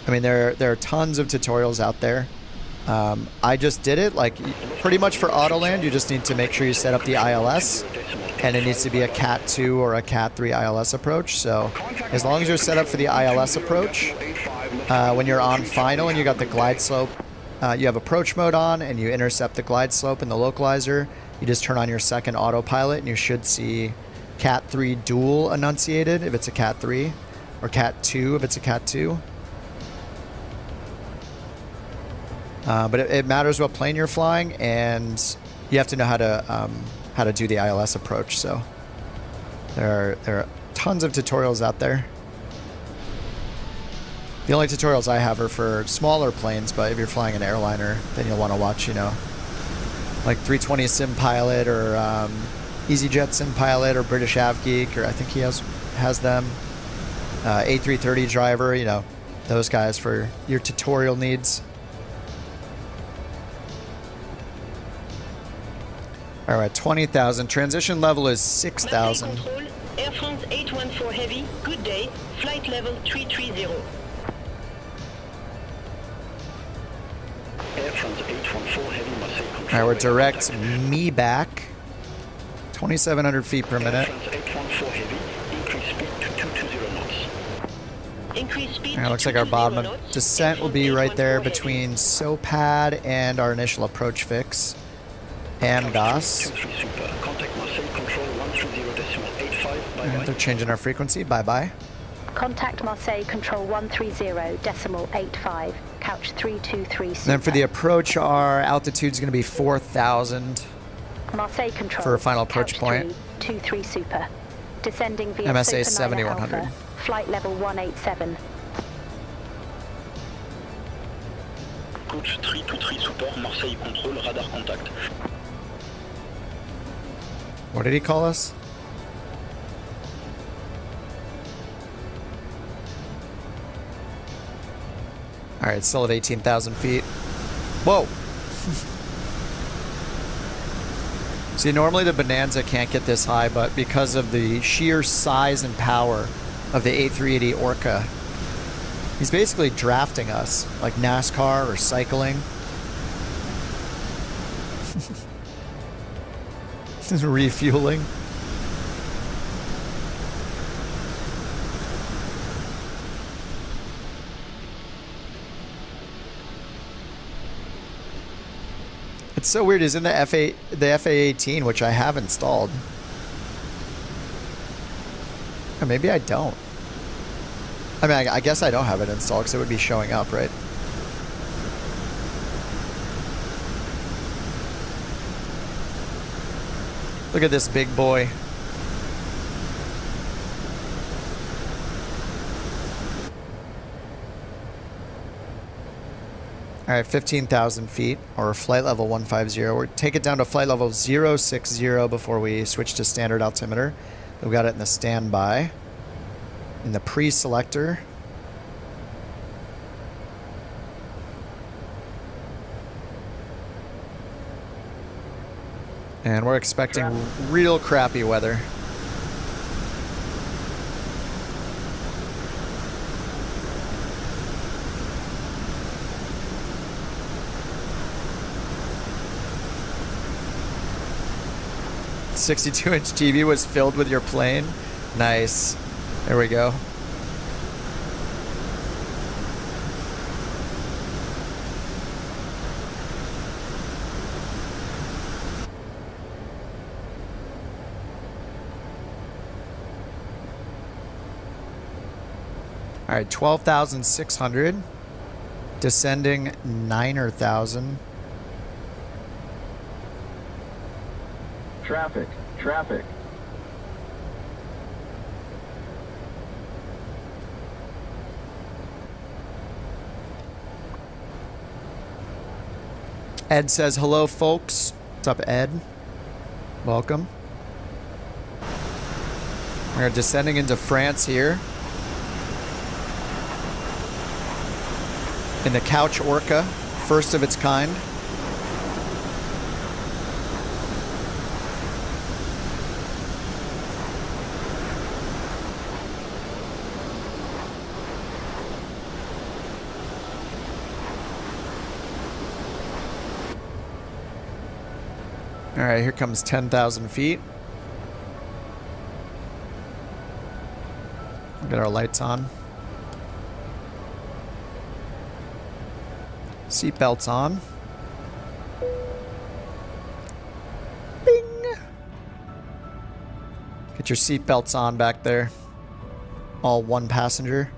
I mean, there are tons of tutorials out there. I just did it, like, pretty much for autoland, you just need to make sure you set up the ILS, and it needs to be a Cat 2 or a Cat 3 ILS approach. So as long as you're set up for the ILS approach, when you're on final and you got the glide slope, you have approach mode on and you intercept the glide slope in the localizer, you just turn on your second autopilot and you should see Cat 3 dual enunciated if it's a Cat 3, or Cat 2 if it's a Cat 2. But it matters what plane you're flying, and you have to know how to do the ILS approach. So there are tons of tutorials out there. The only tutorials I have are for smaller planes, but if you're flying an airliner, then you'll want to watch, you know, like 320 Sim Pilot or EasyJet Sim Pilot or British AvGeek, or I think he has them. A330 driver, you know, those guys for your tutorial needs. All right, 20,000. Transition level is 6,000. Air France 814 Heavy, good day, flight level 330. Air France 814 Heavy, Marseille control. All right, we're direct me back. 2,700 feet per minute. Air France 814 Heavy, increase speed to 220 knots. Increase speed. All right, looks like our bottom of descent will be right there between SOPAD and our initial approach fix. AMDAS. And they're changing our frequency. Bye-bye. Contact Marseille Control 130.85, couch 323 Super. Then for the approach, our altitude is going to be 4,000 Marseille Control for a final approach couch point. 323 Super. Descending via MSA Super 7100. Alpha, flight level 187. Coach 323 Super, Marseille Control, radar contact. What did he call us? All right, still at 18,000 feet. Whoa. See, normally the Bonanza can't get this high, but because of the sheer size and power of the A380 Orca, he's basically drafting us like NASCAR or cycling. Refueling. It's so weird. It's in the FA18, which I have installed. Or maybe I don't. I mean, I guess I don't have it installed because it would be showing up, right? Look at this big boy. All right, 15,000 feet, or flight level 150. We'll take it down to flight level 060 before we switch to standard altimeter. We've got it in the standby, in the pre-selector. And we're expecting real crappy weather. The 62-inch TV was filled with your plane. Nice. There we go. All right, 12,600. Descending 9,000. Traffic, traffic. Ed says, hello, folks. What's up, Ed? Welcome. We're descending into France here. In the Couch Orca, first of its kind. All right, here comes 10,000 feet. Get our lights on. Seatbelts on. Bing! Get your seatbelts on back there. All one passenger.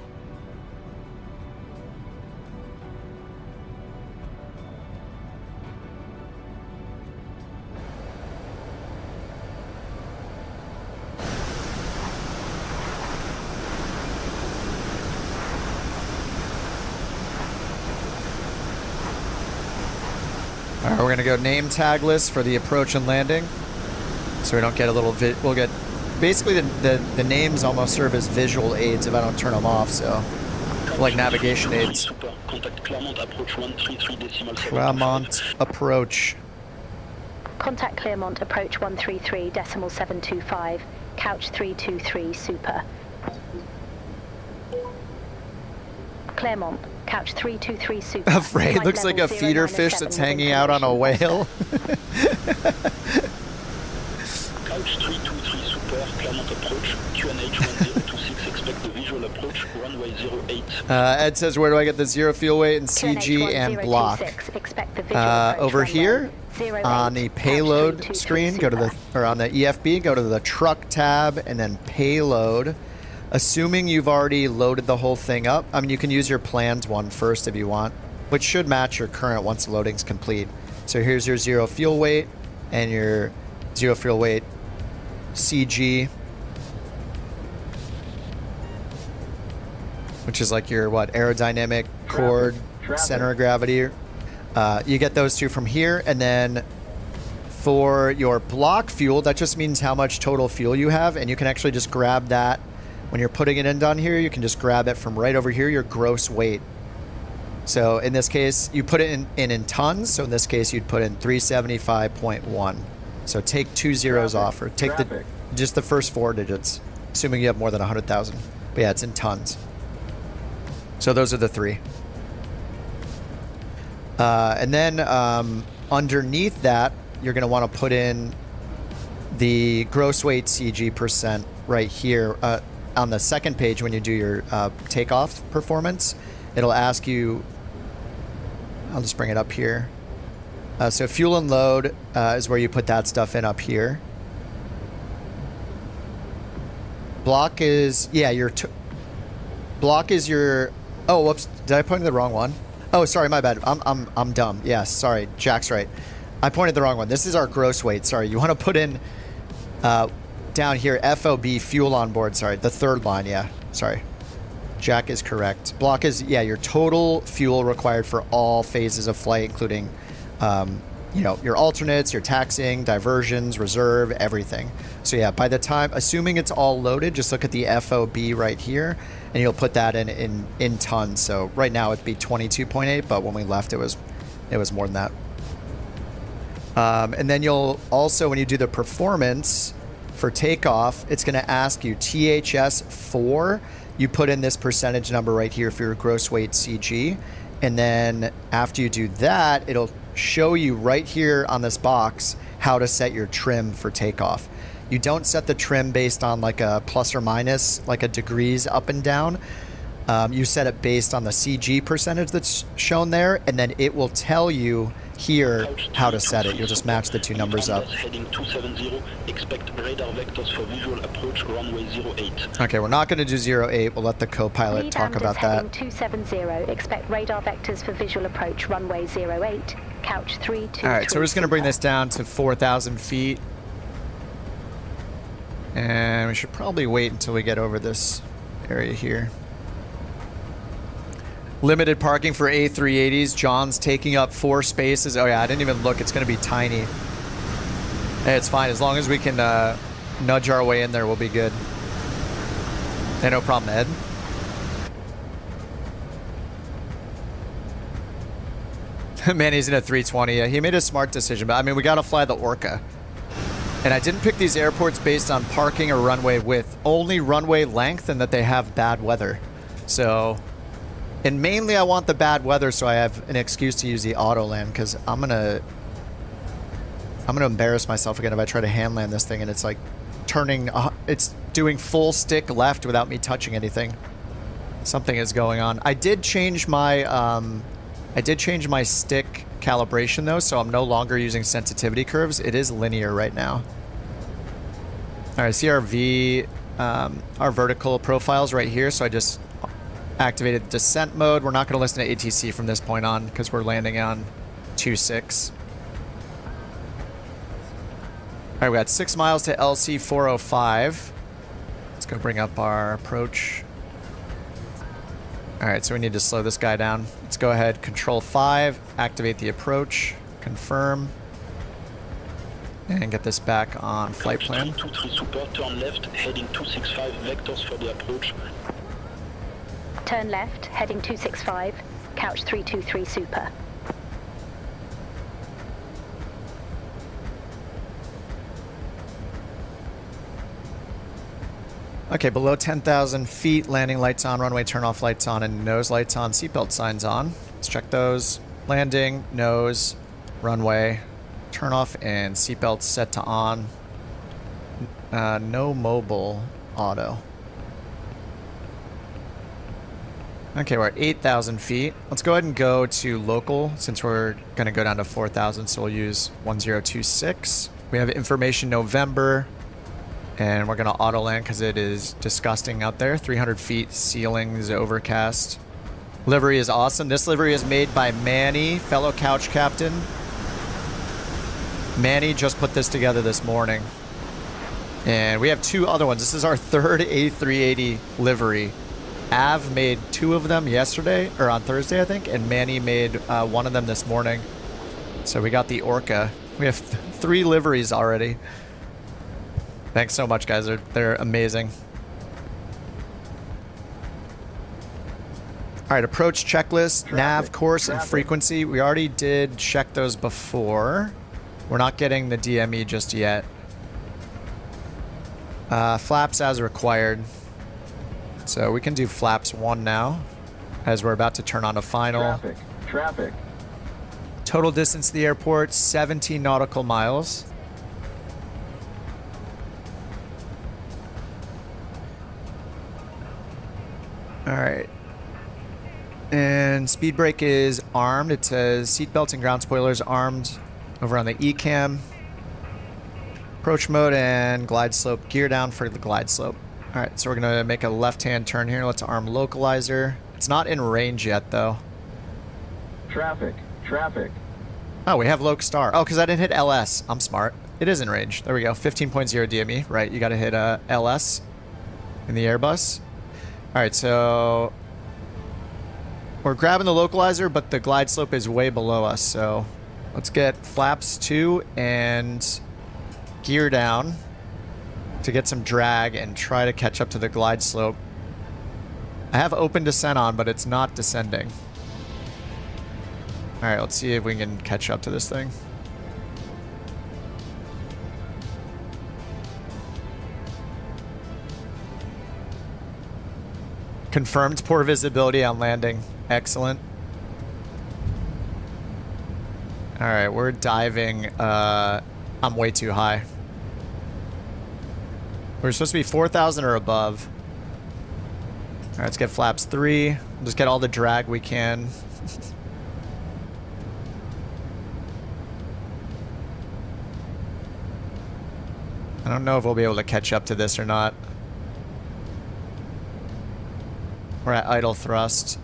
All right, we're gonna go name tagless for the approach and landing, so we don't get a little. We'll get basically the names almost serve as visual aids if I don't turn them off. So like navigation aids. Clermont approach. Contact Clermont approach 133.725, couch 323 super. Clermont, couch 323 super. Afraid looks like a feeder fish that's hanging out on a whale. Couch 323 super, Clermont approach, QNH 1026, expect the visual approach, runway 08. Ed says, where do I get the zero fuel weight and CG and block? Over here on the payload screen, go to the, or on the EFB, go to the truck tab and then payload. Assuming you've already loaded the whole thing up, I mean, you can use your planned one first if you want, which should match your current once the loading's complete. So here's your zero fuel weight and your zero fuel weight CG, which is like your, what, aerodynamic chord, center of gravity. You get those two from here, and then for your block fuel, that just means how much total fuel you have, and you can actually just grab that. When you're putting it in down here, you can just grab it from right over here, your gross weight. So in this case, you put it in tons. So in this case, you'd put in 375.1. So take 2 zeros off, or take just the first 4 digits, assuming you have more than 100,000. But yeah, it's in tons. So those are the 3. And then underneath that, you're going to want to put in the gross weight CG percent right here. On the second page, when you do your takeoff performance, it'll ask you, I'll just bring it up here. So fuel and load is where you put that stuff in up here. Block is, yeah, your, block is your, oh, whoops, did I point to the wrong one? Oh, sorry, my bad. I'm dumb. Yes, sorry, Jack's right. I pointed the wrong one. This is our gross weight. Sorry, you want to put in Down here, FOB, fuel on board, sorry, the third line, yeah, sorry. Jack is correct. Block is, yeah, your total fuel required for all phases of flight, including, you know, your alternates, your taxiing, diversions, reserve, everything. So yeah, by the time, assuming it's all loaded, just look at the FOB right here, and you'll put that in tons. So right now it'd be 22.8, but when we left, it was more than that. And then you'll also, when you do the performance for takeoff, it's going to ask you THS4. You put in this percentage number right here for your gross weight CG. And then after you do that, it'll show you right here on this box how to set your trim for takeoff. You don't set the trim based on like a plus or minus, like a degrees up and down. You set it based on the CG percentage that's shown there, and then it will tell you here how to set it. You'll just match the two numbers up. Heading 270, expect radar vectors for visual approach runway 08. Okay, we're not going to do 08. We'll let the co-pilot talk about that. Heading 270, expect radar vectors for visual approach runway 08. Couch 323. All right, so we're just going to bring this down to 4,000 feet. And we should probably wait until we get over this area here. Limited parking for A380s. John's taking up 4 spaces. Oh yeah, I didn't even look. It's going to be tiny. Hey, it's fine. As long as we can nudge our way in there, we'll be good. Hey, no problem, Ed. Man, he's in a 320. Yeah, he made a smart decision, but I mean, we got to fly the Orca. And I didn't pick these airports based on parking or runway width, only runway length, and that they have bad weather. So... And mainly I want the bad weather so I have an excuse to use the autoland, because I'm gonna embarrass myself again if I try to hand land this thing and it's like turning, it's doing full stick left without me touching anything. Something is going on. I did change my stick calibration though, so I'm no longer using sensitivity curves. It is linear right now. All right, see our vertical profiles right here, so I just activated descent mode. We're not going to listen to ATC from this point on because we're landing on 2.6. All right, we got 6 miles to LC 405. Let's go bring up our approach. All right, so we need to slow this guy down. Let's go ahead, Control 5, activate the approach, confirm, and get this back on flight plan. 323 super, turn left, heading 265, vectors for the approach. Turn left, heading 265, couch 323 super. Okay, below 10,000 feet, landing lights on, runway turn off lights on, and nose lights on, seatbelt signs on. Let's check those. Landing, nose, runway, turn off, and seatbelts set to on. No mobile, auto. Okay, we're at 8,000 feet. Let's go ahead and go to local since we're going to go down to 4,000, so we'll use 1026. We have information November, and we're going to auto land because it is disgusting out there. 300 feet, ceilings overcast. Livery is awesome. This livery is made by Manny, fellow couch captain. Manny just put this together this morning. And we have 2 other ones. This is our 3rd A380 livery. Av made 2 of them yesterday, or on Thursday, I think, and Manny made 1 of them this morning. So we got the Orca. We have 3 liveries already. Thanks so much, guys. They're amazing. All right, approach checklist, nav, course, and frequency. We already did check those before. We're not getting the DME just yet. Flaps as required. So we can do flaps 1 now, as we're about to turn on a final. Traffic. Total distance to the airport, 17 nautical miles. All right. And speed brake is armed. It says seatbelts and ground spoilers armed over on the ECAM. Approach mode and glide slope. Gear down for the glide slope. All right, so we're going to make a left-hand turn here. Let's arm localizer. It's not in range yet, though. Traffic. Oh, we have Loc Star. Oh, because I didn't hit LS. I'm smart. It is in range. There we go. 15.0 DME. Right, you got to hit LS in the Airbus. All right, so we're grabbing the localizer, but the glide slope is way below us. So let's get flaps 2 and gear down to get some drag and try to catch up to the glide slope. I have open descent on, but it's not descending. All right, let's see if we can catch up to this thing. Confirmed poor visibility on landing. Excellent. All right, we're diving. I'm way too high. We're supposed to be 4,000 or above. All right, let's get flaps 3. Just get all the drag we can. I don't know if we'll be able to catch up to this or not. We're at idle thrust.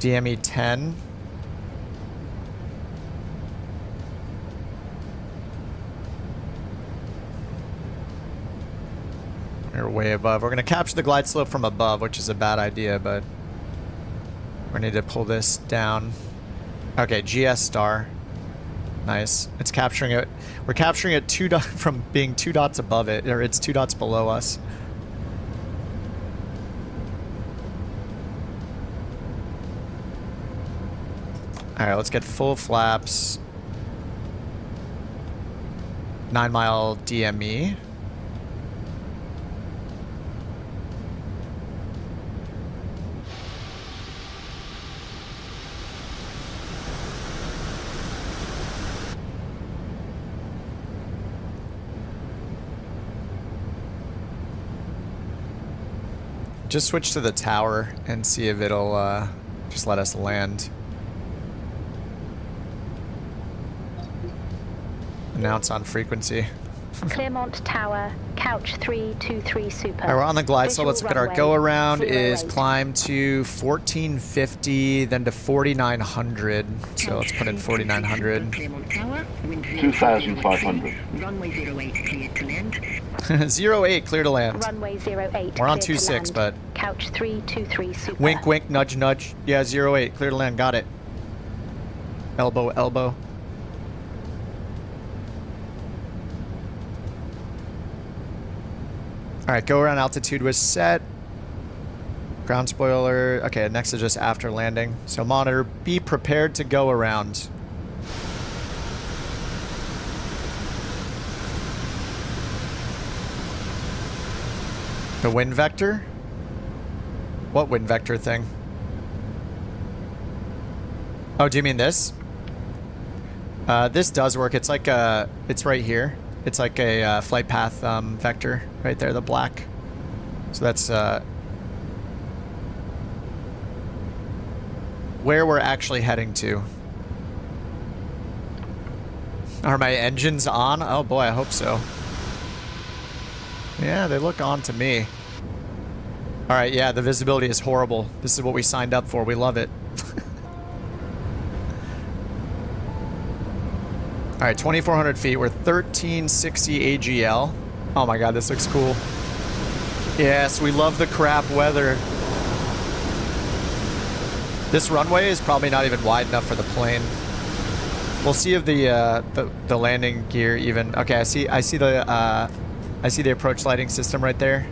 DME 10. We're way above. We're going to capture the glide slope from above, which is a bad idea, but we need to pull this down. Okay, GS star. Nice. It's capturing it. We're capturing it from being 2 dots above it, or it's 2 dots below us. All right, let's get full flaps. 9 mile DME. Just switch to the tower and see if it'll just let us land. Announce on frequency. Clearmont Tower, couch 323 super. All right, we're on the glide, so let's look at our go around. 08. Is climb to 1450, then to 4900. So let's put in 4900. 2,500. Runway 08 cleared to land. 08 clear to land. Runway 08. We're on clear to 26, but land. Couch 323 super. wink, wink, nudge, nudge. Yeah, 08 clear to land. Got it. Elbow, elbow. All right, go around altitude was set. Ground spoiler. Okay, next is just after landing. So monitor, be prepared to go around. The wind vector? What wind vector thing? Oh, do you mean this? This does work. It's like a, it's right here. It's like a flight path vector right there, the black. So that's where we're actually heading to. Are my engines on? Oh boy, I hope so. Yeah, they look on to me. All right, yeah, the visibility is horrible. This is what we signed up for. We love it. All right, 2,400 feet. We're 1360 AGL. Oh my God, this looks cool. Yes, we love the crap weather. This runway is probably not even wide enough for the plane. We'll see if the landing gear even. Okay, I see the approach lighting system right there.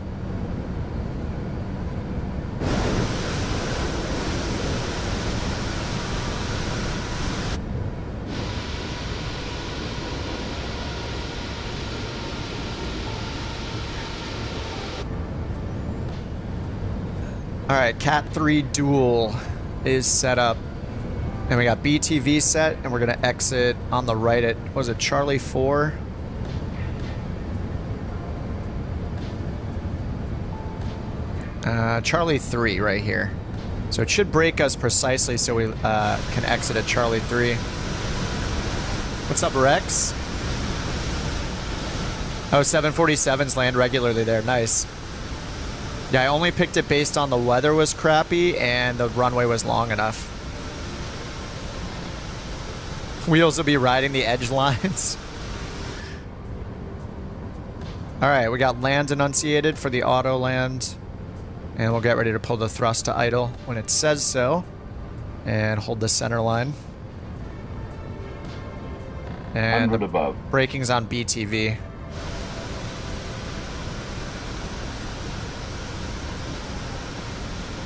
All right, Cat 3 dual is set up. And we got BTV set, and we're gonna exit on the right at, what was it, Charlie 4? Charlie 3 right here. So it should brake us precisely so we can exit at Charlie 3. What's up, Rex? Oh, 747s land regularly there. Nice. Yeah, I only picked it based on the weather was crappy and the runway was long enough. Wheels will be riding the edge lines. All right, we got land enunciated for the auto land. And we'll get ready to pull the thrust to idle when it says so. And hold the center line. And the braking's on BTV.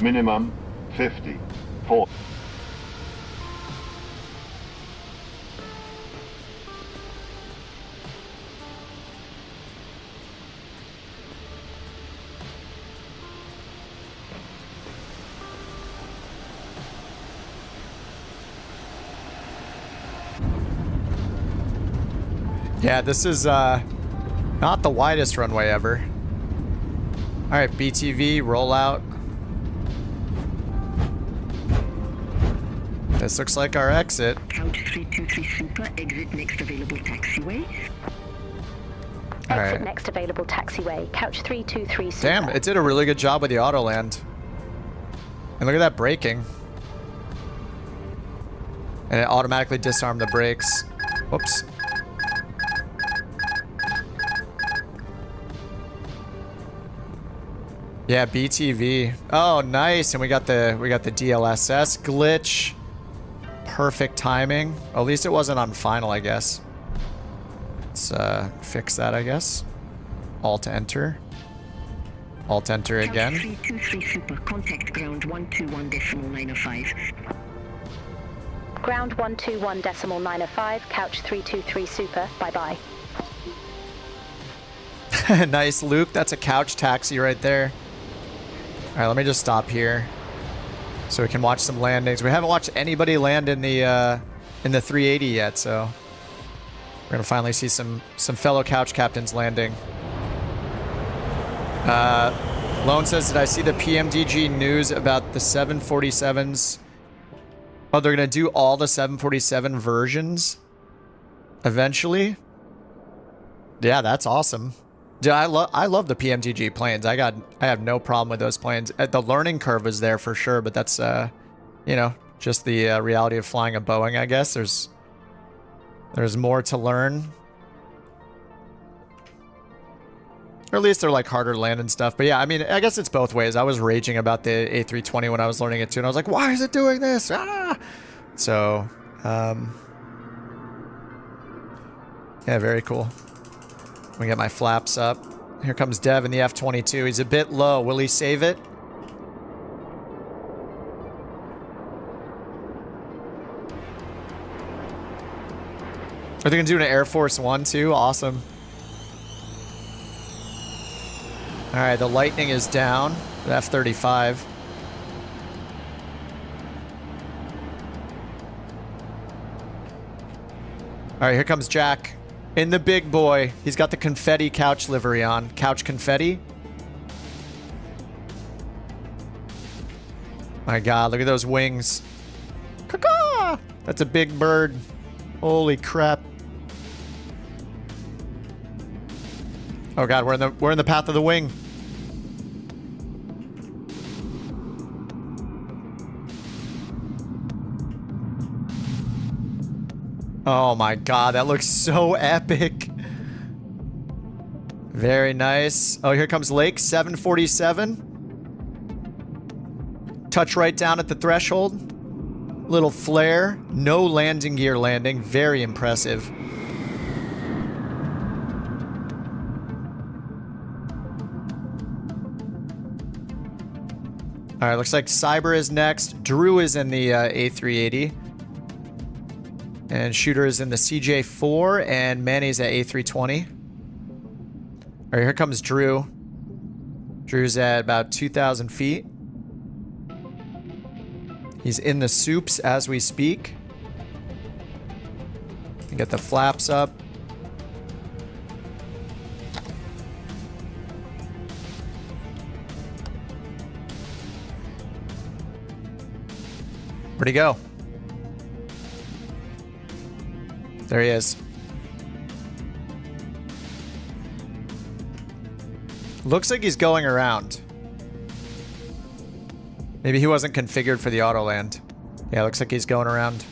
Minimum 50. 4. Yeah, this is not the widest runway ever. All right, BTV, roll out. This looks like our exit. Couch 323 Super, exit next available taxiway. All Exit right. next available taxiway. Couch 323 Super. Damn, it did a really good job with the auto land. And look at that braking. And it automatically disarmed the brakes. Whoops. Yeah, BTV. Oh, nice. And we got the DLSS glitch. Perfect timing. Well, at least it wasn't on final, I guess. Let's fix that, I guess. Alt enter. Alt enter again. 323 Super, contact ground 121.905. Ground 121.905. Couch 323 Super. Bye-bye. Nice, Luke. That's a couch taxi right there. All right, let me just stop here so we can watch some landings. We haven't watched anybody land in the 380 yet, so we're gonna finally see some fellow couch captains landing. Lone says, did I see the PMDG news about the 747s? Oh, they're gonna do all the 747 versions eventually. Yeah, that's awesome. Dude, I love the PMTG planes. I have no problem with those planes. The learning curve was there for sure, but that's you know, just the reality of flying a Boeing, I guess. There's more to learn. Or at least they're like harder to land and stuff. But yeah, I mean, I guess it's both ways. I was raging about the A320 when I was learning it too, and I was like, why is it doing this? Ah! So, yeah, very cool. Let me get my flaps up. Here comes Dev in the F-22. He's a bit low. Will he save it? Are they going to do an Air Force One too? Awesome. All right, the Lightning is down. The F-35. All right, here comes Jack. In the big boy. He's got the confetti couch livery on. Couch confetti. My God, look at those wings. Caw-caw! That's a big bird. Holy crap. Oh God, we're in the path of the wing. Oh my God, that looks so epic. Very nice. Oh, here comes Lake, 747. Touch right down at the threshold. Little flare. No landing gear landing. Very impressive. All right, looks like Cyber is next. Drew is in the A380. And Shooter is in the CJ4, and Manny's at A320. All right, here comes Drew. Drew's at about 2,000 feet. He's in the soups as we speak. Get the flaps up. Where'd he go? There he is. Looks like he's going around. Maybe he wasn't configured for the autoland. Yeah, looks like he's going around.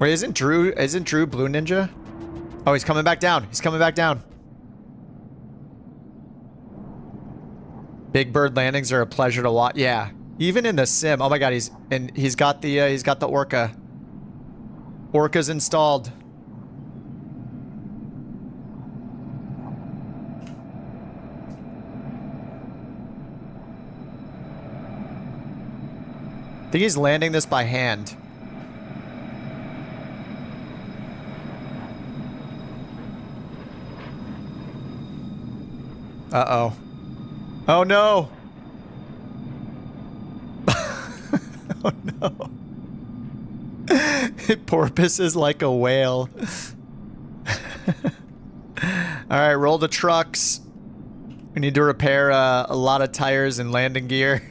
Wait, isn't Drew Blue Ninja? Oh, he's coming back down. He's coming back down. Big bird landings are a pleasure to watch. Yeah. Even in the sim. Oh my god, he's got the Orca. Orca's installed. I think he's landing this by hand. Uh-oh. Oh no! Oh no. It porpoises like a whale. Alright, roll the trucks. We need to repair a lot of tires and landing gear.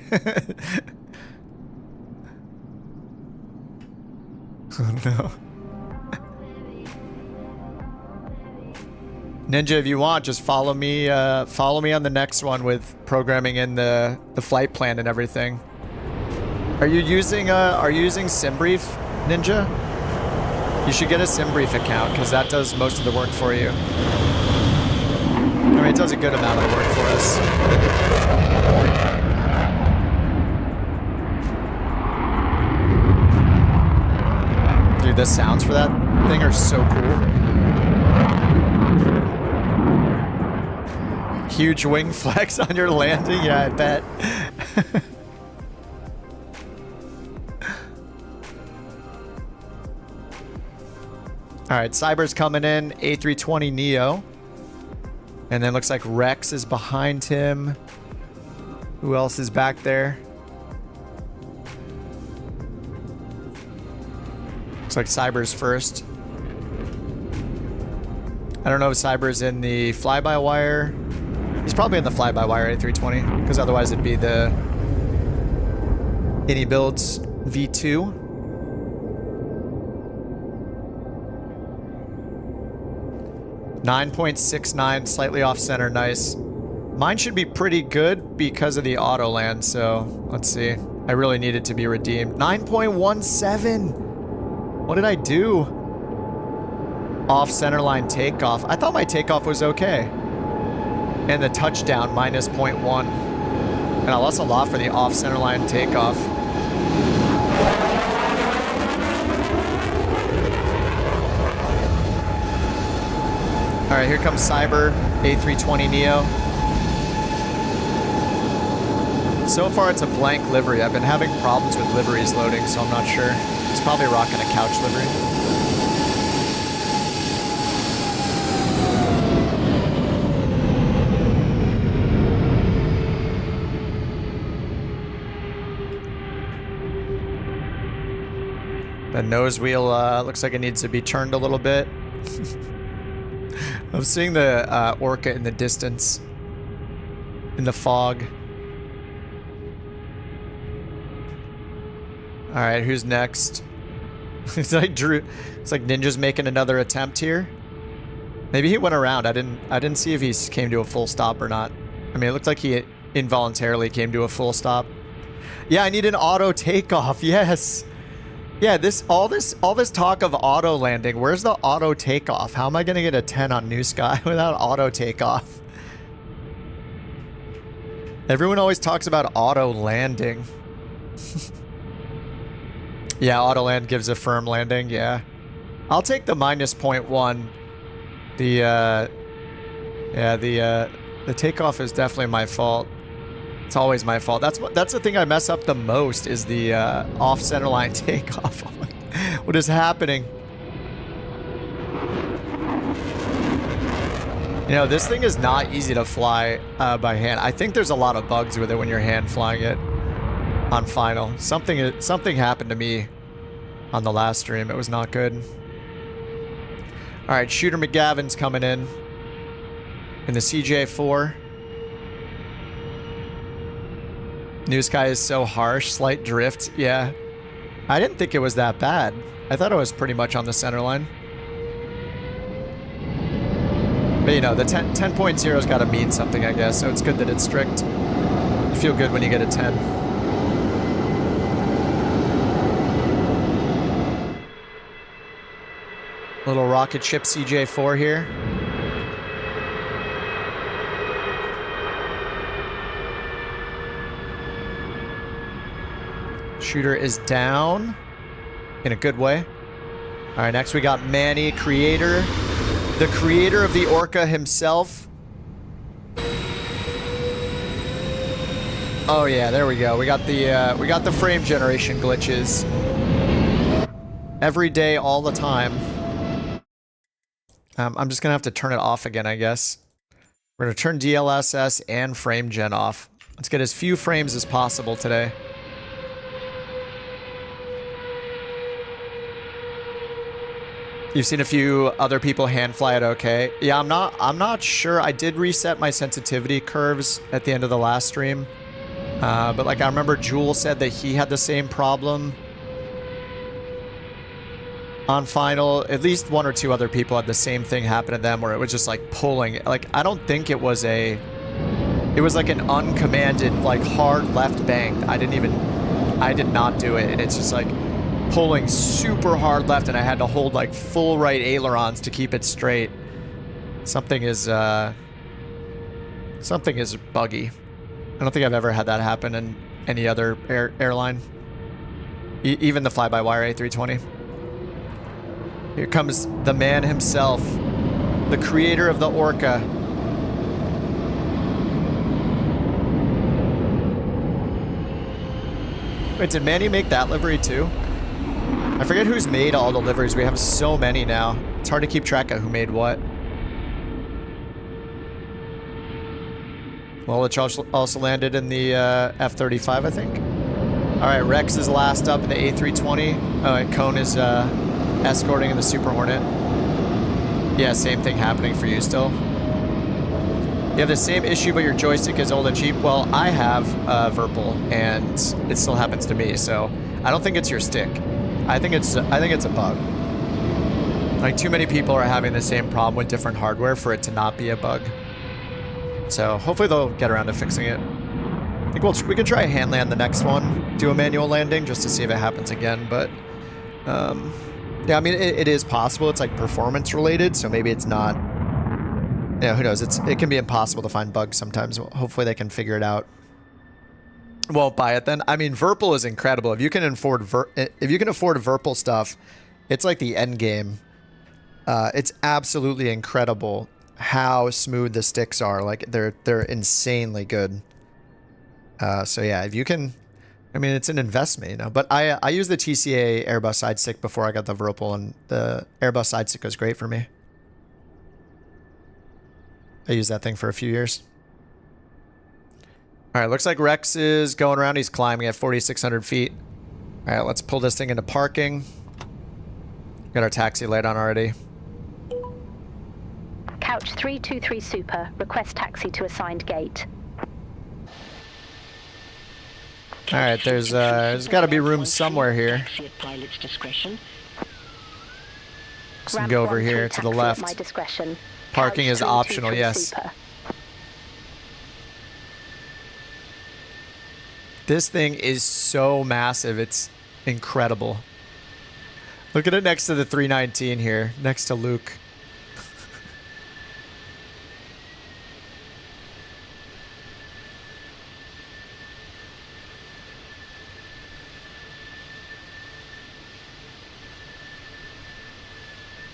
Oh no. Ninja, if you want, just follow me on the next one with programming in the flight plan and everything. Are you using SimBrief, Ninja? You should get a SimBrief account because that does most of the work for you. I mean, it does a good amount of the work for us. Dude, the sounds for that thing are so cool. Huge wing flex on your landing? Yeah, I bet. Alright, Cyber's coming in. A320 Neo. And then looks like Rex is behind him. Who else is back there? Looks like Cyber's first. I don't know if Cyber's in the fly-by-wire. He's probably in the fly-by-wire A320, because otherwise it'd be the Any Builds V2. .69, slightly off center, nice. Mine should be pretty good because of the autoland, so let's see. I really need it to be redeemed. 9.17! What did I do? Off centerline takeoff. I thought my takeoff was okay. And the touchdown, -0.1. And I lost a lot for the off centerline takeoff. Alright, here comes Cyber, A320 Neo. So far it's a blank livery. I've been having problems with liveries loading, so I'm not sure. He's probably rocking a couch livery. The nose wheel looks like it needs to be turned a little bit. I'm seeing the Orca in the distance, in the fog. All right, who's next? It's like Ninja's making another attempt here. Maybe he went around. I didn't see if he came to a full stop or not. I mean, it looked like he involuntarily came to a full stop. Yeah, I need an auto takeoff. Yes. Yeah, all this talk of auto landing. Where's the auto takeoff? How am I gonna get a 10 on New Sky without auto takeoff? Everyone always talks about auto landing. Yeah, auto land gives a firm landing. Yeah, I'll take the -0.1. The takeoff is definitely my fault. It's always my fault. That's the thing I mess up the most is the off centerline takeoff. Oh my, what is happening? You know, this thing is not easy to fly by hand. I think there's a lot of bugs with it when you're hand flying it on final. Something happened to me on the last stream. It was not good. All right, Shooter McGavin's coming in the CJ4. New sky is so harsh, slight drift. Yeah, I didn't think it was that bad. I thought it was pretty much on the center line. But you know, the 10.0's got to mean something, I guess, so it's good that it's strict. You feel good when you get a 10. Little rocket ship CJ4 here. Shooter is down in a good way. All right, next we got Manny, creator. The creator of the Orca himself. Oh yeah, there we go. We got the frame generation glitches. Every day, all the time. I'm just gonna have to turn it off again, I guess. We're gonna turn DLSS and frame gen off. Let's get as few frames as possible today. You've seen a few other people hand fly it okay. Yeah, I'm not sure. I did reset my sensitivity curves at the end of the last stream. But like I remember Jewel said that he had the same problem on final. At least one or two other people had the same thing happen to them where it was just like pulling. Like I don't think it was like an uncommanded like hard left bank. I did not do it, and it's just like pulling super hard left, and I had to hold like full right ailerons to keep it straight. Something is buggy. I don't think I've ever had that happen in any other airline. Even the fly-by-wire A320. Here comes the man himself, the creator of the Orca. Wait, did Manny make that livery too? I forget who's made all the liveries. We have so many now. It's hard to keep track of who made what. Lolich also landed in the F-35, I think. All right, Rex is last up in the A320. Oh, and Cone is escorting in the Super Hornet. Yeah, same thing happening for you still. You have the same issue, but your joystick is old and cheap. Well, I have Virpil, and it still happens to me. So I don't think it's your stick. I think it's a bug. Like too many people are having the same problem with different hardware for it to not be a bug. So hopefully they'll get around to fixing it. I think we can try a hand land the next one, do a manual landing just to see if it happens again. But yeah, I mean it is possible. It's like performance related, so maybe it's not. Yeah, who knows? It can be impossible to find bugs sometimes. Hopefully they can figure it out. Won't buy it then. I mean, Virpil is incredible. If you can afford Virpil stuff, it's like the end game. It's absolutely incredible how smooth the sticks are. Like they're insanely good. So yeah, if you can, I mean, it's an investment, you know. But I used the TCA Airbus side stick before I got the Virpil, and the Airbus side stick was great for me. I used that thing for a few years. All right, looks like Rex is going around. He's climbing at 4,600 feet. All right, let's pull this thing into parking. Got our taxi light on already. Couch 323 Super. Request taxi to assigned gate. All right, there's got to be room somewhere here. Just go over here to the left. Parking is optional, yes. This thing is so massive. It's incredible. Look at it next to the 319 here, next to Luke.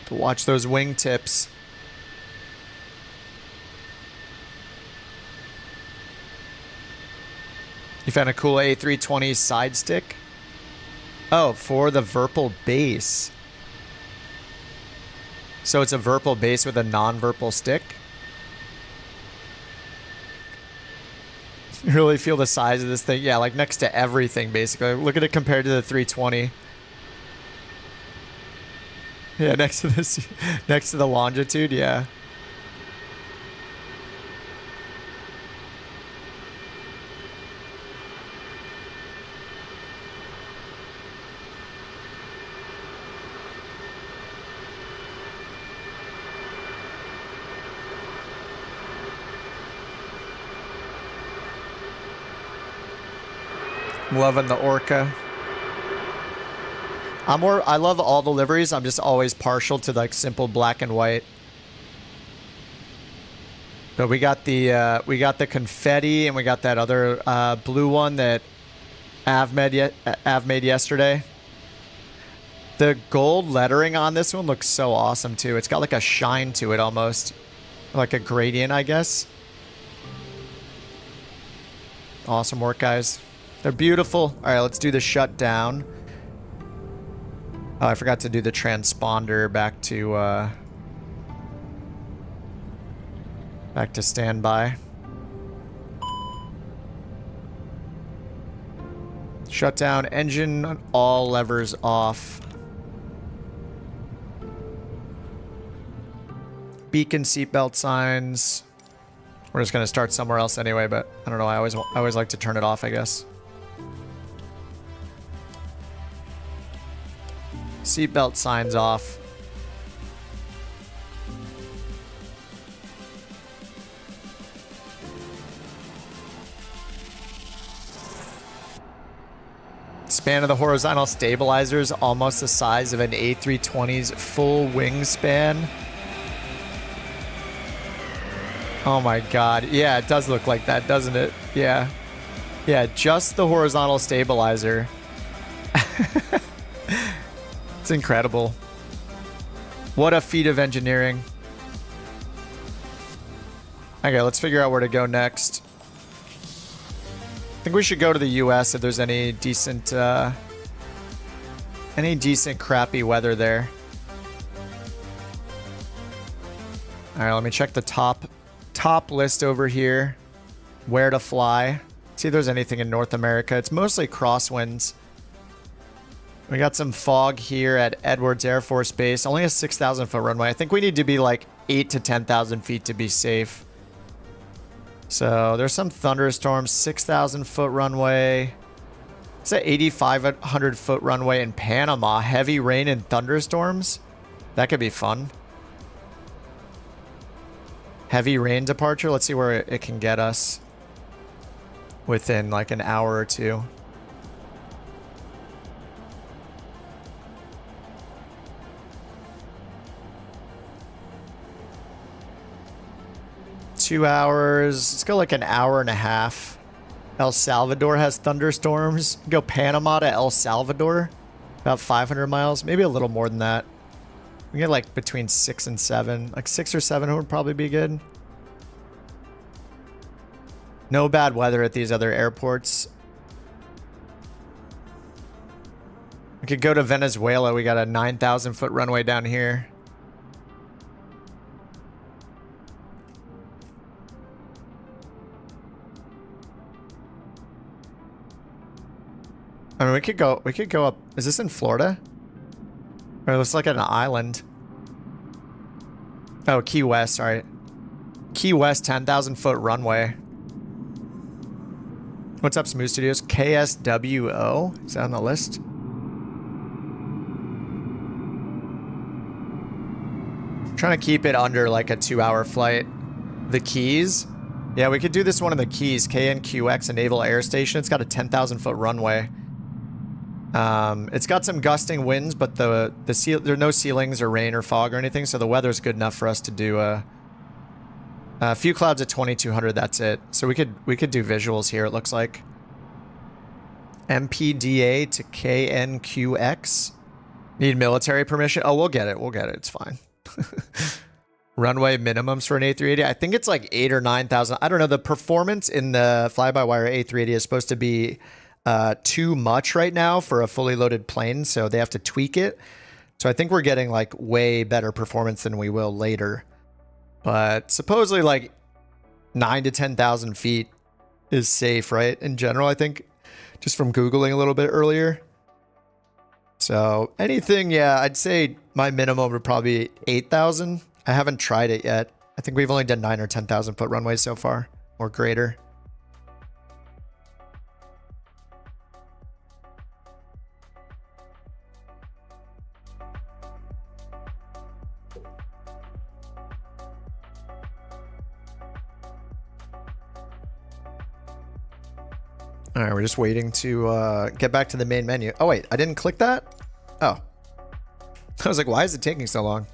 To watch those wingtips. You found a cool A320 side stick? Oh, for the Virpil base. So it's a Virpil base with a non-Virpil stick? You really feel the size of this thing? Yeah, like next to everything, basically. Look at it compared to the 320. Yeah, next to this, next to the longitude, yeah. Loving the Orca. I love all the liveries. I'm just always partial to like simple black and white. But we got the confetti and we got that other blue one that Av made yesterday. The gold lettering on this one looks so awesome too. It's got like a shine to it almost. Like a gradient, I guess. Awesome work, guys. They're beautiful. All right, let's do the shutdown. Oh, I forgot to do the transponder back to standby. Shutdown, engine, all levers off. Beacon seatbelt signs. We're just gonna start somewhere else anyway, but I don't know. I always like to turn it off, I guess. Seatbelt signs off. Span of the horizontal stabilizers almost the size of an A320's full wingspan. Oh my god. Yeah, it does look like that, doesn't it? Yeah. Yeah, just the horizontal stabilizer. It's incredible. What a feat of engineering. Okay, let's figure out where to go next. I think we should go to the US if there's any decent crappy weather there. All right, let me check the top list over here. Where to fly. See if there's anything in North America. It's mostly crosswinds. We got some fog here at Edwards Air Force Base. Only a 6,000 foot runway. I think we need to be like 8 to 10,000 feet to be safe. So there's some thunderstorms. 6,000 foot runway. It's an 8,500 foot runway in Panama. Heavy rain and thunderstorms. That could be fun. Heavy rain departure. Let's see where it can get us within like an hour or two. Two hours. Let's go like an hour and a half. El Salvador has thunderstorms. Go Panama to El Salvador. About 500 miles. Maybe a little more than that. We get like between 6 and 7. Like 6 or 7 would probably be good. No bad weather at these other airports. We could go to Venezuela. We got a 9,000 foot runway down here. I mean, we could go up. Is this in Florida? Or it looks like an island. Oh, Key West, sorry. Key West, 10,000 foot runway. What's up, Smooth Studios? KSWO? Is that on the list? Trying to keep it under like a 2-hour flight. The Keys? Yeah, we could do this one in the Keys. KNQX, a naval air station. It's got a 10,000 foot runway. It's got some gusting winds, but there are no ceilings or rain or fog or anything, so the weather's good enough for us to do a few clouds at 2,200. That's it. So we could do visuals here. It looks like MPDA to KNQX. Need military permission? Oh, we'll get it. We'll get it. It's fine. Runway minimums for an A380. I think it's like 8,000 or 9,000. I don't know. The performance in the fly-by-wire A380 is supposed to be too much right now for a fully loaded plane, so they have to tweak it. So I think we're getting like way better performance than we will later. But supposedly like 9,000 to 10,000 feet is safe, right? In general, I think, just from Googling a little bit earlier. So anything, yeah, I'd say my minimum would probably be 8,000. I haven't tried it yet. I think we've only done 9 or 10,000 foot runways so far, or greater. All right, we're just waiting to get back to the main menu. Oh, wait, I didn't click that? Oh. I was like, why is it taking so long?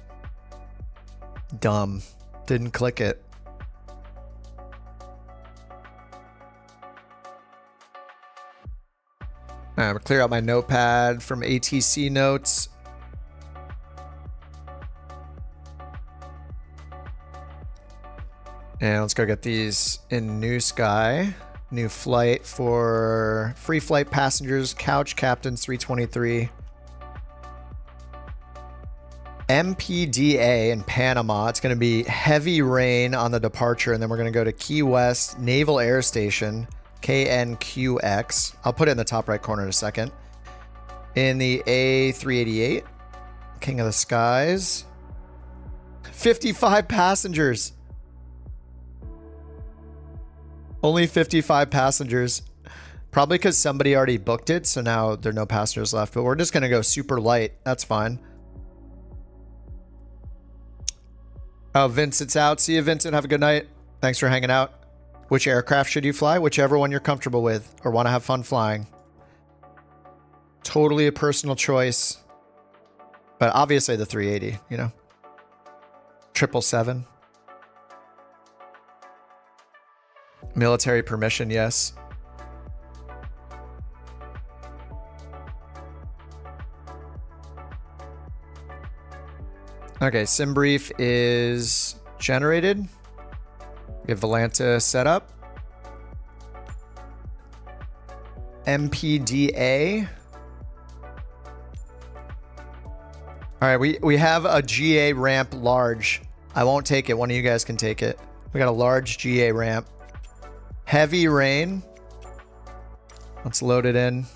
Dumb. Didn't click it. All right, I'm gonna clear out my notepad from ATC notes. And let's go get these in New Sky. New flight for free flight passengers, couch captains 323. MPDA in Panama. It's going to be heavy rain on the departure, and then we're going to go to Key West Naval Air Station, KNQX. I'll put it in the top right corner in a second. In the A380 King of the Skies. 55 passengers. Only 55 passengers. Probably because somebody already booked it, so now there are no passengers left. But we're just going to go super light. That's fine. Oh, Vincent's out. See you, Vincent. Have a good night. Thanks for hanging out. Which aircraft should you fly? Whichever one you're comfortable with or want to have fun flying. Totally a personal choice. But obviously the 380, you know. 777. Military permission, yes. Okay, sim brief is generated. We have Volanta set up. MPDA. All right, we have a GA ramp large. I won't take it. One of you guys can take it. We got a large GA ramp. Heavy rain. Let's load it in.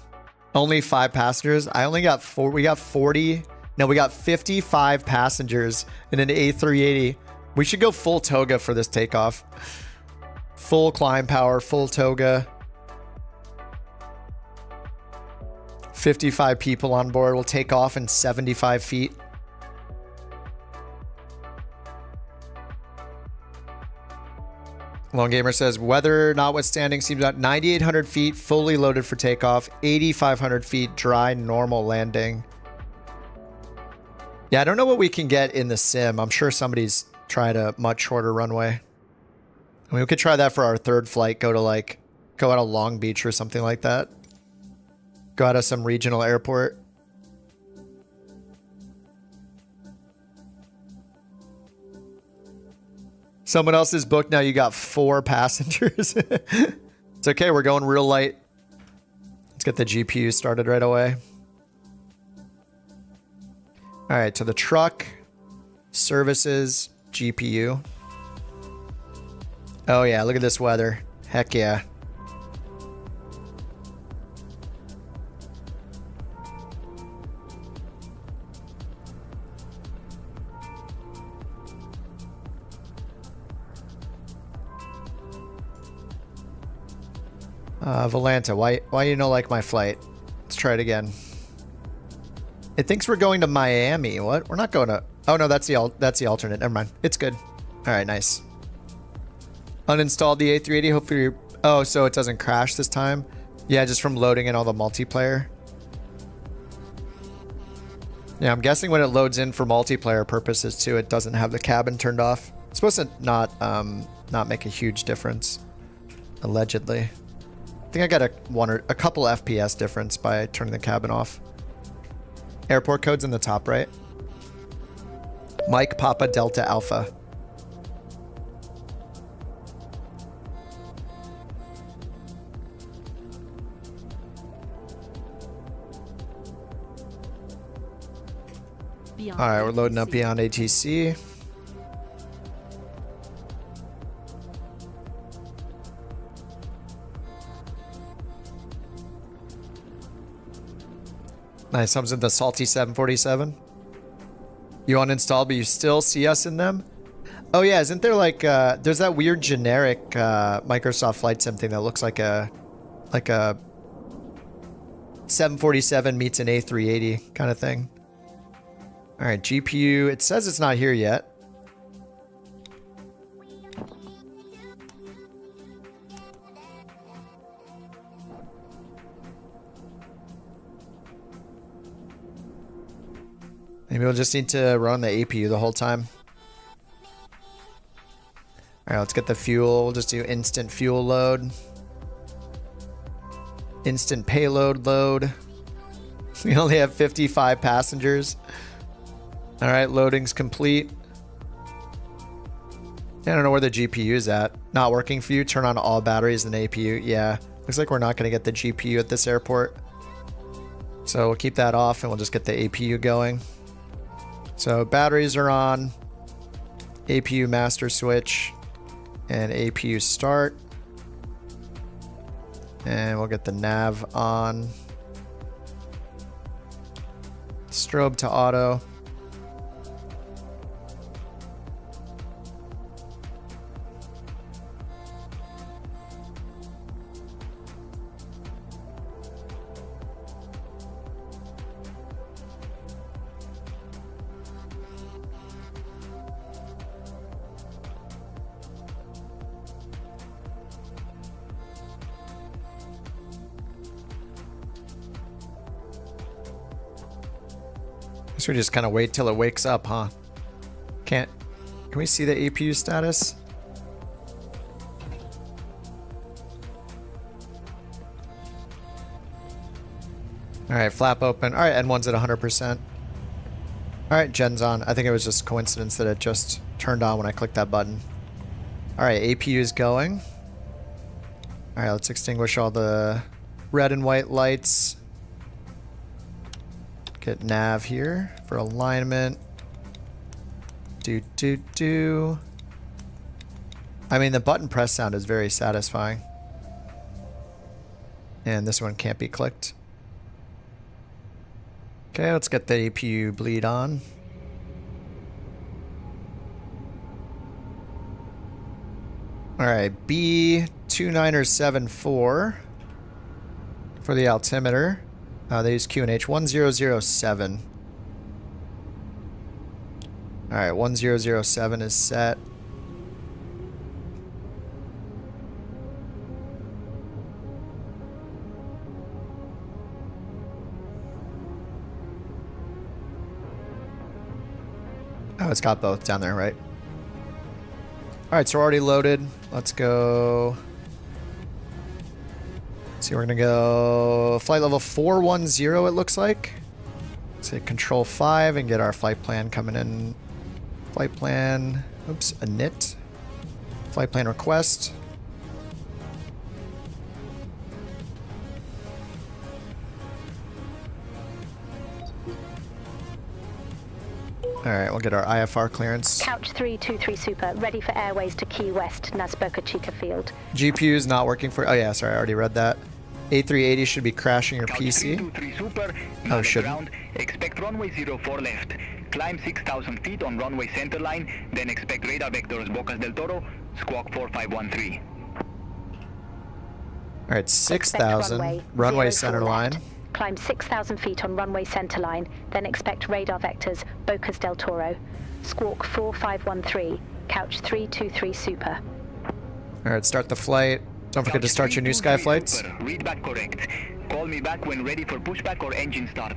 Only 5 passengers. I only got 4. We got 40. No, we got 55 passengers in an A380. We should go full toga for this takeoff. Full climb power, full toga. 55 people on board. We'll take off in 75 feet. Long Gamer says, weather notwithstanding, seems about 9,800 feet, fully loaded for takeoff. 8,500 feet, dry, normal landing. Yeah, I don't know what we can get in the sim. I'm sure somebody's tried a much shorter runway. I mean, we could try that for our third flight. Go out of Long Beach or something like that. Go out of some regional airport. Someone else is booked now. You got 4 passengers. It's okay. We're going real light. Let's get the GPU started right away. All right, to the truck, services, GPU. Oh yeah, look at this weather. Heck yeah. Volanta, why you don't like my flight? Let's try it again. It thinks we're going to Miami. What? We're not going to... Oh no, that's the alternate. Never mind. It's good. All right, nice. Uninstalled the A380. Hopefully you're... Oh, so it doesn't crash this time? Yeah, just from loading in all the multiplayer. Yeah, I'm guessing when it loads in for multiplayer purposes too, it doesn't have the cabin turned off. It's supposed to not make a huge difference, allegedly. I think I got a couple FPS difference by turning the cabin off. Airport code's in the top right. Mike Papa Delta Alpha. All right, we're loading up BeyondATC. Nice. Comes in the salty 747. You uninstalled, but you still see us in them? Oh yeah, isn't there like there's that weird generic Microsoft Flight Sim thing that looks like a 747 meets an A380 kind of thing. All right, GPU. It says it's not here yet. Maybe we'll just need to run the APU the whole time. All right, let's get the fuel. We'll just do instant fuel load. Instant payload load. We only have 55 passengers. All right, loading's complete. I don't know where the GPU is at. Not working for you. Turn on all batteries and APU. Yeah, looks like we're not going to get the GPU at this airport. So we'll keep that off and we'll just get the APU going. So batteries are on. APU master switch. And APU start. And we'll get the nav on. Strobe to auto. We just kind of wait till it wakes up, huh? Can we see the APU status? All right, flap open. All right, N1's at 100%. All right, gen's on. I think it was just coincidence that it just turned on when I clicked that button. All right, APU is going. All right, let's extinguish all the red and white lights. Get nav here for alignment. I mean, the button press sound is very satisfying. And this one can't be clicked. Okay, let's get the APU bleed on. All right, B29er74 for the altimeter. They use QNH 1007. All right, 1007 is set. Oh, it's got both down there, right? All right, so we're already loaded. Let's go. So we're gonna go flight level 410, it looks like. Let's hit control 5 and get our flight plan coming in. Flight plan, oops, init. Flight plan request. All right, we'll get our IFR clearance. Couch 323 Super, ready for airways to Key West, Boca Chica Field. GPU is not working for, oh yeah, sorry, I already read that. A380 should be crashing your PC. Super, oh, shouldn't. Expect runway 04 left. Climb 6,000 feet on runway centerline, then expect radar vectors Bocas del Toro, squawk 4513. All right, 6,000, runway centerline. Climb 6,000 feet on runway centerline, then expect radar vectors Bocas del Toro, squawk 4513, couch 323 Super. All right, start the flight. Don't forget to start your new sky flights. Read back correct. Call me back when ready for pushback or engine start.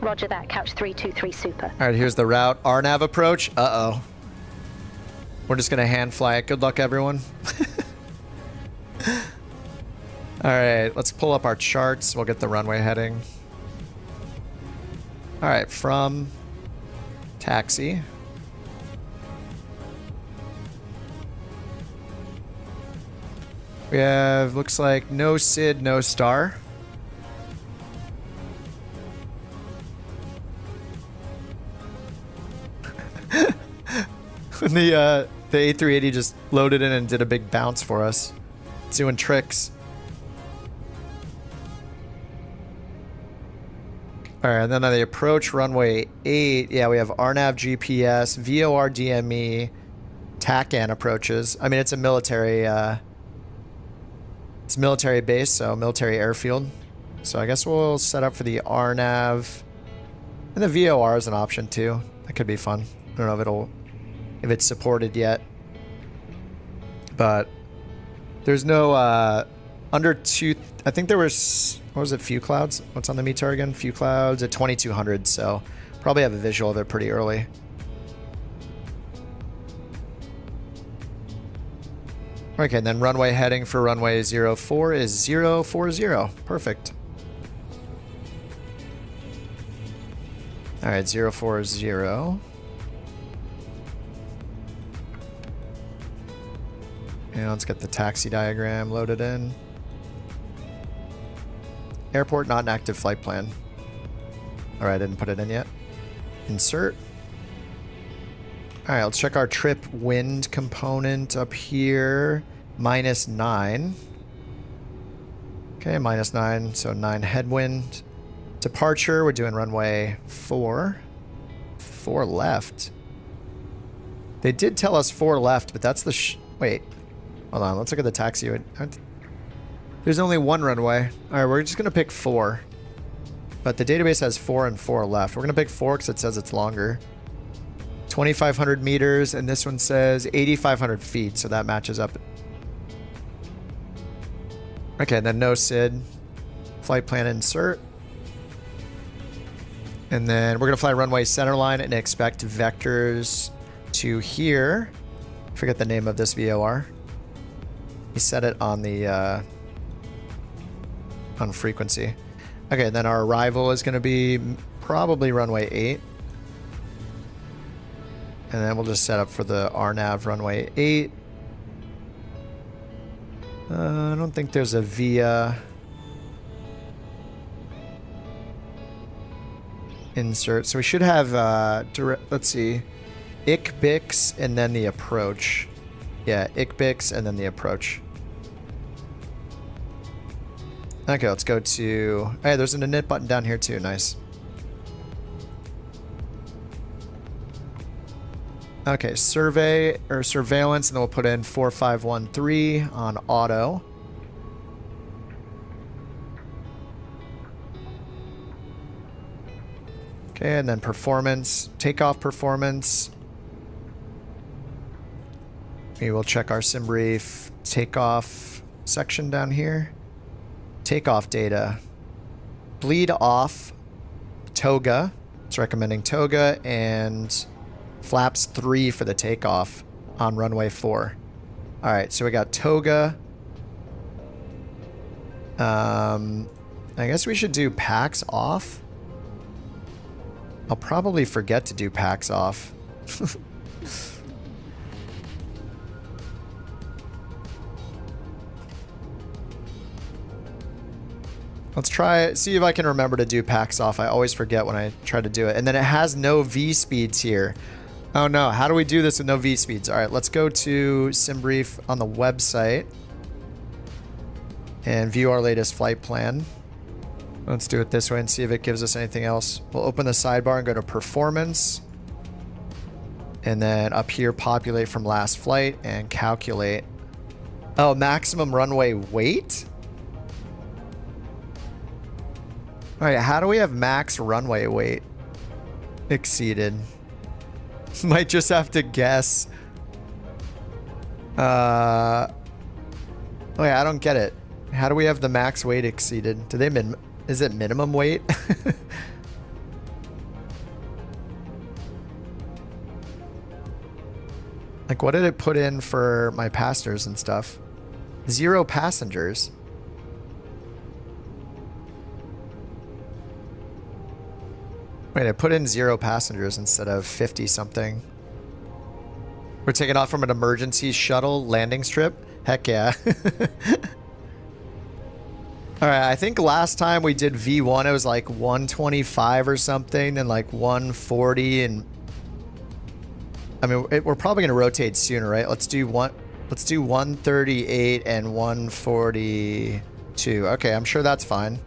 Roger that, couch 323 Super. All right, here's the route. RNAV approach. Uh-oh. We're just going to hand fly it. Good luck, everyone. All right, let's pull up our charts. We'll get the runway heading. All right, from taxi. We have, looks like, no SID, no star. The A380 just loaded in and did a big bounce for us. It's doing tricks. All right, and then on the approach runway 8, yeah, we have RNAV GPS, VOR DME, TACAN approaches. I mean, it's a military, it's military base, so military airfield. So I guess we'll set up for the RNAV, and the VOR is an option too. That could be fun. I don't know if it's supported yet, but there's no under 2. I think there was, what was it, few clouds? What's on the METAR again? Few clouds at 2200, so probably have a visual of it pretty early. Okay, and then runway heading for runway 04 is 040. Perfect. All right, 040. And let's get the taxi diagram loaded in. Airport, not an active flight plan. All right, I didn't put it in yet. Insert. All right, let's check our trip wind component up here. -9. Okay, -9, so 9 headwind. Departure, we're doing runway 4. 4 left. They did tell us 4 left, but that's the wait. Hold on, let's look at the taxi. There's only 1 runway. All right, we're just going to pick 4. But the database has 4 and 4 left. We're going to pick 4 because it says it's longer. 2,500 meters, and this one says 8,500 feet, so that matches up. Okay, and then no SID. Flight plan insert. And then we're going to fly runway centerline and expect vectors to here. I forget the name of this VOR. He set it on the on frequency. Okay, then our arrival is going to be probably runway 8. And then we'll just set up for the RNAV runway 8. I don't think there's a VIA insert. So we should have, let's see, ICBIX and then the approach. Yeah, ICBIX and then the approach. Okay, let's go to... Hey, there's an init button down here too. Nice. Okay, survey or surveillance, and then we'll put in 4513 on auto. Okay, and then performance, takeoff performance. We will check our sim brief takeoff section down here. Takeoff data. Bleed off toga. It's recommending toga and flaps 3 for the takeoff on runway 4. All right, so we got toga. I guess we should do packs off. I'll probably forget to do packs off. Let's try, see if I can remember to do packs off. I always forget when I try to do it. And then it has no V speeds here. Oh no, how do we do this with no V speeds? All right, let's go to SimBrief on the website and view our latest flight plan. Let's do it this way and see if it gives us anything else. We'll open the sidebar and go to performance. And then up here, populate from last flight and calculate. Oh, maximum runway weight? All right, how do we have max runway weight exceeded? Might just have to guess. Wait, I don't get it. How do we have the max weight exceeded? Do they is it minimum weight? Like, what did it put in for my passengers and stuff? 0 passengers. Wait, I put in 0 passengers instead of 50 something. We're taking off from an emergency shuttle landing strip? Heck yeah. All right, I think last time we did V1, it was like 125 or something, and like 140, and I mean, we're probably gonna rotate sooner, right? Let's do 138 and 142. Okay, I'm sure that's fine.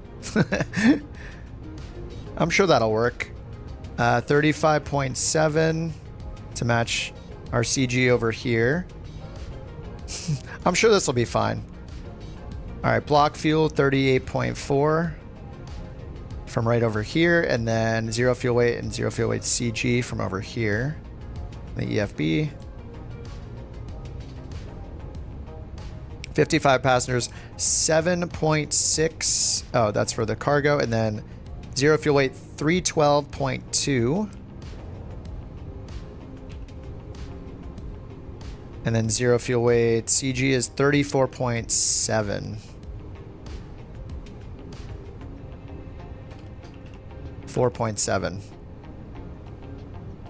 I'm sure that'll work. 35.7 to match our CG over here. I'm sure this will be fine. All right, block fuel 38.4 from right over here, and then 0 fuel weight and 0 fuel weight CG from over here. The EFB. 55 passengers, 7.6. Oh, that's for the cargo, and then 0 fuel weight 312.2. And then 0 fuel weight CG is 34.7. 4.7.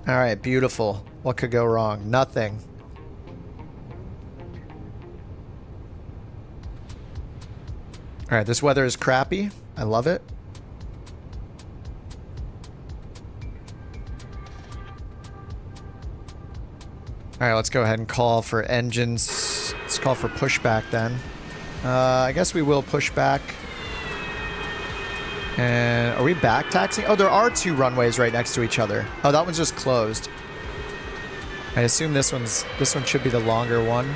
All right, beautiful. What could go wrong? Nothing. All right, this weather is crappy. I love it. All right, let's go ahead and call for engines. Let's call for pushback then. I guess we will push back. And are we back taxiing? Oh, there are 2 runways right next to each other. Oh, that one's just closed. I assume this one should be the longer one.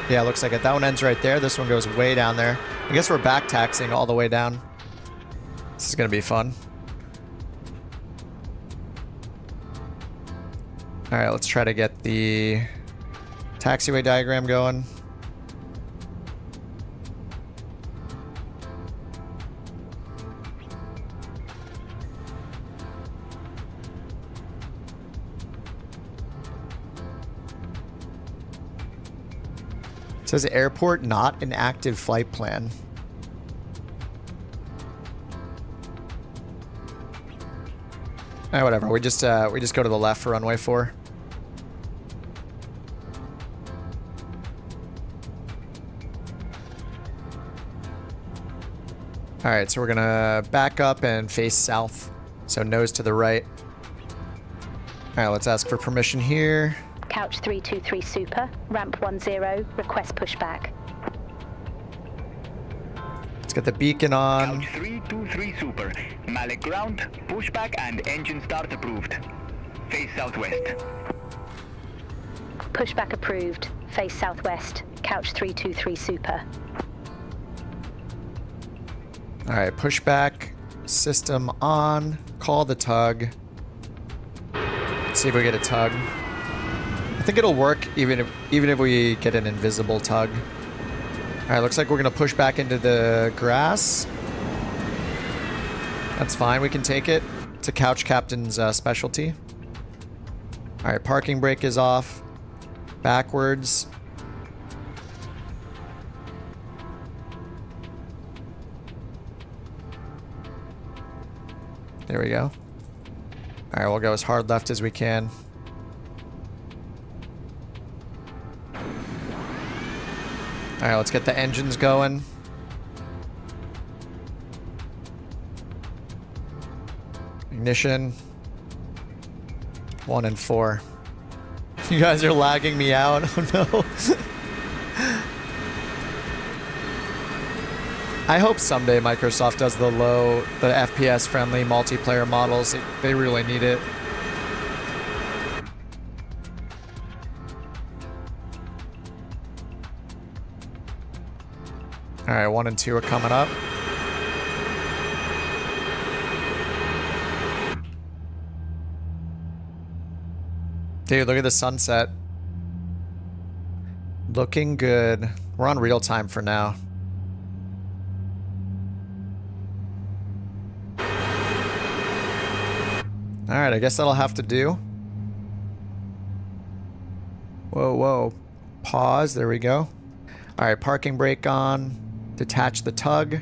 Yeah, looks like it. That one ends right there. This one goes way down there. I guess we're back taxiing all the way down. This is gonna be fun. All right, let's try to get the taxiway diagram going. It says airport not an active flight plan. Alright, whatever. We just go to the left for runway 4. Alright, so we're gonna back up and face south. So nose to the right. Alright, let's ask for permission here. Couch 323 Super, ramp 10, request pushback. Let's get the beacon on. Couch 323 Super, Malik ground, pushback and engine start approved. Face southwest. Pushback approved, face southwest, couch 323 Super. Alright, pushback, system on, call the tug. Let's see if we get a tug. I think it'll work even if we get an invisible tug. Alright, looks like we're gonna push back into the grass. That's fine, we can take it. It's a couch captain's specialty. Alright, parking brake is off. Backwards. There we go. Alright, we'll go as hard left as we can. Alright, let's get the engines going. Ignition. 1 and 4. You guys are lagging me out. Oh no. I hope someday Microsoft does the FPS friendly multiplayer models. They really need it. Alright, 1 and 2 are coming up. Dude, look at the sunset. Looking good. We're on real time for now. Alright, I guess that'll have to do. Whoa, whoa. Pause, there we go. Alright, parking brake on. Detach the tug.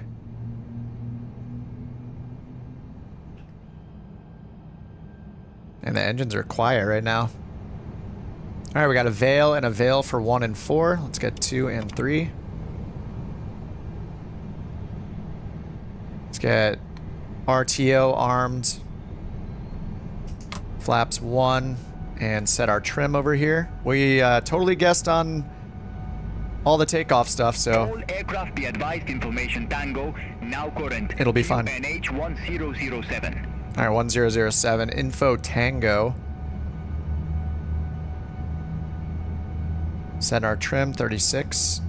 And the engines are quiet right now. Alright, we got a veil and a veil for 1 and 4. Let's get 2 and 3. Let's get RTO armed. Flaps 1 and set our trim over here. We totally guessed on all the takeoff stuff, so All aircraft be advised information Tango, now current. It'll be fun. NH 1007. All right, 1007, info tango. Set our trim, 36.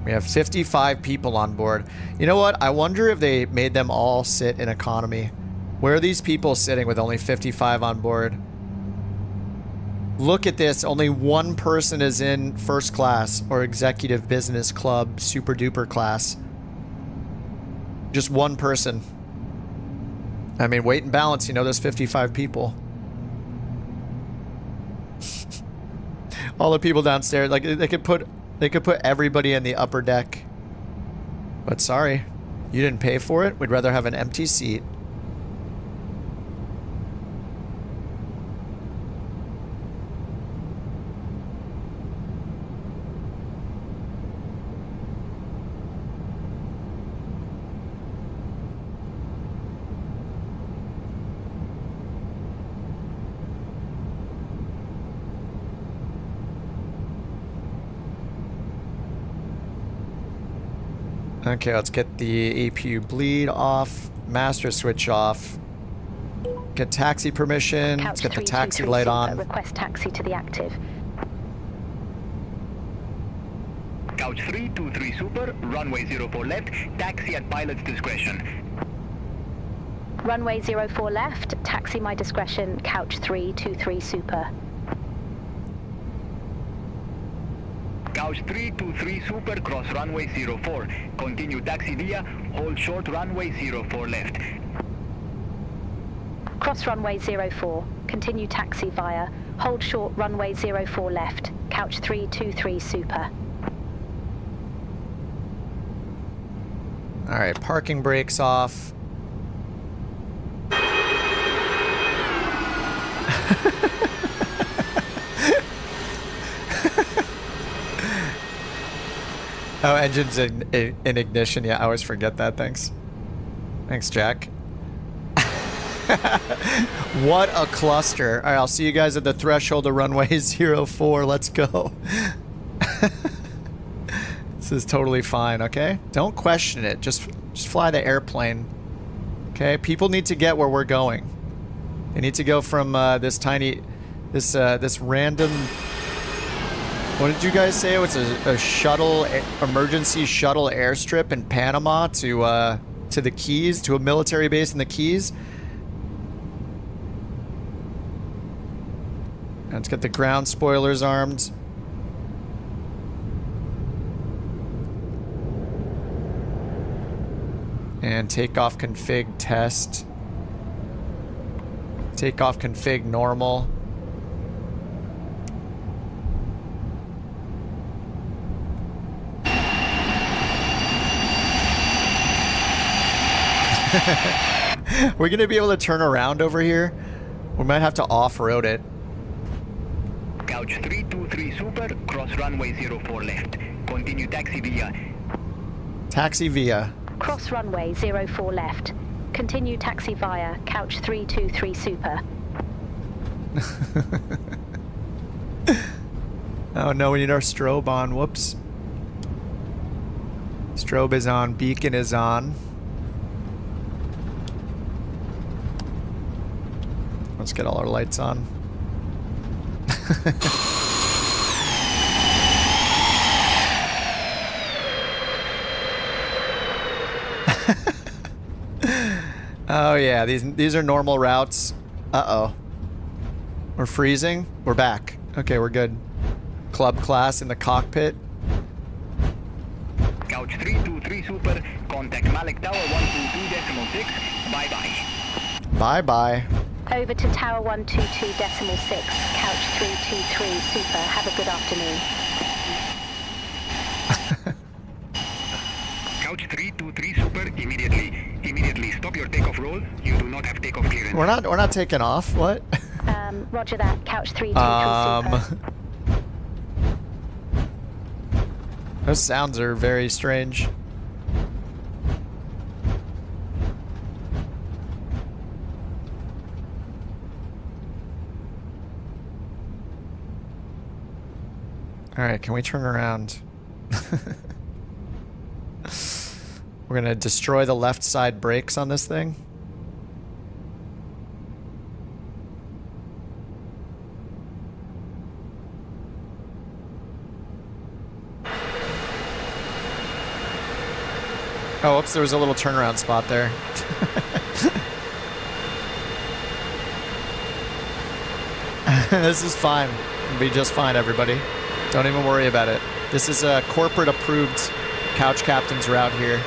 We have 55 people on board. You know what? I wonder if they made them all sit in economy. Where are these people sitting with only 55 on board? Look at this. Only one person is in first class or executive business club super duper class. Just one person. I mean, weight and balance, you know, there's 55 people. All the people downstairs, like they could put everybody in the upper deck. But sorry, you didn't pay for it. We'd rather have an empty seat. Okay, let's get the APU bleed off, master switch off, get taxi permission, let's get the taxi light on. Request taxi to the active. Couch 323 Super, runway 04 left, taxi at pilot's discretion. Runway 04 left, taxi my discretion, couch 323 Super. Couch 323 Super, cross runway 04. Continue taxi via, hold short runway 04 left. Cross runway 04. Continue taxi via, hold short runway 04 left. Couch 323 Super. Alright, parking brakes off. Oh, engine's in ignition. Yeah, I always forget that. Thanks. Thanks, Jack. What a cluster. All right, I'll see you guys at the threshold of runway 04. Let's go. This is totally fine, okay? Don't question it. Just fly the airplane. Okay? People need to get where we're going. They need to go from this random... What did you guys say? It was a shuttle, emergency shuttle airstrip in Panama to the Keys, to a military base in the Keys. And let's get the ground spoilers armed. And takeoff config test. Takeoff config normal. We're gonna be able to turn around over here. We might have to off-road it. Couch 323 Super, cross runway 04 left. Continue taxi via. Taxi via. Cross runway 04 left. Continue taxi via, couch 323 Super. Oh no, we need our strobe on. Whoops. Strobe is on, beacon is on. Let's get all our lights on. Oh yeah, these are normal routes. Uh-oh. We're freezing. We're back. Okay, we're good. Club class in the cockpit. Couch 323 Super, contact Malik Tower 122.6. Bye-bye. Bye-bye. Over to Tower 122.6, couch 323 Super. Have a good afternoon. Couch 323 Super, immediately stop your takeoff roll. You do not have takeoff clearance. We're not taking off. What? Roger that. Couch 323 Super. Those sounds are very strange. All right, can we turn around? We're gonna destroy the left side brakes on this thing. Oh, oops, there was a little turnaround spot there. This is fine. It'll be just fine, everybody. Don't even worry about it. This is a corporate approved couch captain's route here.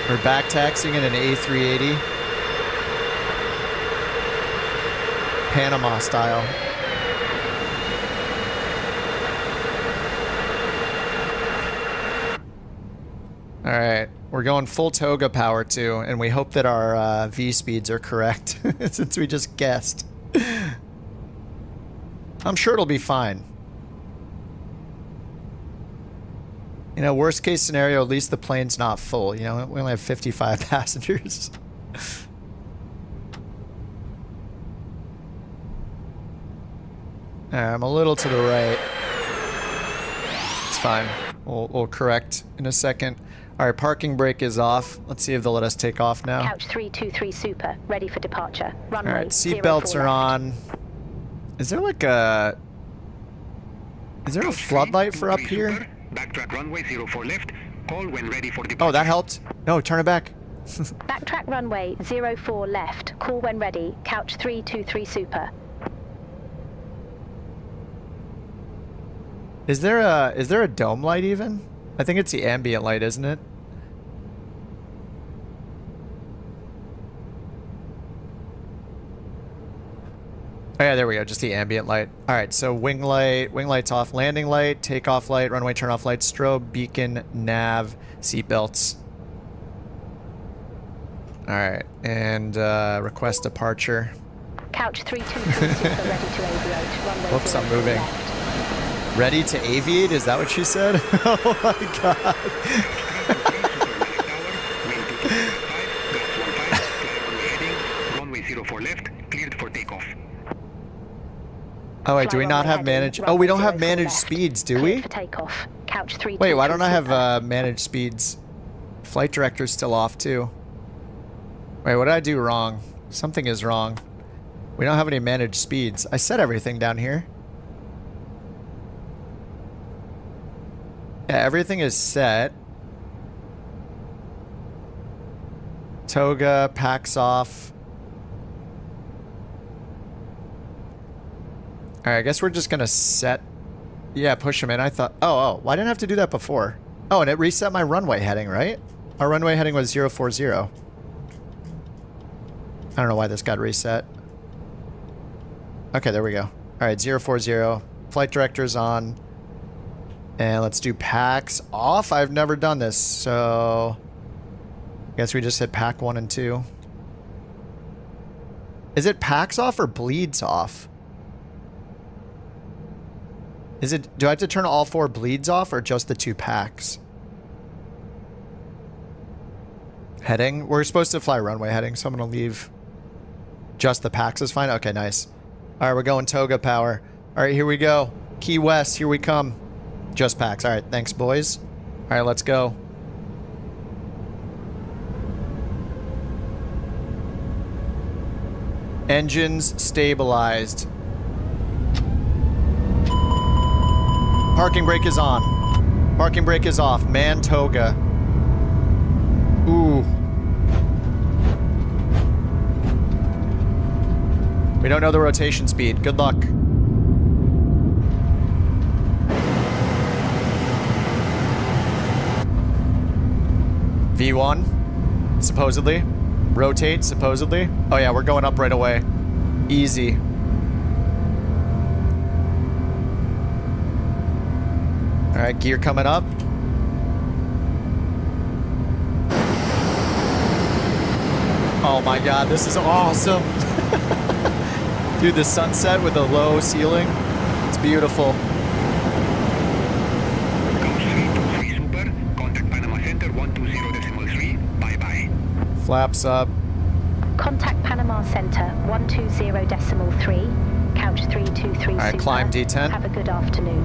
We're back taxiing in an A380. Panama style. All right, we're going full toga power too, and we hope that our V speeds are correct since we just guessed. I'm sure it'll be fine. You know, worst case scenario, at least the plane's not full. You know, we only have 55 passengers. I'm a little to the right. It's fine. We'll correct in a second. All right, parking brake is off. Let's see if they'll let us take off now. Couch 323 Super, ready for departure. Runway All right, seatbelts are on. Is there like a... Is there a floodlight for up here? Backtrack runway 04 left. Call when ready for departure. Oh, that helped. No, turn it back. Backtrack runway 04 left. Call when ready. Couch 323 Super. Is there a dome light even? I think it's the ambient light, isn't it? Oh yeah, there we go, just the ambient light. All right, so wing light's off, landing light, takeoff light, runway turn off light, strobe, beacon, nav, seatbelts. All right, and request departure. Couch 323 Super, ready to aviate. Runway Whoops, I'm 04 moving. left. Ready to aviate? Is that what she said? Oh my god. Runway 04 left, cleared for takeoff. Oh wait, do we not have managed? Oh, we don't have managed speeds, do we? For takeoff. Couch 323 Wait, why don't I Super. have managed speeds? Flight director's still off too. Wait, what did I do wrong? Something is wrong. We don't have any managed speeds. I set everything down here. Yeah, everything is set. Toga, packs off. Alright, I guess we're just gonna set... Yeah, push them in. I thought... Oh, why didn't I have to do that before? Oh, and it reset my runway heading, right? Our runway heading was 040. I don't know why this got reset. Okay, there we go. Alright, 040. Flight director's on. And let's do packs off. I've never done this, so... I guess we just hit pack 1 and 2. Is it packs off or bleeds off? Is it... Do I have to turn all 4 bleeds off or just the 2 packs? Heading? We're supposed to fly runway heading, so I'm going to leave... Just the packs is fine? Okay, nice. Alright, we're going toga power. Alright, here we go. Key West, here we come. Just packs. Alright, thanks, boys. Alright, let's go. Engines stabilized. Parking brake is on. Parking brake is off. Man toga. Ooh. We don't know the rotation speed. Good luck. V1, supposedly. Rotate, supposedly. Oh yeah, we're going up right away. Easy. Alright, gear coming up. Oh my god, this is awesome. Dude, the sunset with the low ceiling. It's beautiful. Flaps up. Contact Panama Center 120.3, couch 323 Alright, Super. climb D10. Have a good afternoon.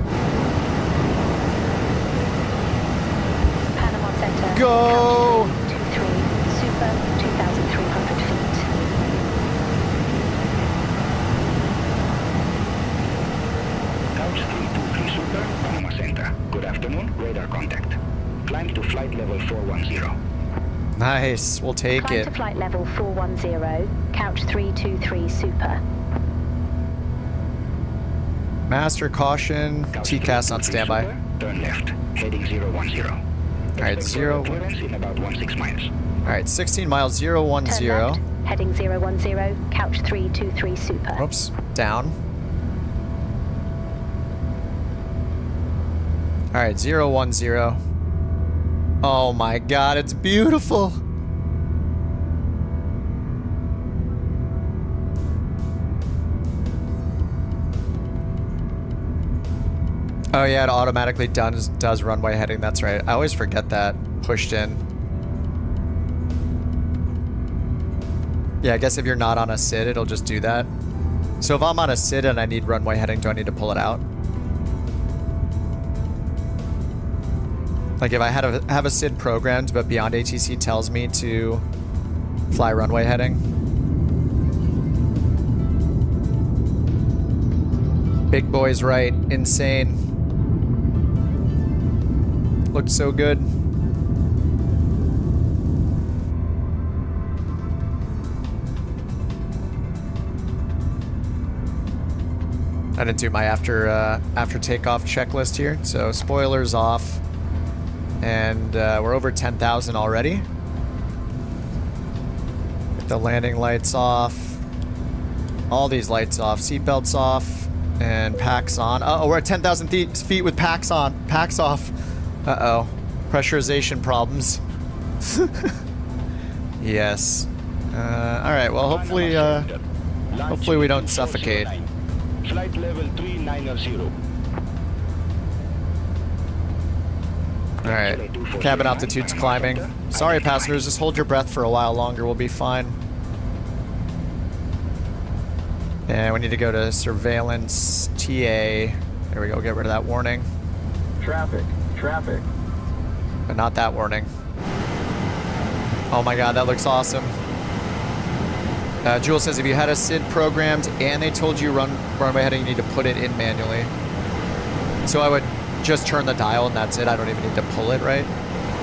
Panama Center. Go! Couch 323 Super, 2,300 feet. Couch 323 Super, Panama Center. Good afternoon. radar contact. Climb to flight level 410. Nice, we'll take Climb it. to flight level 410, couch 323 super. Master caution, Couch TCAS on 323 standby. super, turn left, heading 010. Alright, Expect zero. clearance in about 16 miles. Alright, 16 miles, 010. Turn left, heading 010, couch 323 super. Oops, down. Alright, 010. Oh my god, it's beautiful. Oh yeah, it automatically does runway heading, that's right. I always forget that. Pushed in. Yeah, I guess if you're not on a SID, it'll just do that. So if I'm on a SID and I need runway heading, do I need to pull it out? Like if I have a SID programmed, but BeyondATC tells me to fly runway heading. Big boy's right. Insane. Looked so good. I didn't do my after takeoff checklist here, so spoilers off. And we're over 10,000 already. Get the landing lights off. All these lights off. Seatbelts off. And packs on. Uh-oh, we're at 10,000 feet with packs on. Packs off. Uh-oh. Pressurization problems. Yes. Alright, well hopefully we don't suffocate. Flight level 390. Alright, cabin altitude's climbing. Sorry passengers, just hold your breath for a while longer, we'll be fine. And we need to go to surveillance TA. There we go, get rid of that warning. Traffic. But not that warning. Oh my god, that looks awesome. Jewel says if you had a SID programmed and they told you runway heading, you need to put it in manually. So I would just turn the dial and that's it. I don't even need to pull it, right?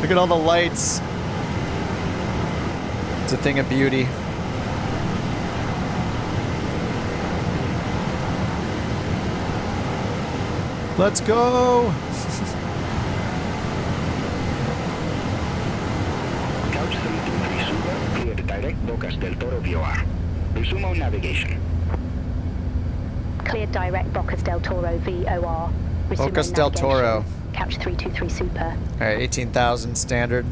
Look at all the lights. It's a thing of beauty. Let's go! Couch 323 Super, cleared direct Bocas del Toro VOR. Resume on navigation. Cleared direct Bocas del Toro VOR. Resume Bocas on del navigation. Toro. Couch 323 super. Alright, 18,000 standard.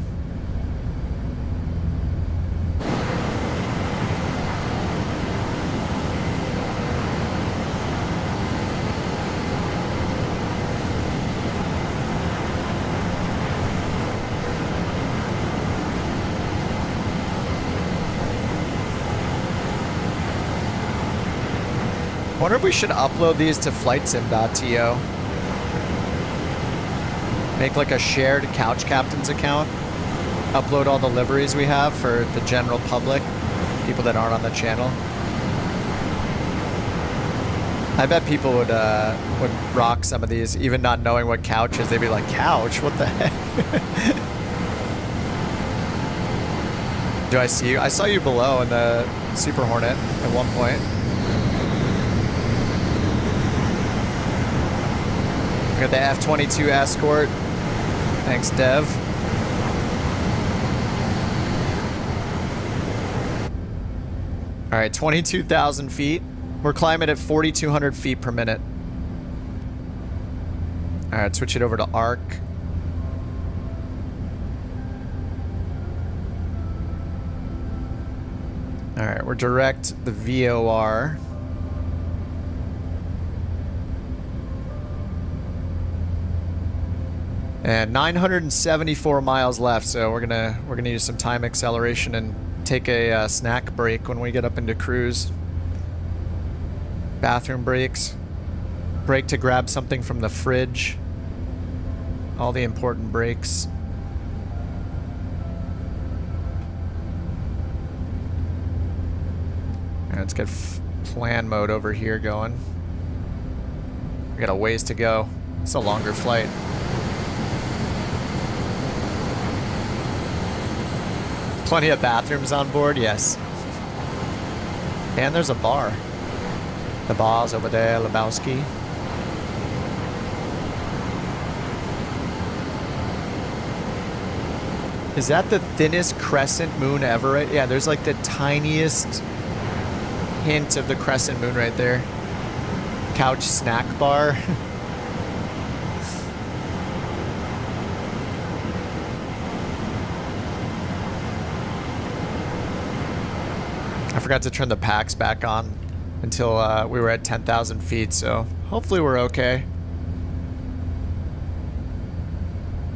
I wonder if we should upload these to flightsim.to. Make like a shared Couch Captain's account. Upload all the liveries we have for the general public, people that aren't on the channel. I bet people would rock some of these, even not knowing what couch is. They'd be like, couch? What the heck? Do I see you? I saw you below in the Super Hornet at one point. We got the F-22 Escort. Thanks, Dev. All right, 22,000 feet. We're climbing at 4,200 feet per minute. All right, switch it over to ARC. All right, we're direct the VOR. And 974 miles left, so we're gonna use some time acceleration and take a snack break when we get up into cruise. Bathroom breaks. Break to grab something from the fridge. All the important breaks. And let's get plan mode over here going. We got a ways to go. It's a longer flight. Plenty of bathrooms on board, yes. And there's a bar. The bar's over there, Lebowski. Is that the thinnest crescent moon ever? Right? Yeah, there's like the tiniest hint of the crescent moon right there. Couch snack bar. I forgot to turn the packs back on until we were at 10,000 feet, so hopefully we're okay.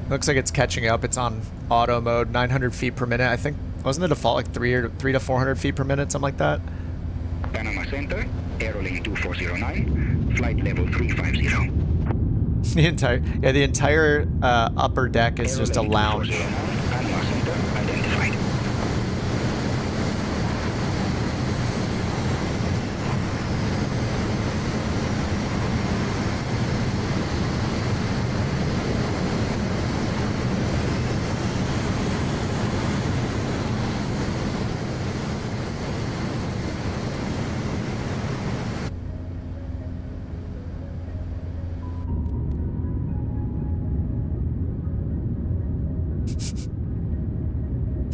Looks like it's catching up. It's on auto mode, 900 feet per minute. I think, wasn't the default like 3 to 400 feet per minute, something like that? Panama Center, airlane 2409, flight level 350. The entire upper deck is just a lounge. Panama Center identified.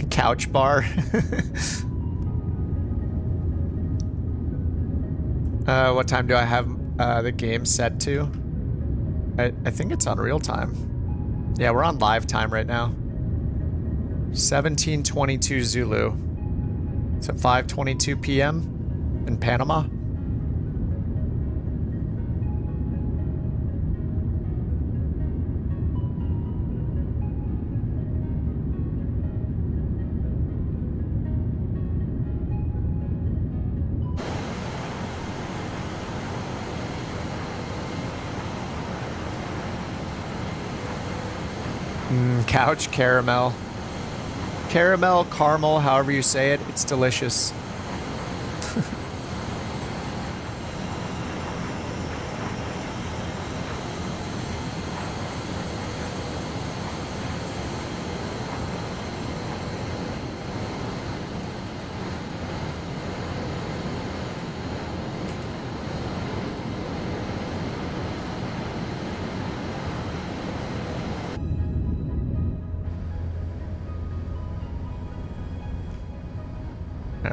Couch bar. What time do I have the game set to? I think it's on real time. Yeah, we're on live time right now. 17:22 Zulu. It's at 5:22 p.m. in Panama. Couch caramel. Caramel, caramel, however you say it, it's delicious.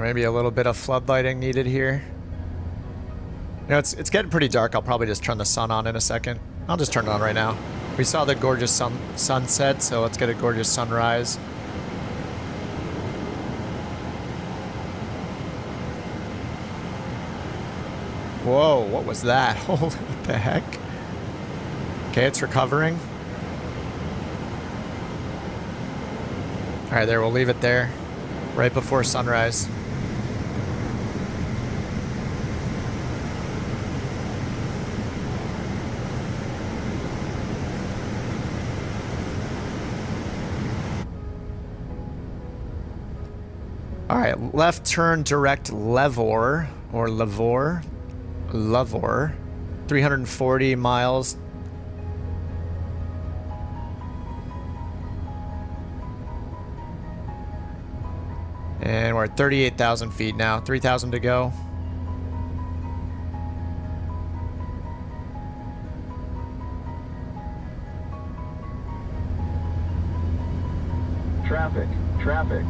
Maybe a little bit of floodlighting needed here. You know, it's getting pretty dark. I'll probably just turn the sun on in a second. I'll just turn it on right now. We saw the gorgeous sunset, so let's get a gorgeous sunrise. Whoa, what was that? Holy, what the heck? Okay, it's recovering. All right, there, we'll leave it there. Right before sunrise. All right, left turn direct Levor, or Lavor, 340 miles. And we're at 38,000 feet now, 3,000 to go. Traffic, traffic.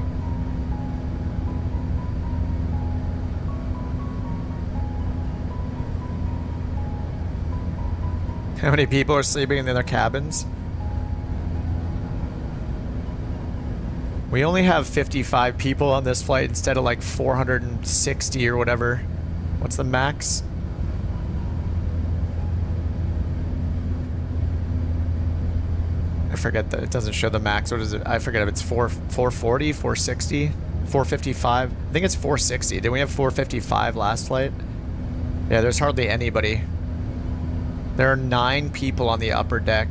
How many people are sleeping in their cabins? We only have 55 people on this flight instead of like 460 or whatever. What's the max? I forget that it doesn't show the max. What is it? I forget if it's 440, 460, 455. I think it's 460. Didn't we have 455 last flight? Yeah, there's hardly anybody. There are 9 people on the upper deck.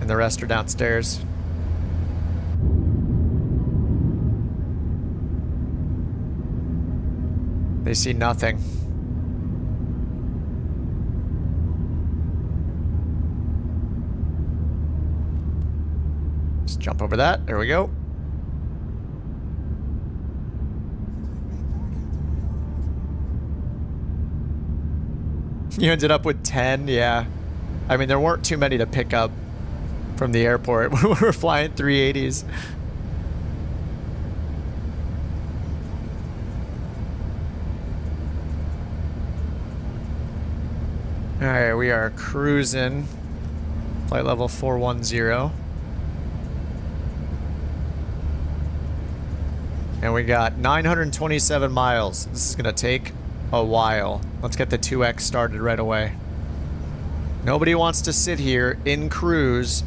And the rest are downstairs. They see nothing. Just jump over that. There we go. You ended up with 10, yeah. I mean, there weren't too many to pick up from the airport. We were flying 380s. All right, we are cruising. Flight level 410. And we got 927 miles. This is gonna take a while. Let's get the 2X started right away. Nobody wants to sit here in cruise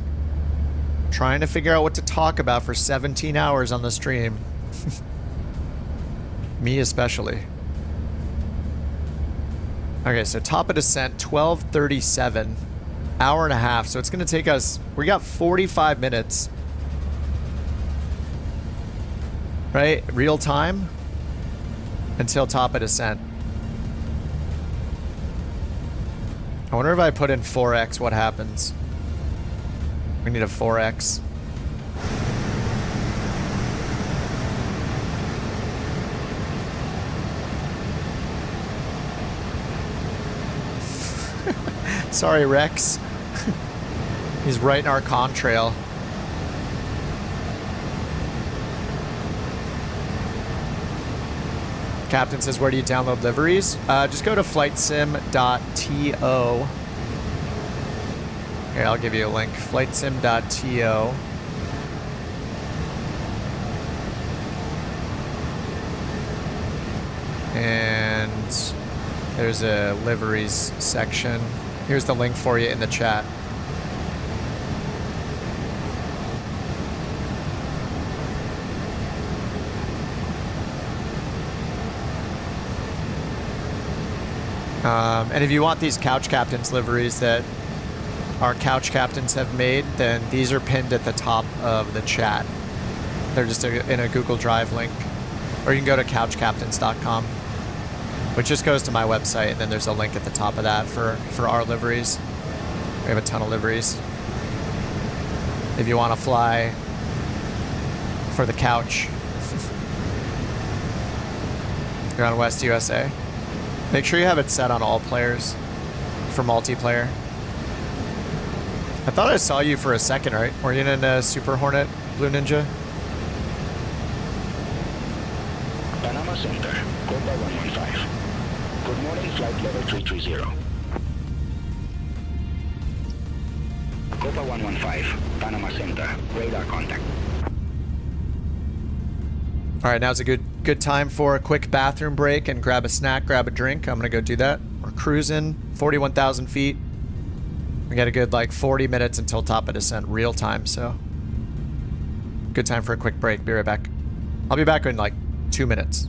trying to figure out what to talk about for 17 hours on the stream. Me especially. Okay, so top of descent, 12:37. Hour and a half, so it's gonna take us, we got 45 minutes. Right? Real time until top of descent. I wonder if I put in 4X, what happens? We need a 4X. Sorry, Rex. He's right in our contrail. Captain says, where do you download liveries? Just go to flightsim.to. Here, I'll give you a link. Flightsim.to. And there's a liveries section. Here's the link for you in the chat. And if you want these Couch Captains liveries that our Couch Captains have made, then these are pinned at the top of the chat. They're just in a Google Drive link. Or you can go to couchcaptains.com, which just goes to my website, and then there's a link at the top of that for our liveries. We have a ton of liveries. If you want to fly for the couch, you're on West USA. Make sure you have it set on all players for multiplayer. I thought I saw you for a second, right? Were you in a Super Hornet, Blue Ninja? Panama Center, Copa 115. Good morning, flight level 330. Copa 115, Panama Center, radar contact. All right, now's a good time for a quick bathroom break and grab a snack, grab a drink. I'm gonna go do that. We're cruising 41,000 feet. We got a good like 40 minutes until top of descent, real time. So good time for a quick break. Be right back. I'll be back in like 2 minutes.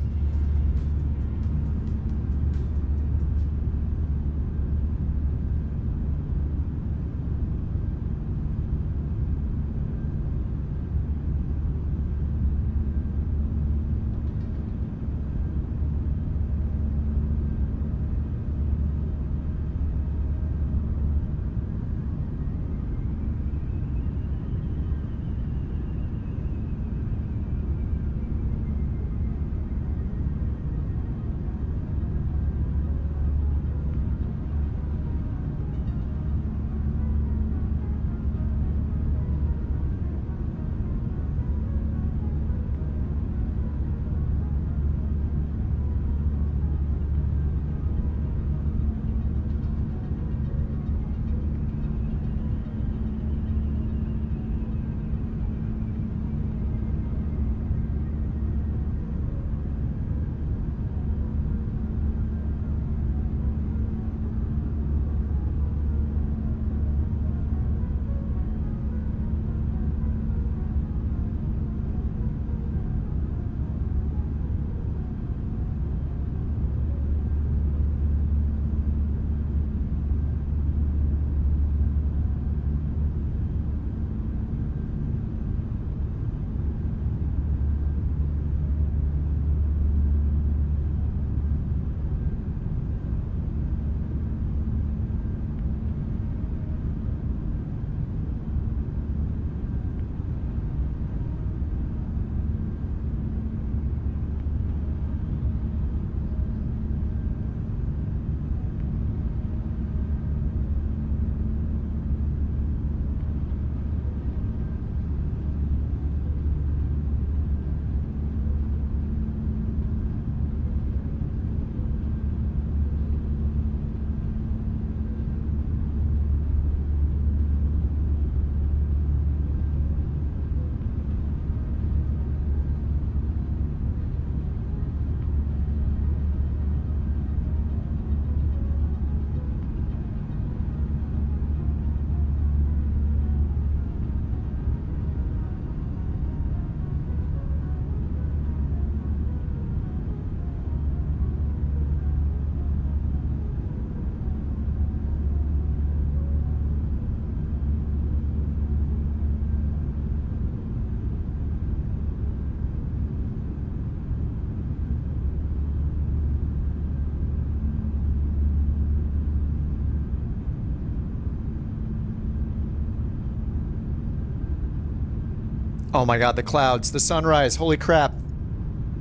Oh my god, the clouds, the sunrise, holy crap.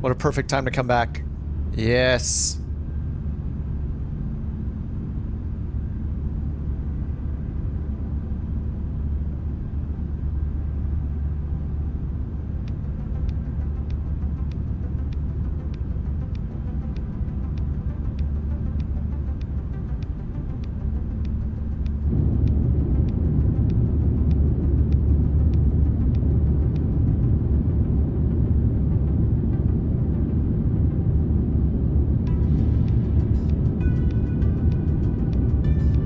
What a perfect time to come back. Yes.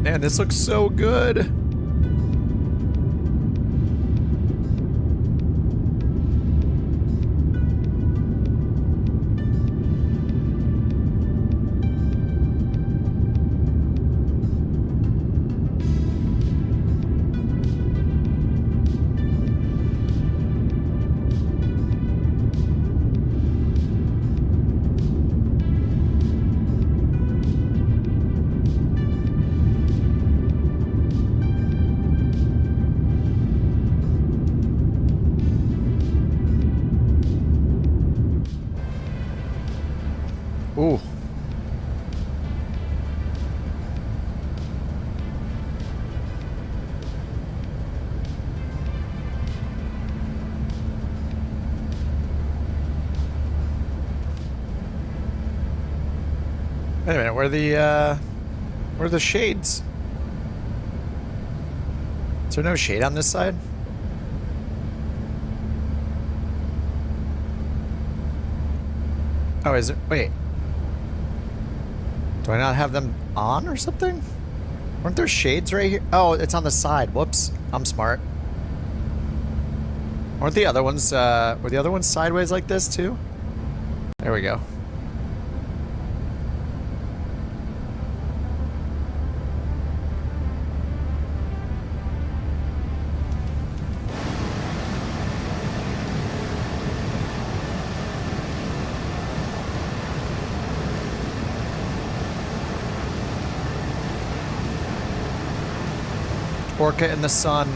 Man, this looks so good. Ooh. Wait a minute, where are the shades? Is there no shade on this side? Oh, is it? Wait. Do I not have them on or something? Weren't there shades right here? Oh, it's on the side. Whoops. I'm smart. Weren't the other ones, were the other ones sideways like this too? There we go. Orca in the sun.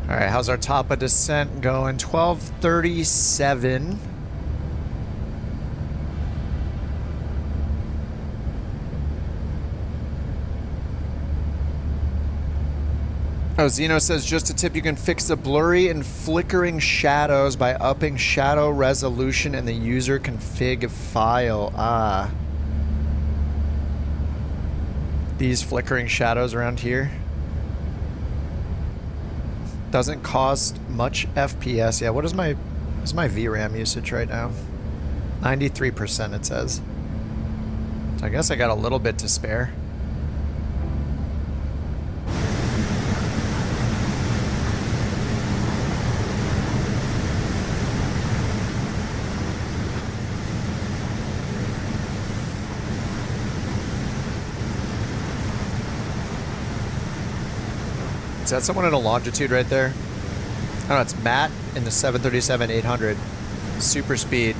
All right, how's our top of descent going? 1237. Oh, Zeno says, just a tip, you can fix the blurry and flickering shadows by upping shadow resolution in the user config file. Ah. These flickering shadows around here. Doesn't cost much FPS. Yeah, what is my VRAM usage right now? 93% it says. So I guess I got a little bit to spare. Is that someone in a longitude right there? I don't know, it's Matt in the 737-800. Super speed.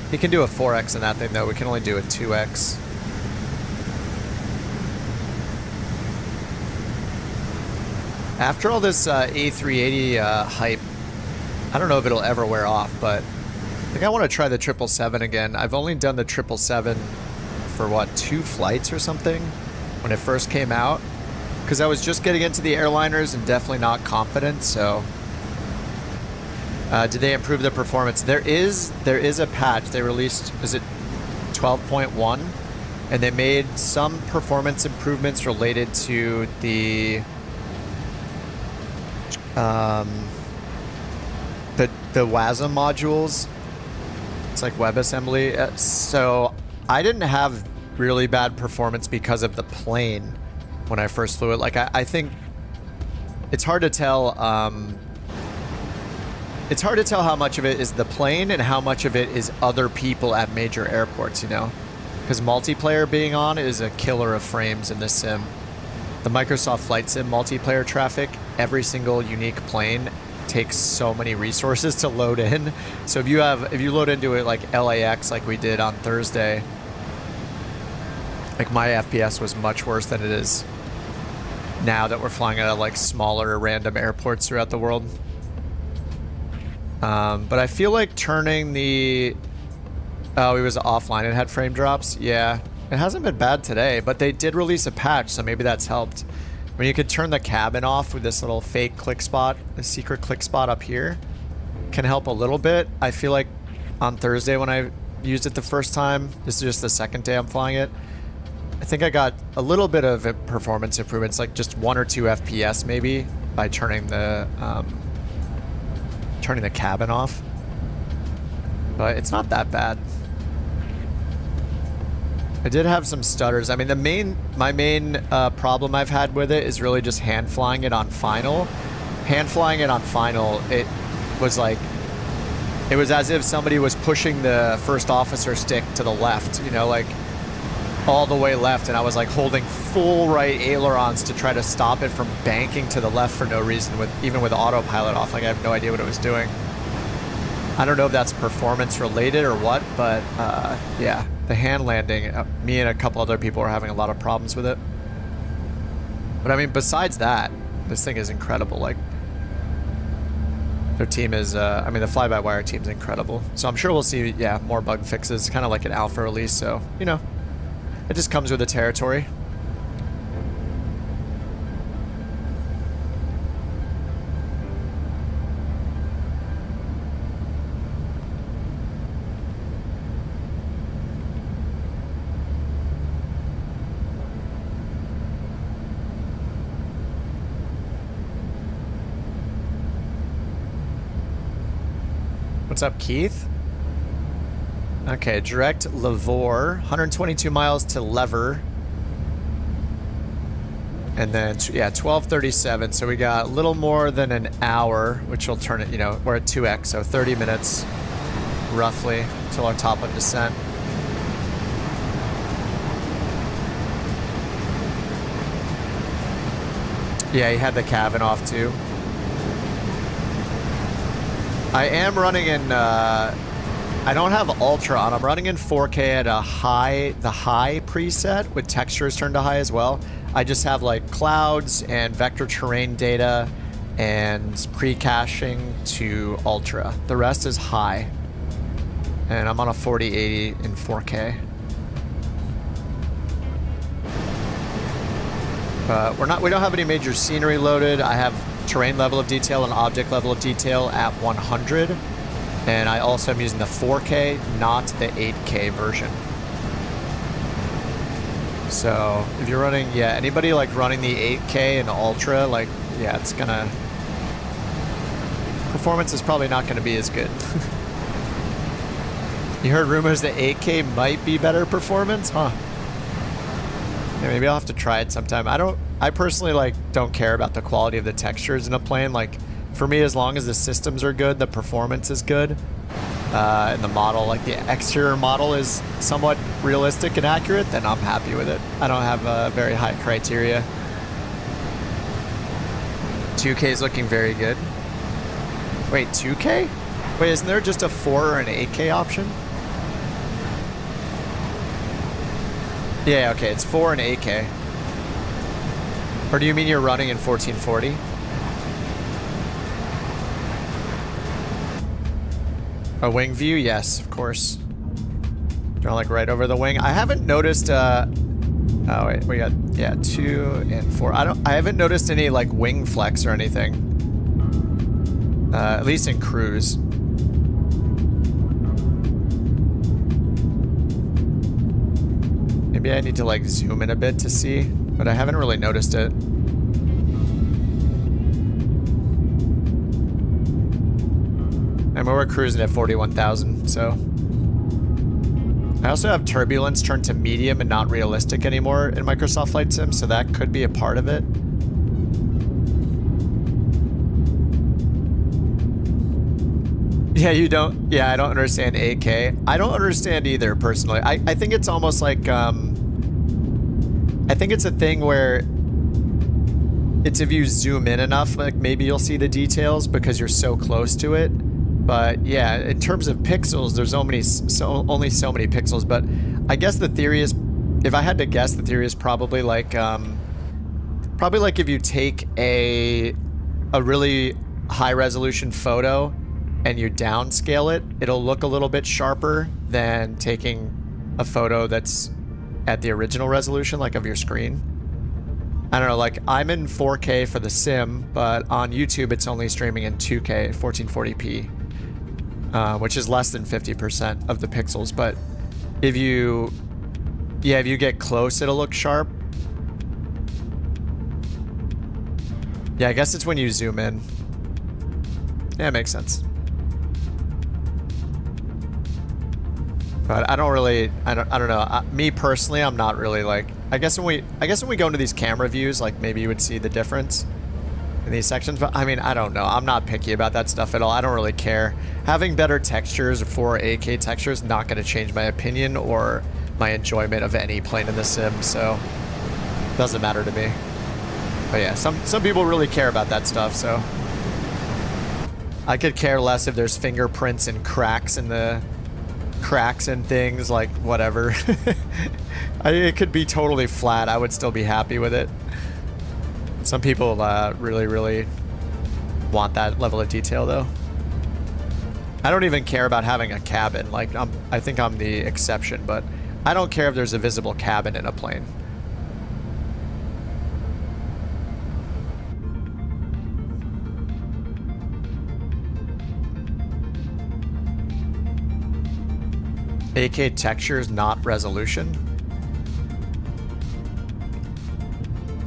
He can do a 4X in that thing though, we can only do a 2X. After all this A380 hype, I don't know if it'll ever wear off, but I think I want to try the 777 again. I've only done the 777 for what, 2 flights or something when it first came out. Because I was just getting into the airliners and definitely not confident, so... did they improve the performance? There is a patch. They released, is it 12.1? And they made some performance improvements related to the... the WASM modules. It's like WebAssembly. So I didn't have really bad performance because of the plane when I first flew it. Like I think it's hard to tell it's hard to tell how much of it is the plane and how much of it is other people at major airports, you know? Because multiplayer being on is a killer of frames in this sim. The Microsoft Flight Sim multiplayer traffic, every single unique plane takes so many resources to load in. So if you load into it like LAX like we did on Thursday, like my FPS was much worse than it is now that we're flying out of like smaller random airports throughout the world. But I feel like turning the... Oh, it was offline. It had frame drops. Yeah. It hasn't been bad today, but they did release a patch, so maybe that's helped. When you could turn the cabin off with this little fake click spot, the secret click spot up here, can help a little bit. I feel like on Thursday when I used it the first time, this is just the second day I'm flying it, I think I got a little bit of performance improvements, like just 1 or 2 FPS maybe, by turning the cabin off. But it's not that bad. I did have some stutters. I mean, my main problem I've had with it is really just hand flying it on final. Hand flying it on final, it was like, it was as if somebody was pushing the first officer stick to the left, you know, like all the way left, and I was like holding full right ailerons to try to stop it from banking to the left for no reason, even with autopilot off. Like I have no idea what it was doing. I don't know if that's performance related or what, but yeah, the hand landing, me and a couple other people were having a lot of problems with it. But I mean, besides that, this thing is incredible. Like, their team is, I mean, the fly-by-wire team's incredible. So I'm sure we'll see, yeah, more bug fixes, kind of like an alpha release. So, you know, it just comes with the territory. What's up, Keith? Okay, direct Lavore, 122 miles to Lever. And then, yeah, 12:37. So we got a little more than an hour, which will turn it, you know, we're at 2x, so 30 minutes roughly till our top of descent. Yeah, he had the cabin off too. I am running in, I don't have Ultra on. I'm running in 4K at the high preset with textures turned to high as well. I just have like clouds and vector terrain data and pre-caching to Ultra. The rest is high. And I'm on a 4080 in 4K. We don't have any major scenery loaded. I have terrain level of detail and object level of detail at 100. And I also am using the 4K, not the 8K version. So if you're running, yeah, anybody like running the 8K and Ultra, like, yeah, it's gonna, performance is probably not gonna be as good. You heard rumors that 8K might be better performance? Huh. Yeah, maybe I'll have to try it sometime. I personally like don't care about the quality of the textures in a plane. Like for me, as long as the systems are good, the performance is good, and the model, like the exterior model is somewhat realistic and accurate, then I'm happy with it. I don't have a very high criteria. 2K is looking very good. Wait, 2K? Wait, isn't there just a 4 or an 8K option? Yeah, okay, it's 4 and 8K. Or do you mean you're running in 1440? A wing view? Yes, of course. Draw like right over the wing. I haven't noticed, oh wait, we got, yeah, 2 and 4. I haven't noticed any like wing flex or anything. At least in cruise. Maybe I need to like zoom in a bit to see, but I haven't really noticed it. And we're cruising at 41,000, so. I also have turbulence turned to medium and not realistic anymore in Microsoft Flight Sim, so that could be a part of it. Yeah, you don't. Yeah, I don't understand 8K. I don't understand either, personally. I think it's almost like, I think it's a thing where it's if you zoom in enough, like maybe you'll see the details because you're so close to it. But yeah, in terms of pixels, there's only so many pixels. But I guess the theory is, if I had to guess, the theory is probably like if you take a really high resolution photo and you downscale it, it'll look a little bit sharper than taking a photo that's at the original resolution, like of your screen. I don't know, like I'm in 4K for the sim, but on YouTube it's only streaming in 2K, 1440p, which is less than 50% of the pixels. But if you get close, it'll look sharp. Yeah, I guess it's when you zoom in. Yeah, it makes sense. But I don't know. Me personally, I'm not really like. I guess when we go into these camera views, like maybe you would see the difference in these sections. But I mean, I don't know. I'm not picky about that stuff at all. I don't really care. Having better textures for 8K textures is not going to change my opinion or my enjoyment of any plane in the sim. So it doesn't matter to me. But yeah, some people really care about that stuff. So I could care less if there's fingerprints and cracks in the. Cracks and things, like whatever. It could be totally flat. I would still be happy with it. Some people really want that level of detail though. I don't even care about having a cabin. Like I think I'm the exception, but I don't care if there's a visible cabin in a plane. AK textures, not resolution.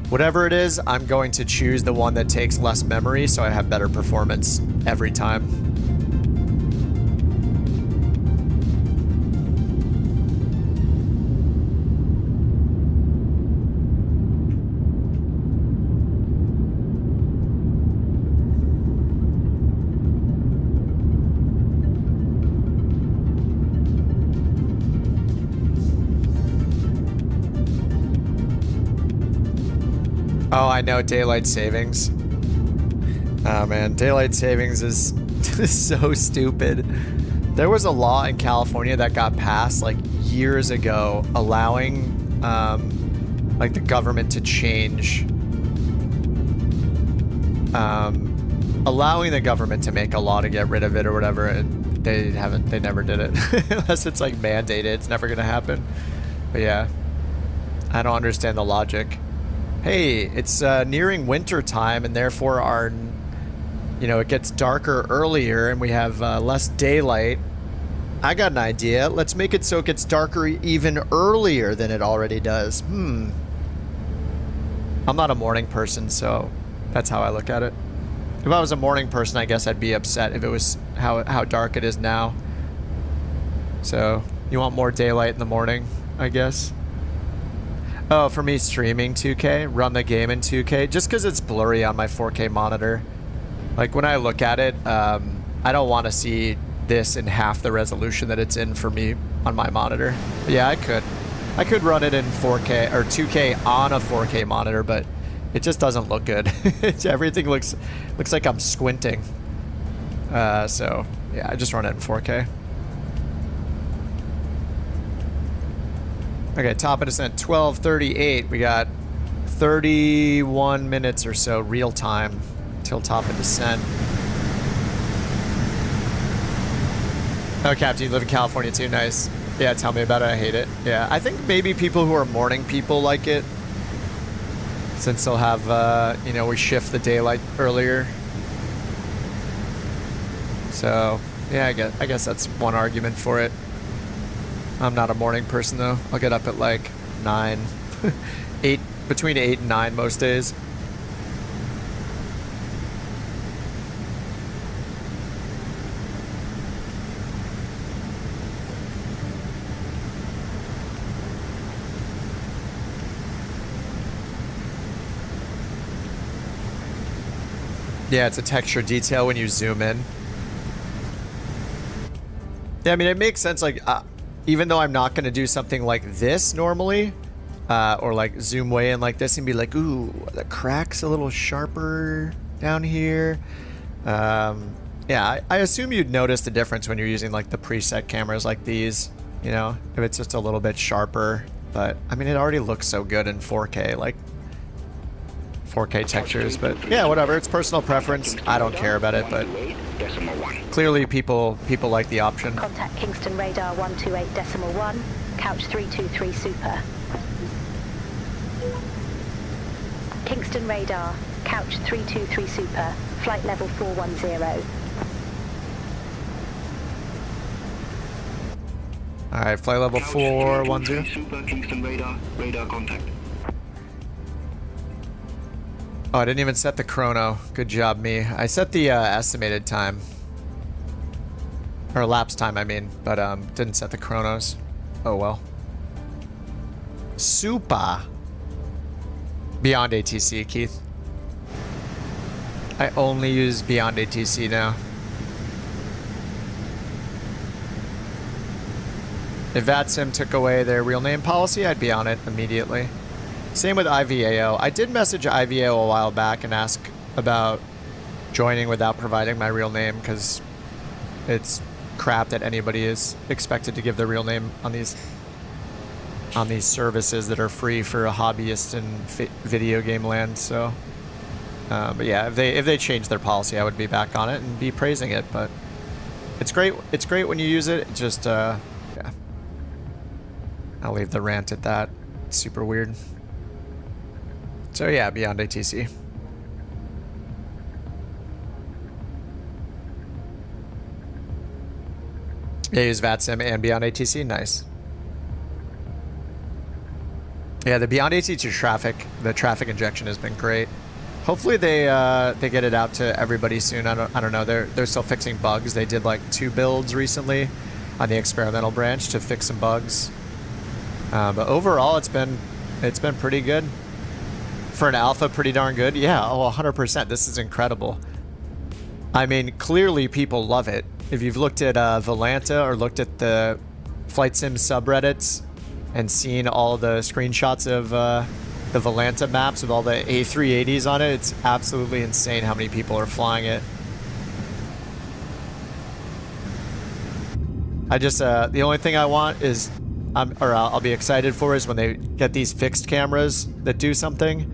Whatever it is, I'm going to choose the one that takes less memory so I have better performance every time. Oh, I know, daylight savings. Oh man, daylight savings is so stupid. There was a law in California that got passed like years ago allowing like the government to change, allowing the government to make a law to get rid of it or whatever, and they never did it. Unless it's like mandated, it's never gonna happen. But yeah, I don't understand the logic. Hey, it's nearing winter time, and therefore it gets darker earlier and we have less daylight. I got an idea. Let's make it so it gets darker even earlier than it already does. I'm not a morning person, so that's how I look at it. If I was a morning person, I guess I'd be upset if it was how dark it is now. So you want more daylight in the morning, I guess. Oh, for me, streaming 2K, run the game in 2K, just because it's blurry on my 4K monitor. Like, when I look at it, I don't want to see this in half the resolution that it's in for me on my monitor. But yeah, I could run it in 4K or 2K on a 4K monitor, but it just doesn't look good. Everything looks like I'm squinting. So, yeah, I just run it in 4K. Okay, top of descent, 12:38. We got 31 minutes or so real time till top of descent. Oh, Captain, you live in California too? Nice. Yeah, tell me about it. I hate it. Yeah, I think maybe people who are morning people like it, since they'll have, we shift the daylight earlier. So, yeah, I guess that's one argument for it. I'm not a morning person though. I'll get up at like 9, 8, between 8 and 9 most days. Yeah, it's a texture detail when you zoom in. Yeah, I mean, it makes sense. Like, even though I'm not going to do something like this normally, or like zoom way in like this and be like, ooh, the crack's a little sharper down here. Yeah, I assume you'd notice the difference when you're using like the preset cameras like these, you know, if it's just a little bit sharper. But I mean, it already looks so good in 4K, like 4K textures. But yeah, whatever. It's personal preference. I don't care about it, but clearly people like the option. Contact Kingston Radar 128.1, couch 323 Super. Kingston Radar, couch 323 Super, flight level 410. Alright, flight level 410. Super, Kingston Radar, radar contact. Oh, I didn't even set the chrono. Good job, me. I set the estimated time. Or elapsed time, I mean. But didn't set the chronos. Oh, well. Super. BeyondATC, Keith. I only use BeyondATC now. If VATSIM took away their real name policy, I'd be on it immediately. Same with IVAO. I did message IVAO a while back and ask about joining without providing my real name, because it's crap that anybody is expected to give their real name on these services that are free for a hobbyist in video game land. So, but yeah, if they change their policy, I would be back on it and be praising it. But it's great. It's great when you use it. It's just yeah. I'll leave the rant at that. It's super weird. So yeah, BeyondATC. Yeah, use VATSIM and BeyondATC. Nice. Yeah, the BeyondATC traffic, the traffic injection has been great. Hopefully they get it out to everybody soon. I don't know. They're still fixing bugs. They did like 2 builds recently on the experimental branch to fix some bugs. But overall, it's been pretty good. For an alpha, pretty darn good. Yeah, oh, 100%. This is incredible. I mean, clearly people love it. If you've looked at Volanta or looked at the Flight Sim subreddits and seen all the screenshots of the Volanta maps with all the A380s on it, it's absolutely insane how many people are flying it. I just, the only thing I want is, I'll be excited for is when they get these fixed cameras that do something.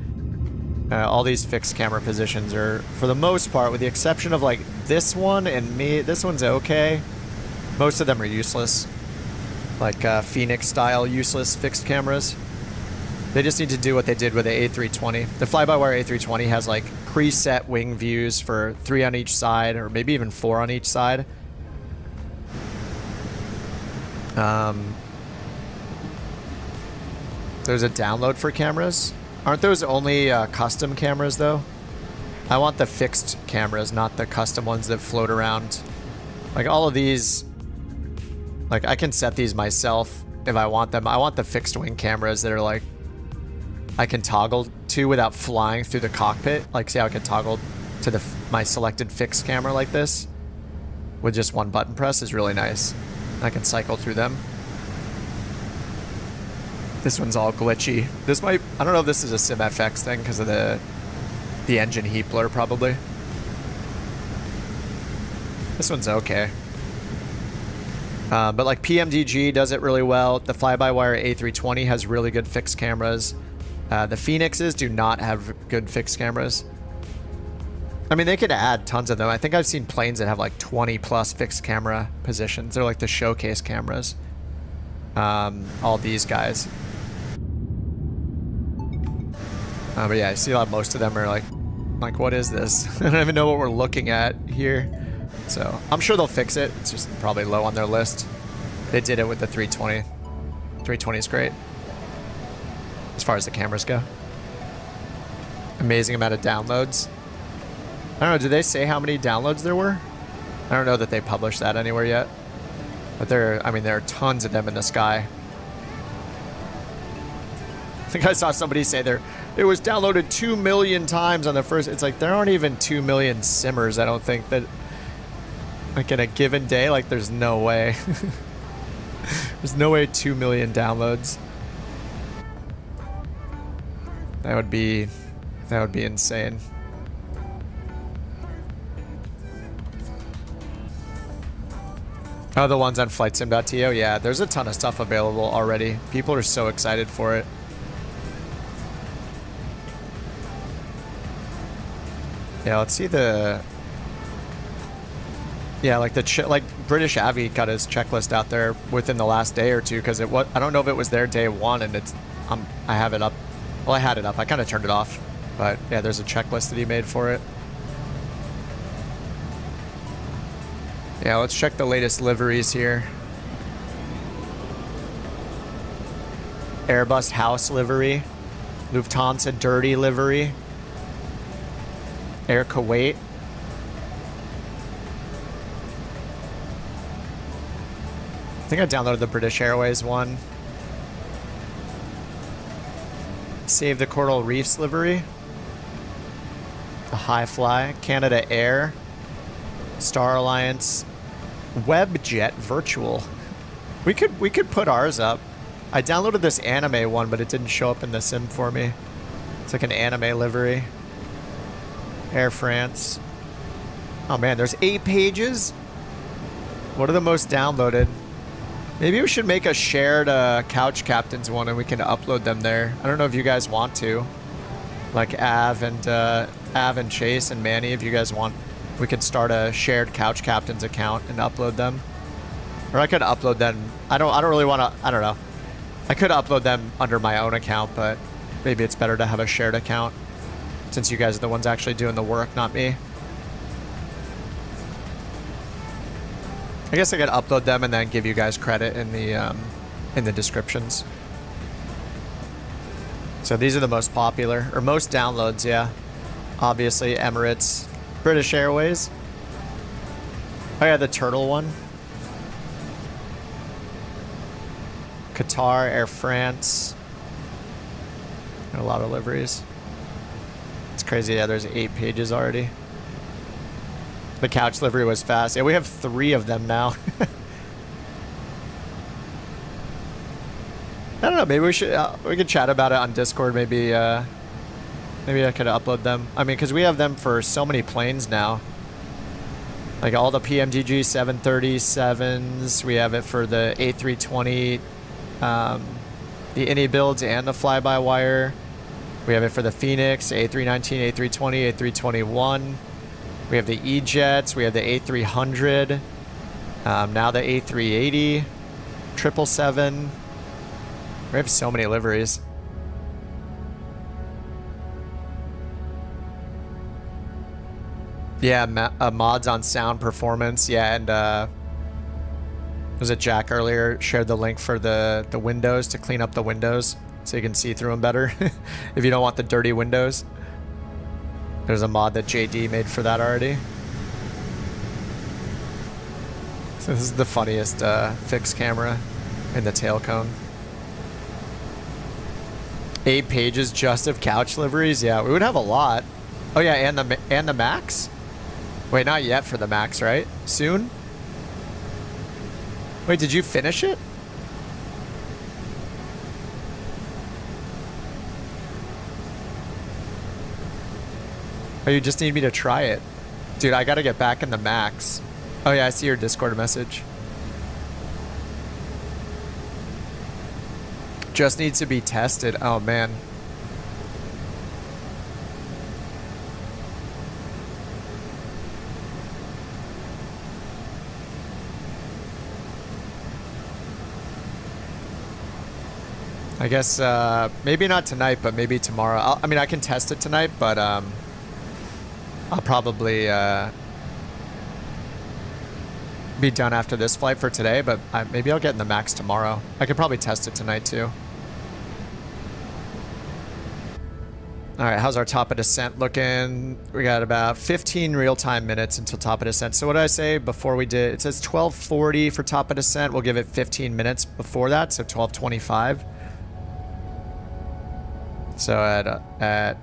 All these fixed camera positions are, for the most part, with the exception of like this one and me, this one's okay. Most of them are useless. Like Phoenix style useless fixed cameras. They just need to do what they did with the A320. The fly-by-wire A320 has like preset wing views for 3 on each side, or maybe even 4 on each side. There's a download for cameras. Aren't those only custom cameras though? I want the fixed cameras, not the custom ones that float around. Like all of these, like I can set these myself if I want them. I want the fixed wing cameras that are like, I can toggle to without flying through the cockpit. Like see how I can toggle to my selected fixed camera like this with just one button press is really nice. I can cycle through them. This one's all glitchy. This might, I don't know if this is a SimFX thing because of the engine heat blur probably. This one's okay. But like PMDG does it really well. The fly-by-wire A320 has really good fixed cameras. The Phoenixes do not have good fixed cameras. I mean, they could add tons of them. I think I've seen planes that have like 20 plus fixed camera positions. They're like the showcase cameras. All these guys. But yeah, I see most of them are like, what is this? I don't even know what we're looking at here. So I'm sure they'll fix it. It's just probably low on their list. They did it with the 320. 320 is great. As far as the cameras go. Amazing amount of downloads. I don't know, did they say how many downloads there were? I don't know that they published that anywhere yet. But there are tons of them in the sky. I think I saw somebody say it was downloaded 2 million times on the first. It's like there aren't even 2 million simmers, I don't think, that Like in a given day, like there's no way. There's no way 2 million downloads. That would be insane. Oh, the ones on flightsim.to? Yeah, there's a ton of stuff available already. People are so excited for it. Yeah, let's see the... Yeah, like like British Avi got his checklist out there within the last day or two, because I don't know if it was their day one, and it's I have it up. Well, I had it up. I kind of turned it off, but yeah, there's a checklist that he made for it. Yeah, let's check the latest liveries here. Airbus House livery, Lufthansa Dirty livery, Air Kuwait. I think I downloaded the British Airways one. Save the Coral Reefs livery. The High Fly, Canada Air, Star Alliance, Webjet Virtual. We could put ours up. I downloaded this anime one, but it didn't show up in the sim for me. It's like an anime livery. Air France. Oh man, there's 8 pages. What are the most downloaded? Maybe we should make a shared Couch Captains one, and we can upload them there. I don't know if you guys want to. Like Av and Chase and Manny, if you guys want, we could start a shared Couch Captains account and upload them. Or I could upload them. I don't really want to. I don't know. I could upload them under my own account, but maybe it's better to have a shared account since you guys are the ones actually doing the work, not me. I guess I could upload them and then give you guys credit in the descriptions. So these are the most popular, or most downloads, yeah. Obviously, Emirates, British Airways. Oh yeah, the turtle one. Qatar, Air France. And a lot of liveries. It's crazy, yeah, there's 8 pages already. The couch livery was fast. Yeah, we have 3 of them now. I don't know. Maybe we should. We could chat about it on Discord. Maybe. Maybe I could upload them. I mean, because we have them for so many planes now. Like all the PMDG 737s. We have it for the A320, the Innie builds, and the fly-by-wire. We have it for the Phoenix, A319, A320, A321. We have the E-Jets, we have the A300, now the A380, 777. We have so many liveries. Yeah, mods on sound performance. Yeah, and was it Jack earlier shared the link for the windows to clean up the windows so you can see through them better if you don't want the dirty windows. There's a mod that JD made for that already. So this is the funniest fixed camera in the tail cone. 8 pages just of couch liveries. Yeah, we would have a lot. Oh yeah, and the Max. Wait, not yet for the Max, right? Soon. Wait, did you finish it? Oh, you just need me to try it. Dude, I gotta get back in the Max. Oh yeah, I see your Discord message. Just needs to be tested. Oh man. I guess maybe not tonight, but maybe tomorrow. I mean, I can test it tonight, but I'll probably be done after this flight for today, but maybe I'll get in the Max tomorrow. I could probably test it tonight too. All right, how's our top of descent looking? We got about 15 real-time minutes until top of descent. So what did I say before we did? It says 12:40 for top of descent. We'll give it 15 minutes before that, so 12:25. So at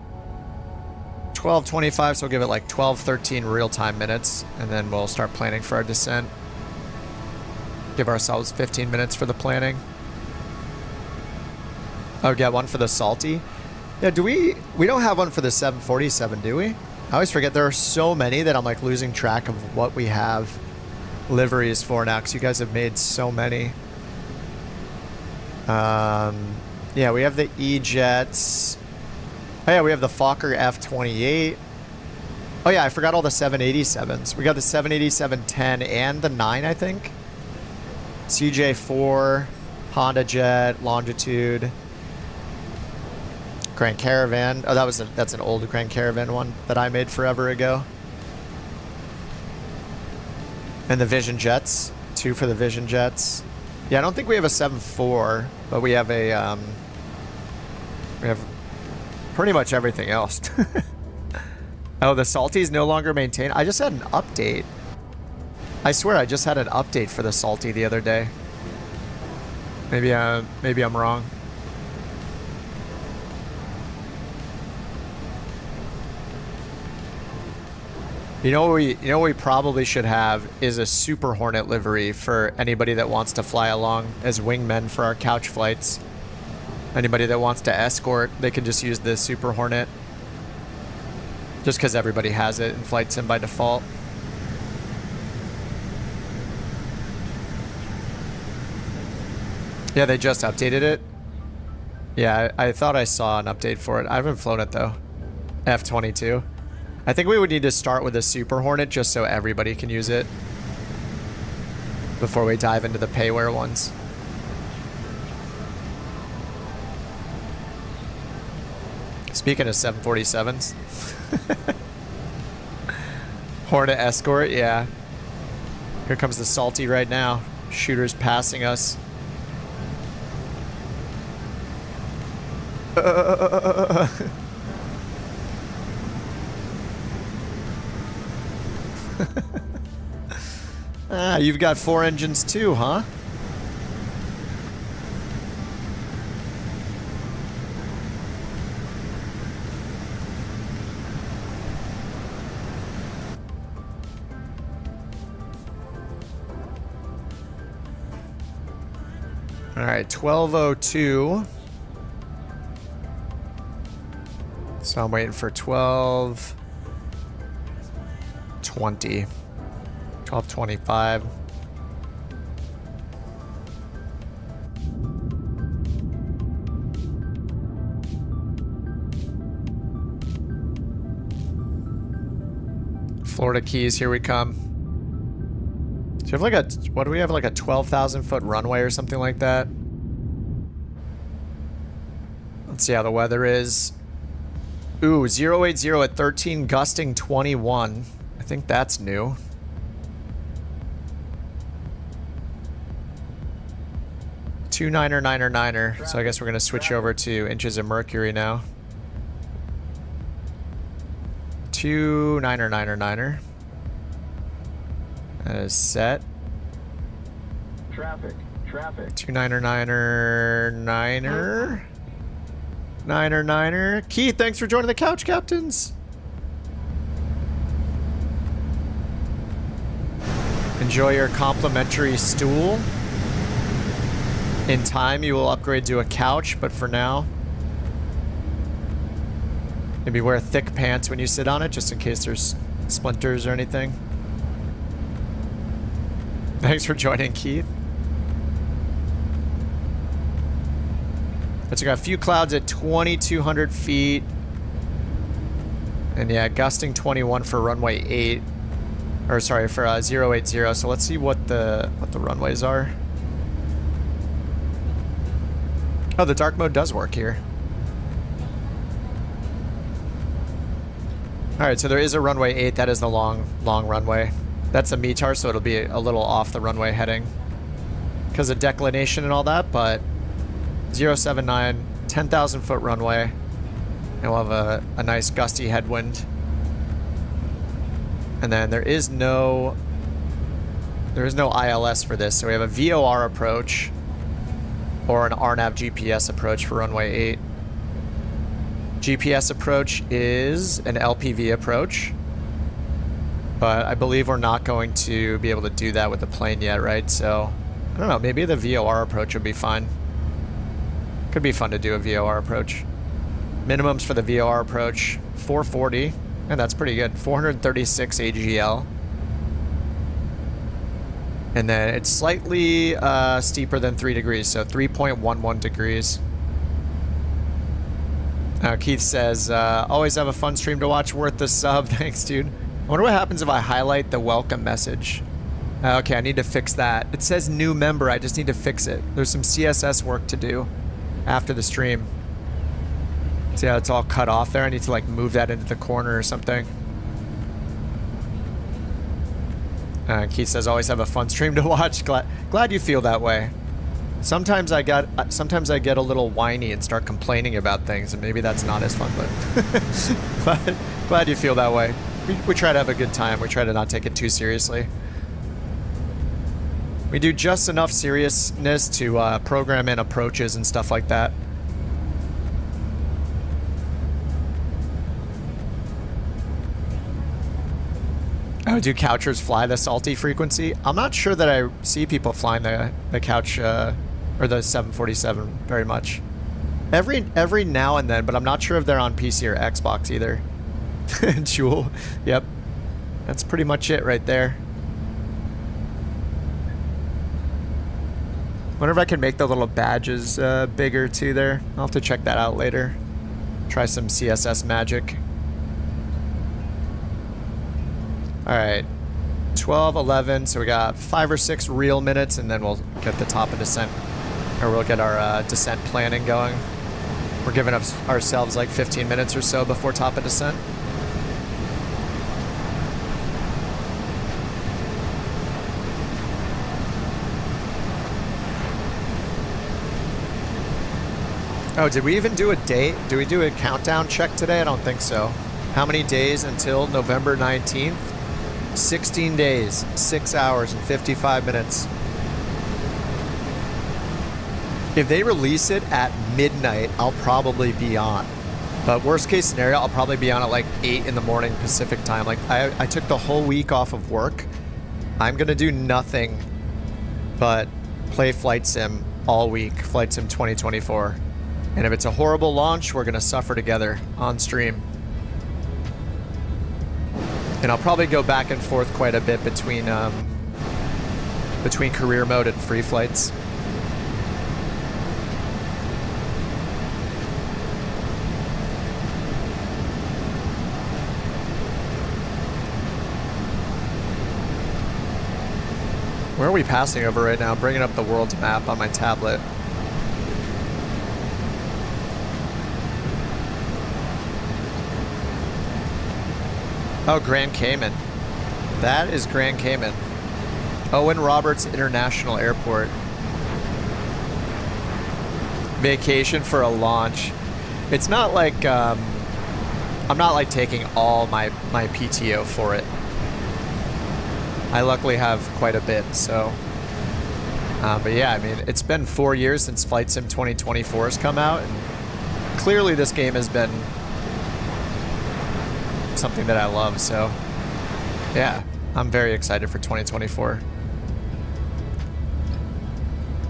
12:25, so we'll give it like 12:13 real-time minutes, and then we'll start planning for our descent. Give ourselves 15 minutes for the planning. Oh, get one for the Salty? Yeah, do we don't have one for the 747, do we? I always forget there are so many that I'm like losing track of what we have liveries for now, because you guys have made so many. Yeah, we have the E-Jets. Oh yeah, we have the Fokker F-28. Oh yeah, I forgot all the 787s. We got the 787-10 and the 9, I think. CJ4, Honda Jet, Longitude, Grand Caravan. Oh, that's an old Grand Caravan one that I made forever ago. And the Vision Jets, 2 for the Vision Jets. Yeah, I don't think we have a 7.4, but we have a we have pretty much everything else. Oh, the Salty's no longer maintained. I just had an update. I swear I just had an update for the Salty the other day. Maybe I'm wrong. You know what we probably should have is a Super Hornet livery for anybody that wants to fly along as wingmen for our couch flights. Anybody that wants to escort, they can just use the Super Hornet. Just because everybody has it in Flight Sim by default. Yeah, they just updated it. Yeah, I thought I saw an update for it. I haven't flown it though. F-22. I think we would need to start with a Super Hornet just so everybody can use it before we dive into the payware ones. Speaking of 747s. Hornet Escort, yeah. Here comes the Salty right now. Shooters passing us. Ah, you've got 4 engines too, huh? All right, 12:02. So I'm waiting for 12:20. 12:25. Florida Keys, here we come. Do you have like a, what do we have, like a 12,000 foot runway or something like that? Let's see how the weather is. Ooh, 080 at 13, gusting 21. I think that's new. Two niner. So I guess we're gonna switch over to inches of mercury now. 2 niner. That is set. Traffic. 2 niner. Keith, thanks for joining the Couch Captains. Enjoy your complimentary stool. In time, you will upgrade to a couch, but for now, maybe wear thick pants when you sit on it, just in case there's splinters or anything. Thanks for joining, Keith. So we got a few clouds at 2,200 feet. And yeah, gusting 21 for runway 8. Or sorry, for 080. So let's see what the runways are. Oh, the dark mode does work here. Alright, so there is a runway 8. That is the long runway. That's a METAR, so it'll be a little off the runway heading because of declination and all that, but 079, 10,000 foot runway, and we'll have a nice gusty headwind. And then there is no ILS for this, so we have a VOR approach or an RNAV GPS approach for runway 8. GPS approach is an LPV approach, but I believe we're not going to be able to do that with the plane yet, right? So, I don't know, maybe the VOR approach would be fine. Could be fun to do a VOR approach. Minimums for the VOR approach, 440, and that's pretty good. 436 AGL. And then it's slightly steeper than 3 degrees, so 3.11 degrees. Keith says, always have a fun stream to watch, worth the sub. Thanks, dude. I wonder what happens if I highlight the welcome message. Okay, I need to fix that. It says new member, I just need to fix it. There's some CSS work to do after the stream. See how it's all cut off there? I need to like move that into the corner or something. Keith says, always have a fun stream to watch. Glad you feel that way. Sometimes I get a little whiny and start complaining about things, and maybe that's not as fun, but glad you feel that way. We try to have a good time. We try to not take it too seriously. We do just enough seriousness to program in approaches and stuff like that. Oh, do couchers fly the salty frequency? I'm not sure that I see people flying the couch or the 747 very much. Every now and then, but I'm not sure if they're on PC or Xbox either. Jewel, yep. That's pretty much it right there. Wonder if I can make the little badges bigger too there. I'll have to check that out later. Try some CSS magic. Alright, 12, 11, so we got 5 or 6 real minutes, and then we'll get the top of descent, or we'll get our descent planning going. We're giving ourselves like 15 minutes or so before top of descent. Oh, did we even do a date? Do we do a countdown check today? I don't think so. How many days until November 19th? 16 days, 6 hours and 55 minutes. If they release it at midnight, I'll probably be on. But worst case scenario, I'll probably be on at like 8 in the morning Pacific time. Like I took the whole week off of work. I'm gonna do nothing but play Flight Sim all week, Flight Sim 2024. And if it's a horrible launch, we're gonna suffer together on stream. And I'll probably go back and forth quite a bit between career mode and free flights. Where are we passing over right now? I'm bringing up the world's map on my tablet. Oh, Grand Cayman. That is Grand Cayman. Owen Roberts International Airport. Vacation for a launch. It's not like, I'm not like taking all my PTO for it. I luckily have quite a bit, so. But yeah, I mean, it's been 4 years since Flight Sim 2024 has come out, and clearly this game has been something that I love, so yeah, I'm very excited for 2024.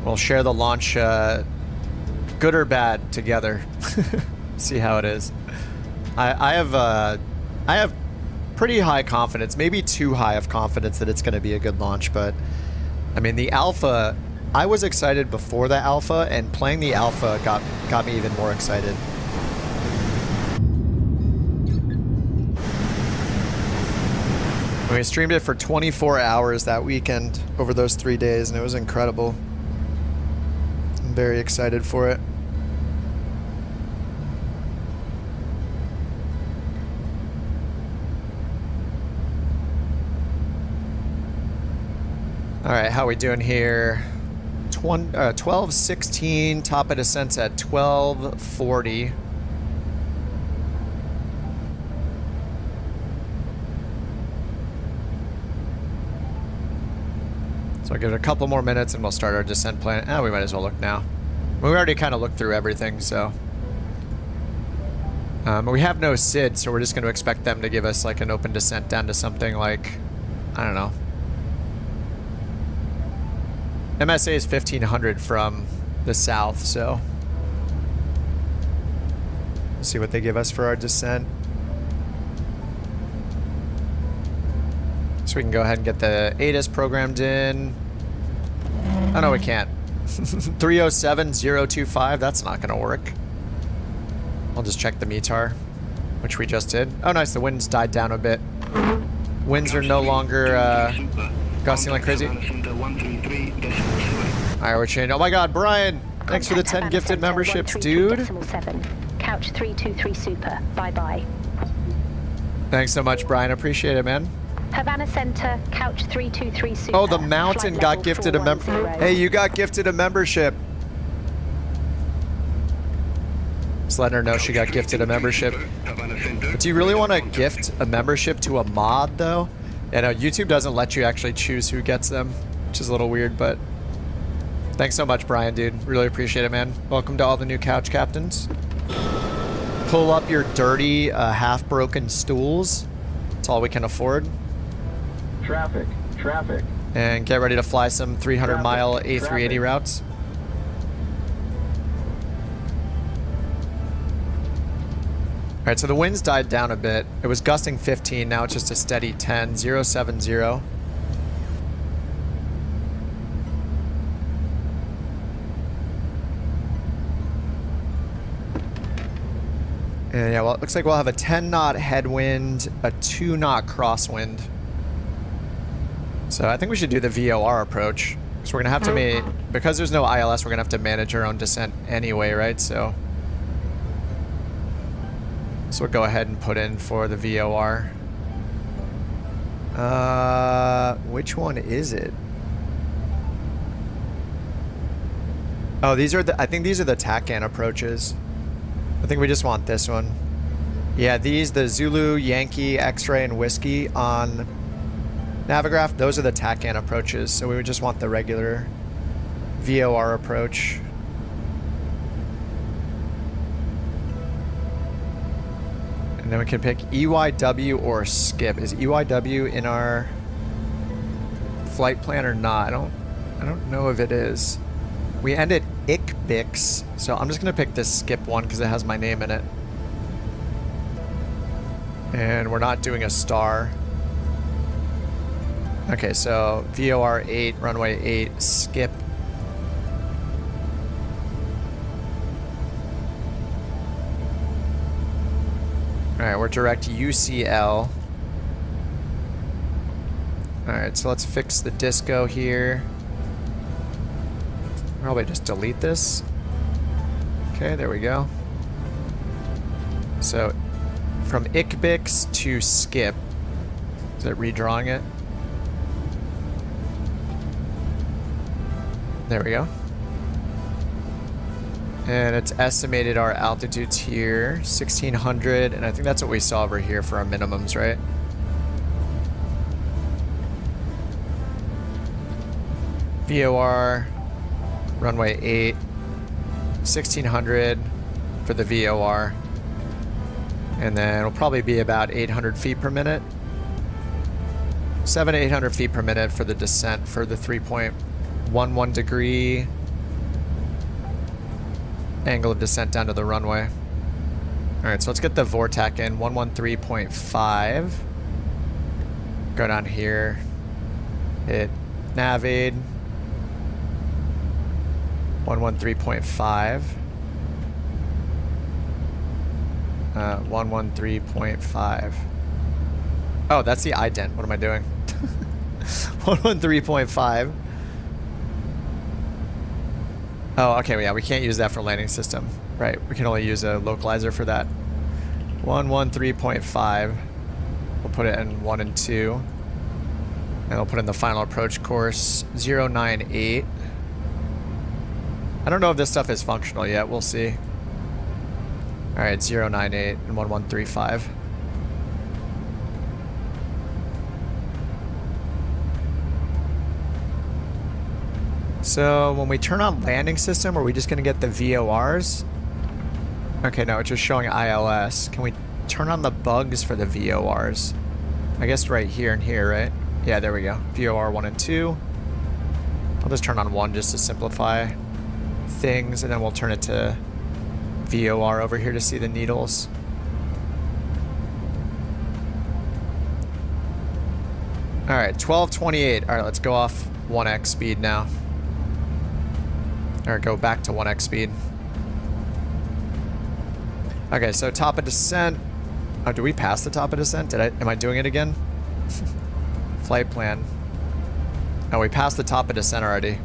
We'll share the launch, good or bad, together. See how it is. I have pretty high confidence, maybe too high of confidence that it's going to be a good launch, but I mean the alpha, I was excited before the alpha, and playing the alpha got me even more excited. We streamed it for 24 hours that weekend over those 3 days, and it was incredible. I'm very excited for it. All right, how are we doing here? 12:16, top of descent's at 12:40. So I'll give it a couple more minutes and we'll start our descent plan. We might as well look now. We already kind of looked through everything, so. We have no SID, so we're just going to expect them to give us like an open descent down to something like, I don't know. MSA is 1500 from the south, so let's see what they give us for our descent. So we can go ahead and get the ATIS programmed in. Oh no, we can't. 307025, that's not gonna work. I'll just check the METAR, which we just did. Oh nice, the winds died down a bit. Winds are no longer gusting like crazy. Alright, we're changing. Oh my god, Brian! Thanks for the 10 gifted memberships, dude. Couch 323 Super. Bye-bye. Thanks so much, Brian. Appreciate it, man. Havana Center, Couch 323 Super. Oh, the Mountain got gifted a Hey, you got gifted a membership. Just letting her know she got gifted a membership. But do you really want to gift a membership to a mod, though? Yeah, no, YouTube doesn't let you actually choose who gets them, which is a little weird, but thanks so much, Brian, dude. Really appreciate it, man. Welcome to all the new couch captains. Pull up your dirty, half-broken stools. That's all we can afford. Traffic. And get ready to fly some 300-mile A380 routes. All right, so the winds died down a bit. It was gusting 15, now it's just a steady 10, 070. And yeah, well, it looks like we'll have a 10-knot headwind, a 2-knot crosswind. So I think we should do the VOR approach. So we're going to have to because there's no ILS, we're going to have to manage our own descent anyway, right? So we'll go ahead and put in for the VOR. Which one is it? Oh, these are I think these are the TACAN approaches. I think we just want this one. Yeah, the Zulu, Yankee, X-ray, and Whiskey on Navigraph, those are the TACAN approaches, so we would just want the regular VOR approach. And then we can pick EYW or skip. Is EYW in our flight plan or not? I don't know if it is. We end at ICBIX, so I'm just gonna pick this skip one because it has my name in it. And we're not doing a star. Okay, so VOR 8, runway 8, skip. Alright, we're direct UCL. Alright, so let's fix the disco here. Probably just delete this. Okay, there we go. So, from ICBIX to skip. Is it redrawing it? There we go. And it's estimated our altitudes here, 1600, and I think that's what we saw over here for our minimums, right? VOR, runway 8, 1600 for the VOR, and then it'll probably be about 800 feet per minute. 700 to 800 feet per minute for the descent for the 3.11 degree angle of descent down to the runway. Alright, so let's get the VORTAC in, 113.5. Go down here, hit Navade, 113.5. 113.5. Oh, that's the ident. What am I doing? 113.5. Oh, okay, yeah, we can't use that for landing system. Right, we can only use a localizer for that. 113.5. We'll put it in 1 and 2. And we'll put in the final approach course, 098. I don't know if this stuff is functional yet, we'll see. Alright, 098 and 1135. So when we turn on landing system, are we just going to get the VORs? Okay, no, it's just showing ILS. Can we turn on the bugs for the VORs? I guess right here and here, right? Yeah, there we go. VOR 1 and 2. I'll just turn on 1 just to simplify things, and then we'll turn it to VOR over here to see the needles. All right, 1228. All right, let's go off 1x speed now. Or go back to 1x speed. Okay, so top of descent. Oh, do we pass the top of descent? Am I doing it again? Flight plan. Oh, we passed the top of descent already.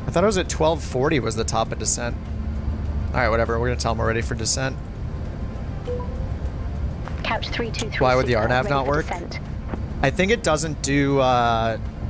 I thought it was at 1240 was the top of descent. All right, whatever. We're gonna tell them we're ready for descent. Couch 323. Why would the Super, RNAV ready not for work? descent. I think it doesn't do.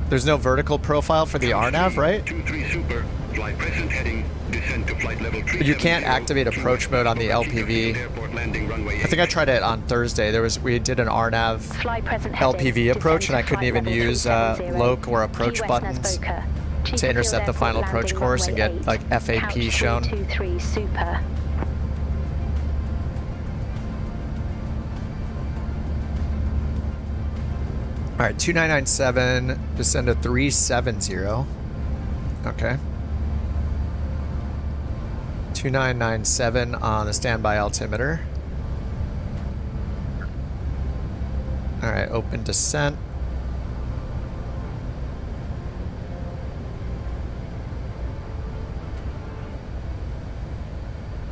There's no vertical profile for the RNAV, right? 23 Super, fly present heading, descent to flight level 3. But you can't activate approach mode on the LPV. Airport landing runway I think I tried it on Thursday. We did an RNAV Fly present heading, LPV approach, and descend I to couldn't flight even level use 370. loc or approach Key West buttons Boca. to Chesterfield intercept the Airport final approach landing course and runway get like 8. FAP Couch shown. 323 Super. All right, 2997, descend to 370. Okay. 2997 on the standby altimeter. All right, open descent.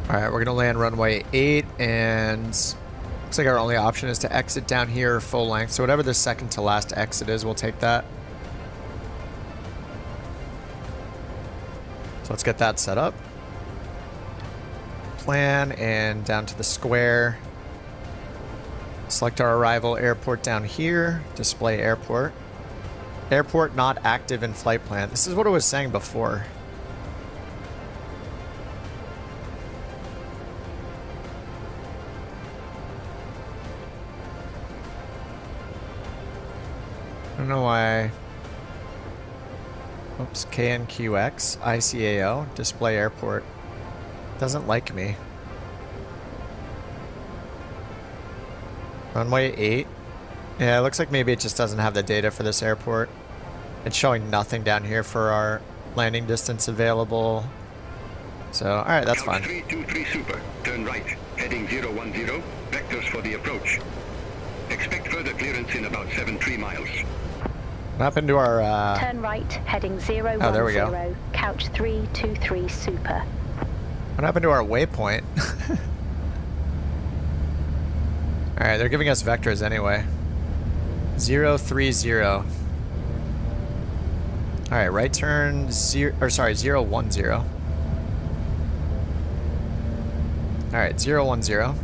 All right, we're gonna land runway 8, and looks like our only option is to exit down here full length. So whatever the second to last exit is, we'll take that. So let's get that set up. Plan and down to the square. Select our arrival airport down here. Display airport. Airport not active in flight plan. This is what it was saying before. I don't know why. Oops, KNQX, ICAO, display airport. Doesn't like me. Runway 8. Yeah, it looks like maybe it just doesn't have the data for this airport. It's showing nothing down here for our landing distance available. So, alright, that's fine. 323 Super, turn right, heading 010, vectors for the approach. Expect further clearance in about 73 miles. What happened to our, Turn right, heading 010. Oh, there we go. Couch 323 Super. What happened to our waypoint? Alright, they're giving us vectors anyway. 030. Alright, right turn 010. Alright, 010.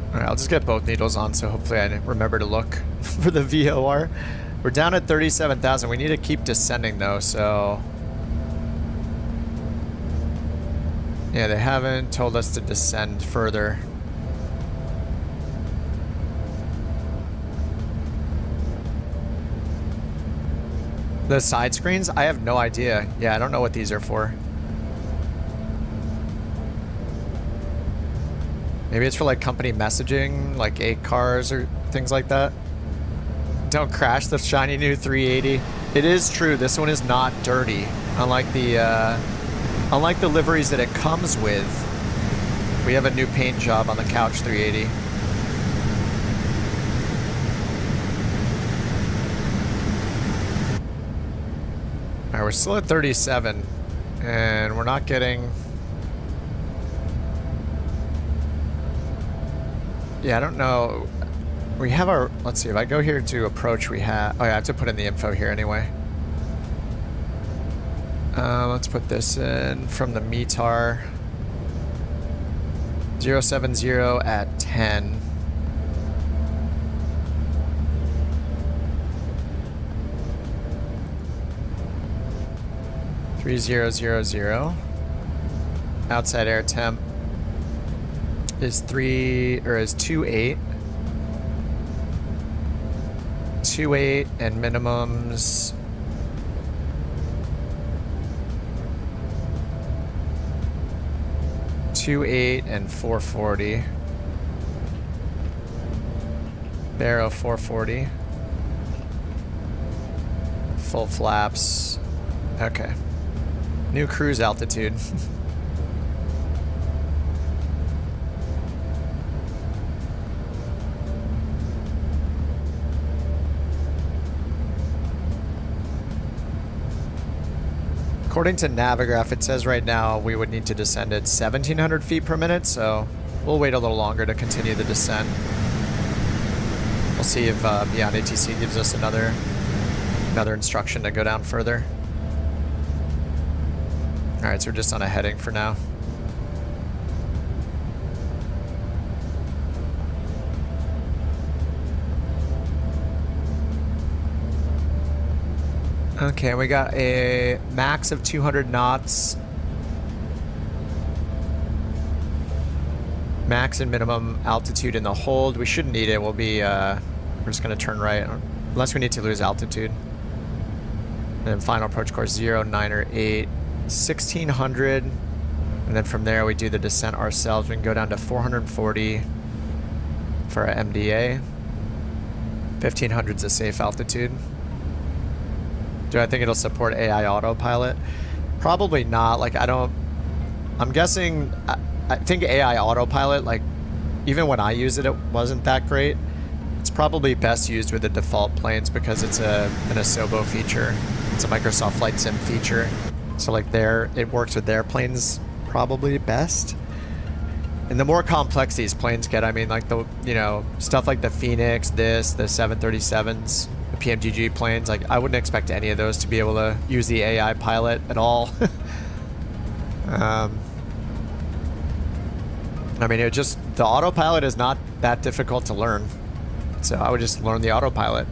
Alright, I'll just get both needles on, so hopefully I remember to look for the VOR. We're down at 37,000. We need to keep descending though, so... Yeah, they haven't told us to descend further. The side screens? I have no idea. Yeah, I don't know what these are for. Maybe it's for like company messaging, like 8 cars or things like that. Don't crash the shiny new 380. It is true, this one is not dirty. Unlike the liveries that it comes with. We have a new paint job on the Couch 380. Alright, we're still at 37. And we're not getting... Yeah, I don't know. We have our... Let's see, if I go here to approach, we have... Oh yeah, I have to put in the info here anyway. Let's put this in from the METAR. 070 at 10. .3000. Outside air temp is 28. 28 and minimums 2.8 and 440. Barrow 440. Full flaps. Okay. New cruise altitude. According to Navigraph, it says right now we would need to descend at 1,700 feet per minute, so we'll wait a little longer to continue the descent. We'll see if BeyondATC gives us another instruction to go down further. Alright, so we're just on a heading for now. Okay, we got a max of 200 knots. Max and minimum altitude in the hold. We shouldn't need it. We'll be, we're just going to turn right, unless we need to lose altitude. And then final approach course 0, 9, or 8. 1,600. And then from there we do the descent ourselves. We can go down to 440 for our MDA. 1,500 is a safe altitude. Do I think it'll support AI autopilot? Probably not. Like, I'm guessing, I think AI autopilot, like, even when I use it, it wasn't that great. It's probably best used with the default planes because it's an Asobo feature. It's a Microsoft Flight Sim feature. So, like, it works with their planes probably best. And the more complex these planes get, I mean, like, stuff like the Phoenix, the 737s, the PMGG planes, like, I wouldn't expect any of those to be able to use the AI pilot at all. I mean, the autopilot is not that difficult to learn. So I would just learn the autopilot.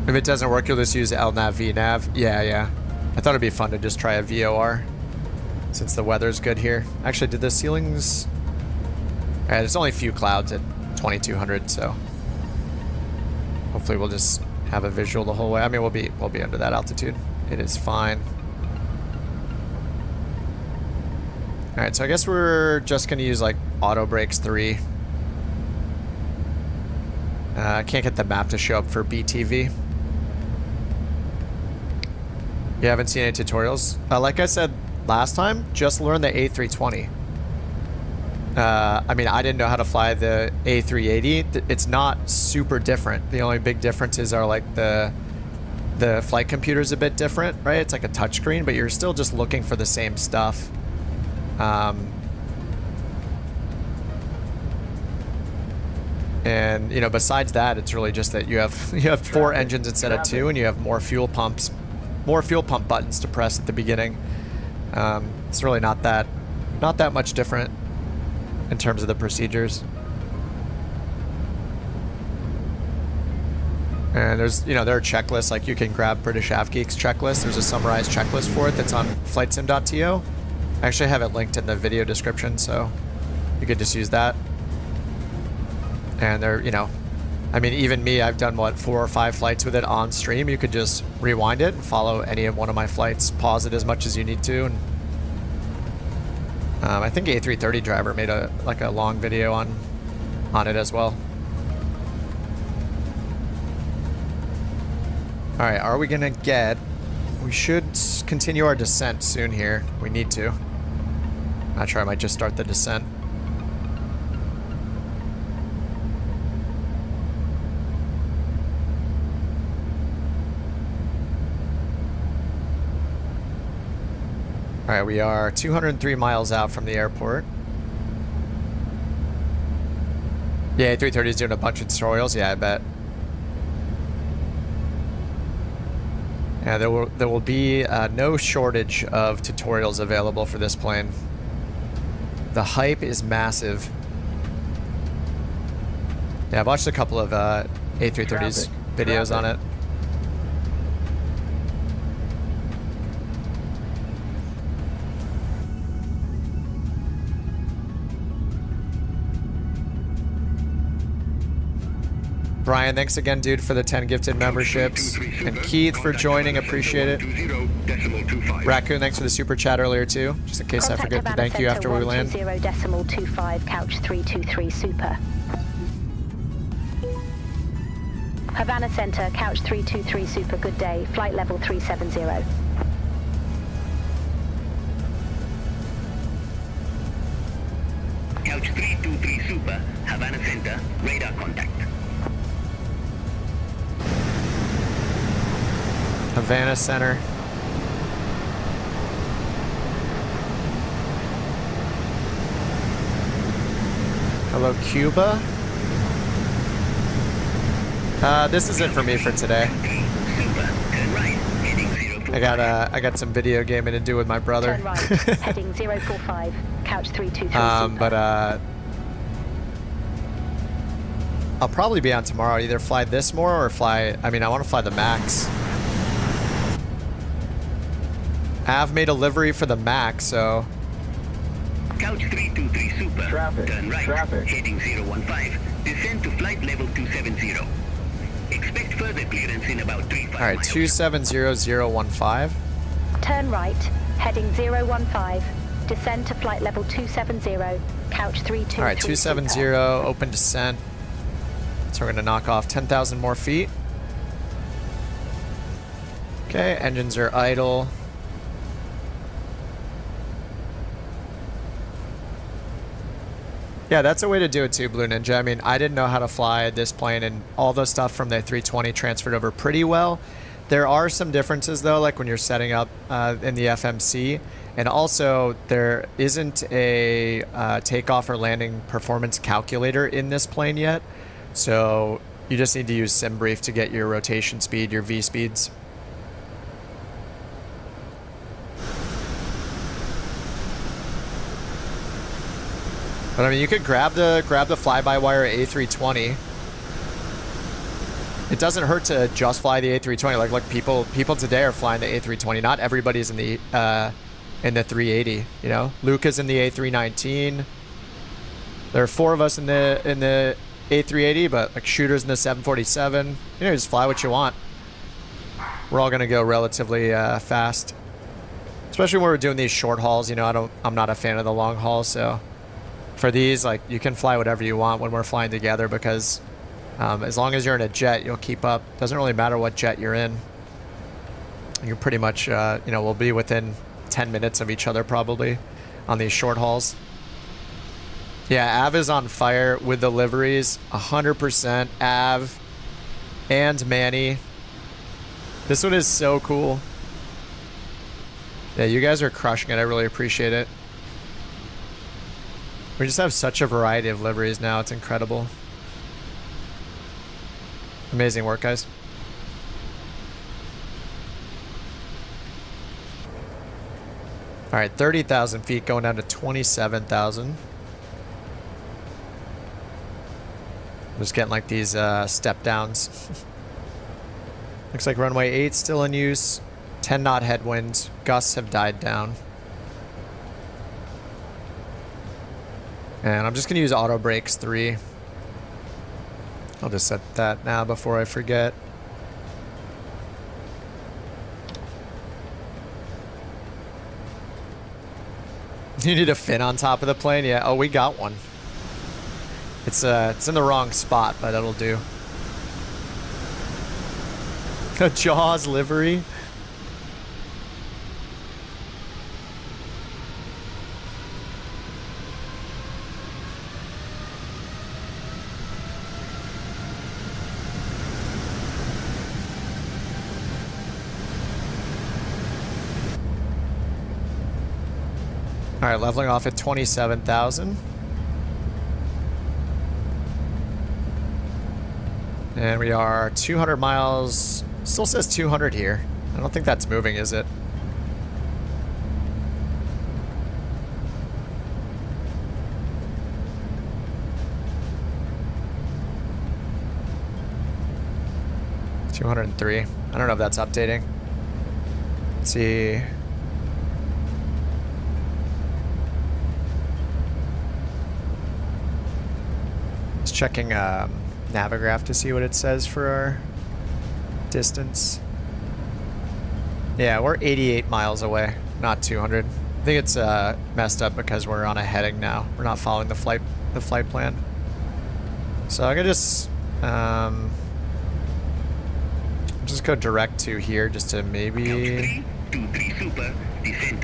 If it doesn't work, you'll just use LNAV, VNAV. Yeah. I thought it'd be fun to just try a VOR since the weather's good here. Actually, did the ceilings... there's only a few clouds at 2,200, so hopefully we'll just have a visual the whole way. I mean, we'll be under that altitude. It is fine. All right, so I guess we're just going to use like auto brakes 3. I can't get the map to show up for BTV. You haven't seen any tutorials? Like I said last time, just learn the A320. I mean, I didn't know how to fly the A380. It's not super different. The only big differences are like the flight computer's a bit different, right? It's like a touchscreen, but you're still just looking for the same stuff. And besides that, it's really just that you have 4 engines instead of 2, and you have more fuel pump buttons to press at the beginning. It's really not that much different in terms of the procedures. And there's, there are checklists, like you can grab British AvGeek's checklist. There's a summarized checklist for it that's on flightsim.to. I actually have it linked in the video description, so you could just use that. And there, I mean, even me, I've done, 4 or 5 flights with it on stream. You could just rewind it and follow any of one of my flights, pause it as much as you need to. And I think A330 driver made a long video on it as well. All right, are we gonna get... We should continue our descent soon here. We need to. Not sure, I might just start the descent. All right, we are 203 miles out from the airport. Yeah, A330 is doing a bunch of tutorials. Yeah, I bet. Yeah, there will be no shortage of tutorials available for this plane. The hype is massive. Yeah, I've watched a couple of A330's videos on it. Brian, thanks again, dude, for the 10 gifted memberships. And Keith for joining, appreciate it. Raccoon, thanks for the super chat earlier too, just in case I forget to thank you after we land. 120.25, couch 323 super. Havana Center, couch 323 super, good day, flight level 370. Couch 323 super, Havana Center, radar contact. Havana Center. Hello, Cuba. This is it for me for today. I got some video gaming to do with my brother. Turn right, heading 045, couch 323 super. But I'll probably be on tomorrow. Either fly this more or fly. I mean, I want to fly the Max. I've made a livery for the Max, so. Couch 323 super. Traffic. Turn right. Traffic. Heading 015. Descend to flight level 270. Expect further clearance in about 3-5 All right, miles. 270015. Turn right, heading 015. Descend to flight level 270, couch 323 All right, 270, super. open descent. So we're gonna knock off 10,000 more feet. Okay, engines are idle. Yeah, that's a way to do it too, Blue Ninja. I mean, I didn't know how to fly this plane, and all the stuff from the 320 transferred over pretty well. There are some differences though, like when you're setting up in the FMC, and also there isn't a takeoff or landing performance calculator in this plane yet. So you just need to use SimBrief to get your rotation speed, your V speeds. But I mean, you could grab the fly-by-wire A320. It doesn't hurt to just fly the A320. Like people today are flying the A320. Not everybody's in the 380. You know, Luke is in the A319. There are 4 of us in the A380, but like shooters in the 747. You know, just fly what you want. We're all gonna go relatively fast, especially when we're doing these short hauls. You know, I'm not a fan of the long haul, so. For these, like, you can fly whatever you want when we're flying together because as long as you're in a jet, you'll keep up. Doesn't really matter what jet you're in. You're pretty much, you know, we'll be within 10 minutes of each other probably on these short hauls. Yeah, Av is on fire with the liveries. 100% Av and Manny. This one is so cool. Yeah, you guys are crushing it. I really appreciate it. We just have such a variety of liveries now. It's incredible. Amazing work, guys. All right, 30,000 feet going down to 27,000. I'm just getting like these step downs. Looks like runway 8 still in use. 10 knot headwind. Gusts have died down. And I'm just gonna use auto brakes 3. I'll just set that now before I forget. You need a fin on top of the plane? Yeah, oh, we got one. It's in the wrong spot, but it'll do. A Jaws livery. All right, leveling off at 27,000. And we are 200 miles. Still says 200 here. I don't think that's moving, is it? $203. I don't know if that's updating. Let's see. Checking Navigraph to see what it says for our distance. Yeah, we're 88 miles away, not 200. I think it's messed up because we're on a heading now. We're not following the flight plan. So I'm gonna just go direct to here just to maybe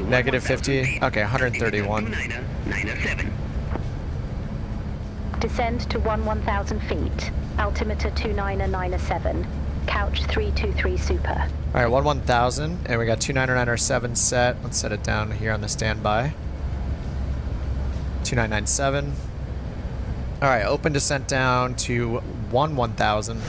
negative 50. Okay, 131. Descend to 1000 feet. Altimeter 29907. Couch 323 Super. All right, 1000, and we got 29907 set. Let's set it down here on the standby. 2997. All right, open descent down to 1000.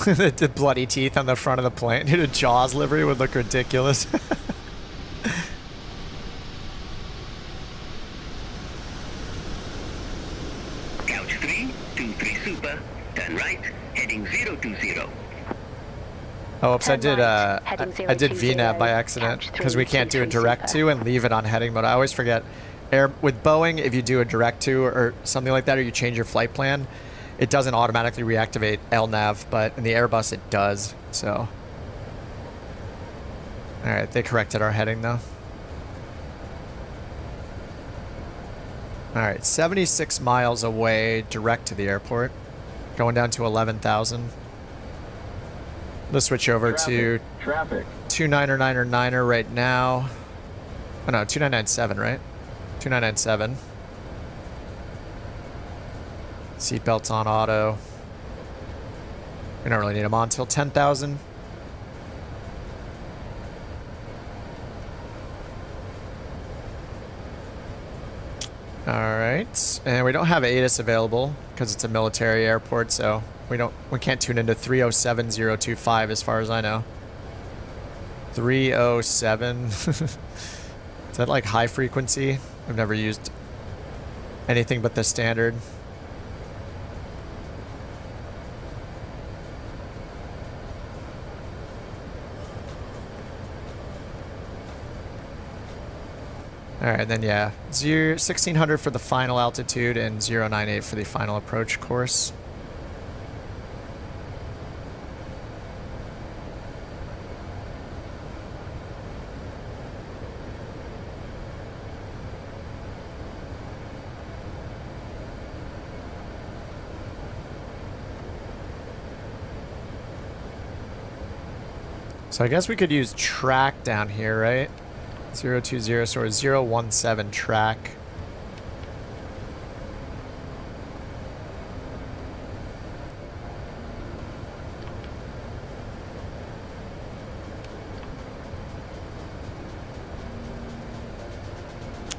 The bloody teeth on the front of the plane. Dude, a Jaws livery would look ridiculous. Couch 323 Super, turn right, heading 020. Oh, oops, Turn right, I heading did 020, VNAV by accident couch because we can't do a 323 direct Super. to and leave it on heading mode. I always forget. With Boeing, if you do a direct to or something like that, or you change your flight plan, it doesn't automatically reactivate LNAV, but in the Airbus it does, so. Alright, they corrected our heading though. Alright, 76 miles away, direct to the airport. Going down to 11,000. Let's switch over to 299er right now. Oh no, 2997, right? 2997. Seatbelts on auto. We don't really need them on until 10,000. Alright, and we don't have ATIS available because it's a military airport, so we can't tune into 307025 as far as I know. 307. Is that like high frequency? I've never used anything but the standard. Alright, then yeah, 1600 for the final altitude and 098 for the final approach course. So I guess we could use track down here, right? 020, so we're 017 track.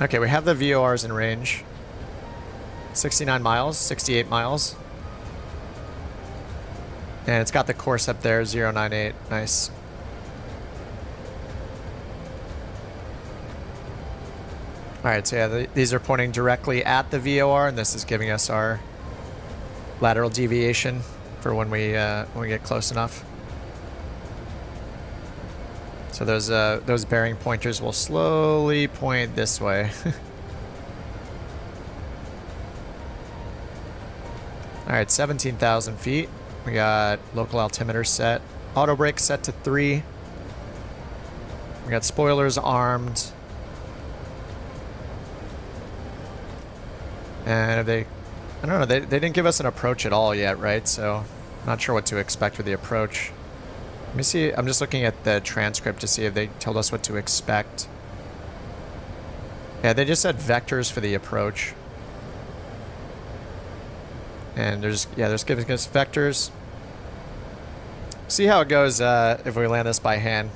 Okay, we have the VORs in range. 69 miles, 68 miles. And it's got the course up there, 098. Nice. Alright, so yeah, these are pointing directly at the VOR, and this is giving us our lateral deviation for when we get close enough. So those bearing pointers will slowly point this way. Alright, 17,000 feet. We got local altimeter set. Auto brake set to 3. We got spoilers armed. And I don't know, they didn't give us an approach at all yet, right? So, not sure what to expect with the approach. Let me see, I'm just looking at the transcript to see if they told us what to expect. Yeah, they just said vectors for the approach. And they're just giving us vectors. See how it goes if we land this by hand.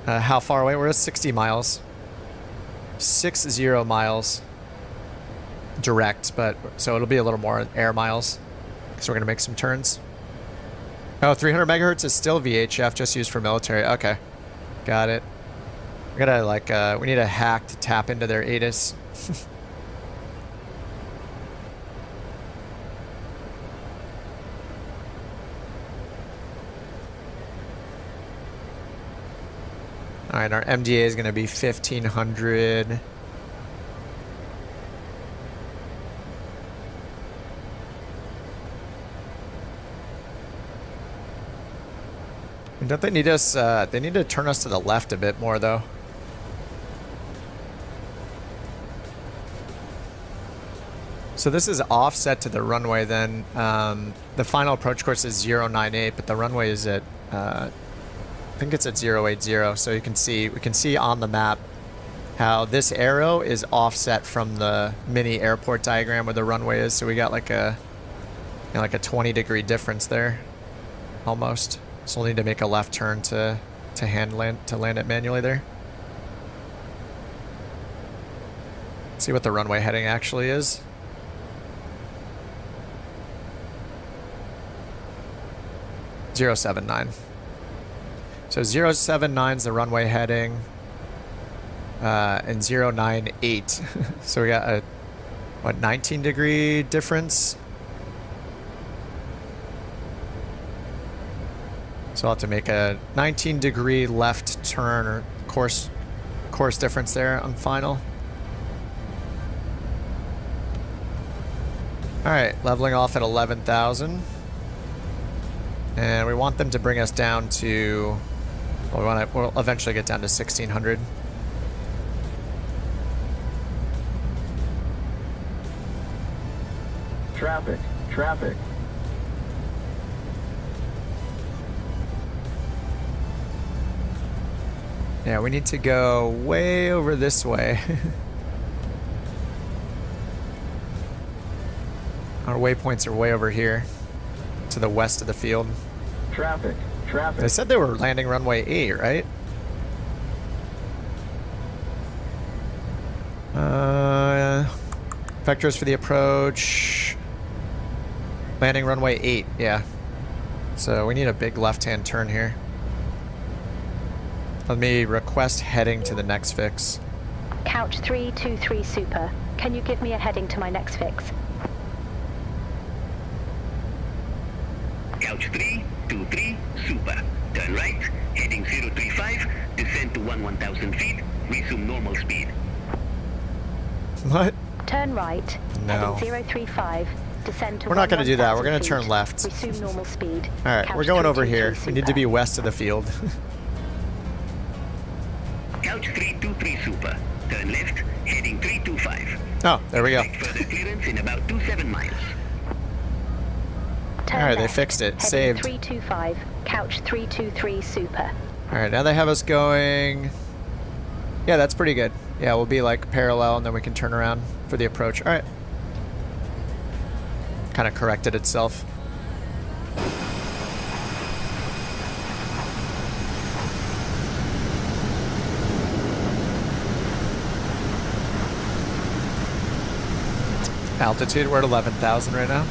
How far away? We're at 60 miles. 60 miles. Direct, but so it'll be a little more air miles. So we're gonna make some turns. Oh, 300 megahertz is still VHF, just used for military. Okay, got it. We gotta like, we need a hack to tap into their ATIS. All right, our MDA is gonna be 1500. Don't they need us, they need to turn us to the left a bit more though. So this is offset to the runway then. The final approach course is 098, but the runway is at, I think it's at 080. So you can see, we can see on the map how this arrow is offset from the mini airport diagram where the runway is. So we got like a, you know, like a 20-degree difference there, almost. So we'll need to make a left turn to land it manually there. Let's see what the runway heading actually is. .079. So 079 is the runway heading, and 098. So we got a, what, 19-degree difference? So I'll have to make a 19-degree left turn or course difference there on final. All right, leveling off at 11,000. And we want them to bring us down to, well, we'll eventually get down to 1,600. Traffic, traffic. Yeah, we need to go way over this way. Our waypoints are way over here, to the west of the field. Traffic, traffic. They said they were landing runway 8, right? Vectors for the approach. Landing runway 8, yeah. So we need a big left-hand turn here. Let me request heading to the next fix. Couch 323 Super. Can you give me a heading to my next fix? Couch 323 Super. Turn right, heading 035, descend to 1,000 feet, resume normal speed. What? Turn right, No. heading 035, descend to We're not going to do that. We're 1,000 going to turn feet. left. Resume normal speed. All right, Couch we're going over 323 here. We need to Super. be west of the field. Couch 323 Super. Turn left, heading 325. Oh, there we go. Expect further clearance in about 27 miles. Turn All right, they left, fixed it. heading Saved. 325, couch 323 Super. All right, now they have us going. Yeah, that's pretty good. Yeah, we'll be like parallel and then we can turn around for the approach. All right. Kind of corrected itself. Altitude, we're at 11,000 right now.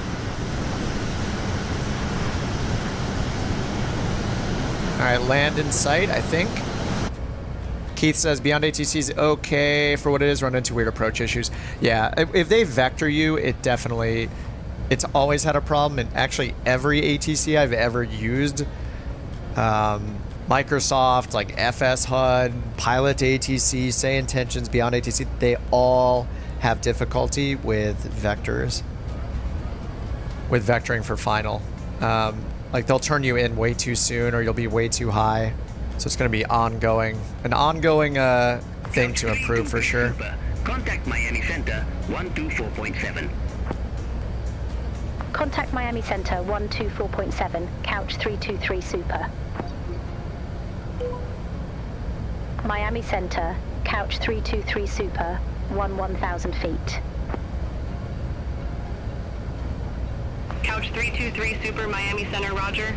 All right, land in sight, I think. Keith says BeyondATC is okay for what it is, run into weird approach issues. Yeah, if they vector you, it's always had a problem. And actually every ATC I've ever used, Microsoft, like FS HUD, Pilot ATC, Say Intentions, BeyondATC, they all have difficulty with vectors, with vectoring for final. Like they'll turn you in way too soon or you'll be way too high. So it's going to be an ongoing thing to improve for sure. Contact Miami Center 124.7. Contact Miami Center 124.7, couch 323 Super. Miami Center, couch 323 Super, 1,000 feet. Couch 323 Super, Miami Center, roger.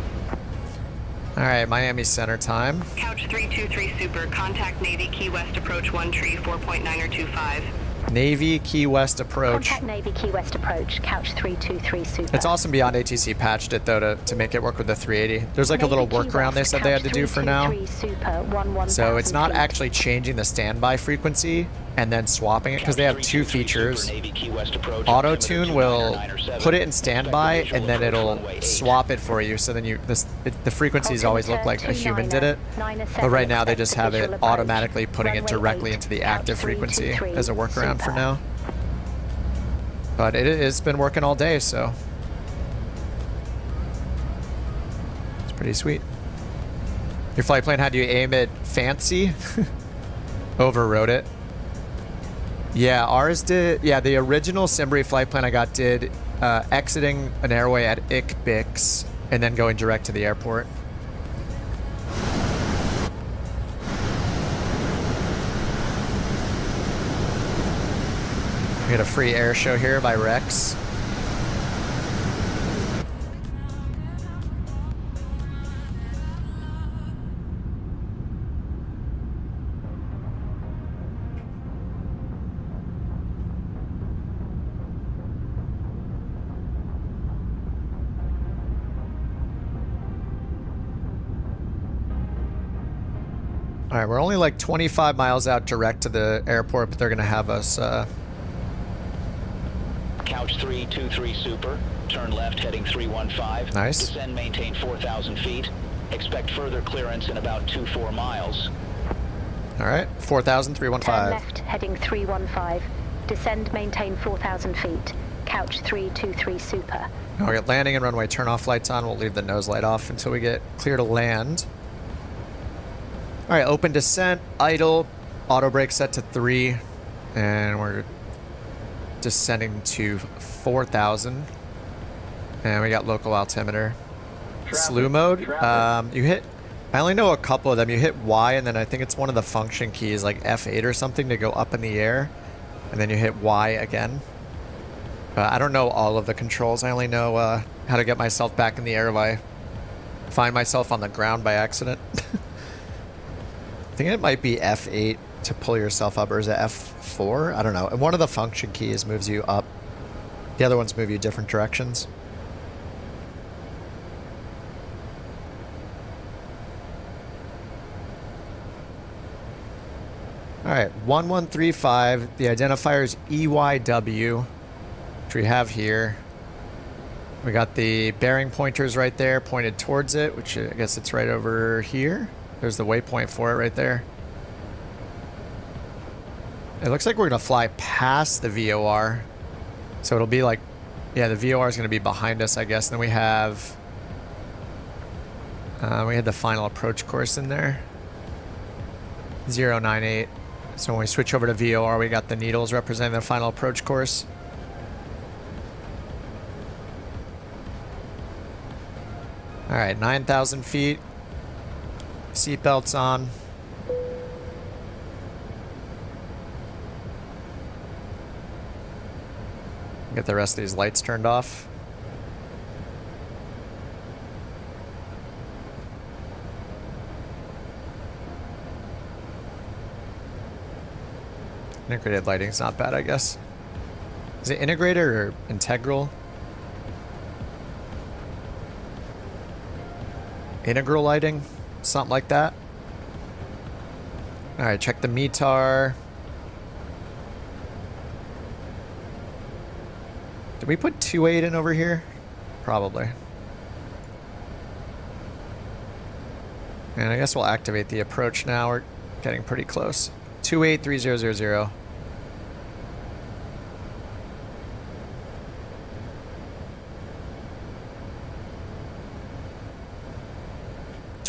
All right, Miami Center time. Couch 323 Super, contact Navy Key West approach 1 tree 4.9 or 25. Navy Key West approach. Contact Navy Key West approach, couch 323 Super. It's awesome BeyondATC patched it though to make it work with the 380. There's like a little workaround they said they had to do for now. So it's not actually changing the standby frequency and then swapping it because they have two features. Auto tune will put it in standby and then it'll swap it for you. So then the frequencies always look like a human did it. But right now they just have it automatically putting it directly into the active frequency as a workaround for now. But it's been working all day, so it's pretty sweet. Your flight plan had you aim it fancy? Overrode it. Yeah, ours did. Yeah, the original Simbri flight plan I got did exiting an airway at ICBIX and then going direct to the airport. We get a free air show here by Rex. All right, we're only like 25 miles out direct to the airport, but they're going to have us... Couch 323 Super, turn left heading 315. Nice. Descend, maintain 4,000 feet. Expect further clearance in about 24 miles. All right, 4,000, 315. Turn left heading 315. Descend, maintain 4,000 feet. Couch 323 Super. We'll get landing and runway turn off lights on. We'll leave the nose light off until we get clear to land. All right, open descent, idle, auto brake set to 3, and we're descending to 4,000. And we got local altimeter. Slew mode, you hit, I only know a couple of them. You hit Y, and then I think it's one of the function keys, like F8 or something, to go up in the air. And then you hit Y again. I don't know all of the controls. I only know how to get myself back in the air if I find myself on the ground by accident. I think it might be F8 to pull yourself up, or is it F4? I don't know. And one of the function keys moves you up. The other ones move you different directions. All right, 1135. The identifier is EYW, which we have here. We got the bearing pointers right there pointed towards it, which I guess it's right over here. There's the waypoint for it right there. It looks like we're going to fly past the VOR. So it'll be like, yeah, the VOR is going to be behind us, I guess. And then we have, we had the final approach course in there. 098. So when we switch over to VOR, we got the needles representing the final approach course. All right, 9,000 feet. Seatbelts on. Get the rest of these lights turned off. Integrated lighting's not bad, I guess. Is it integrated or integral? Integral lighting? Something like that. Alright, check the METAR. Did we put 2.8 in over here? Probably. And I guess we'll activate the approach now. We're getting pretty close. 283,000.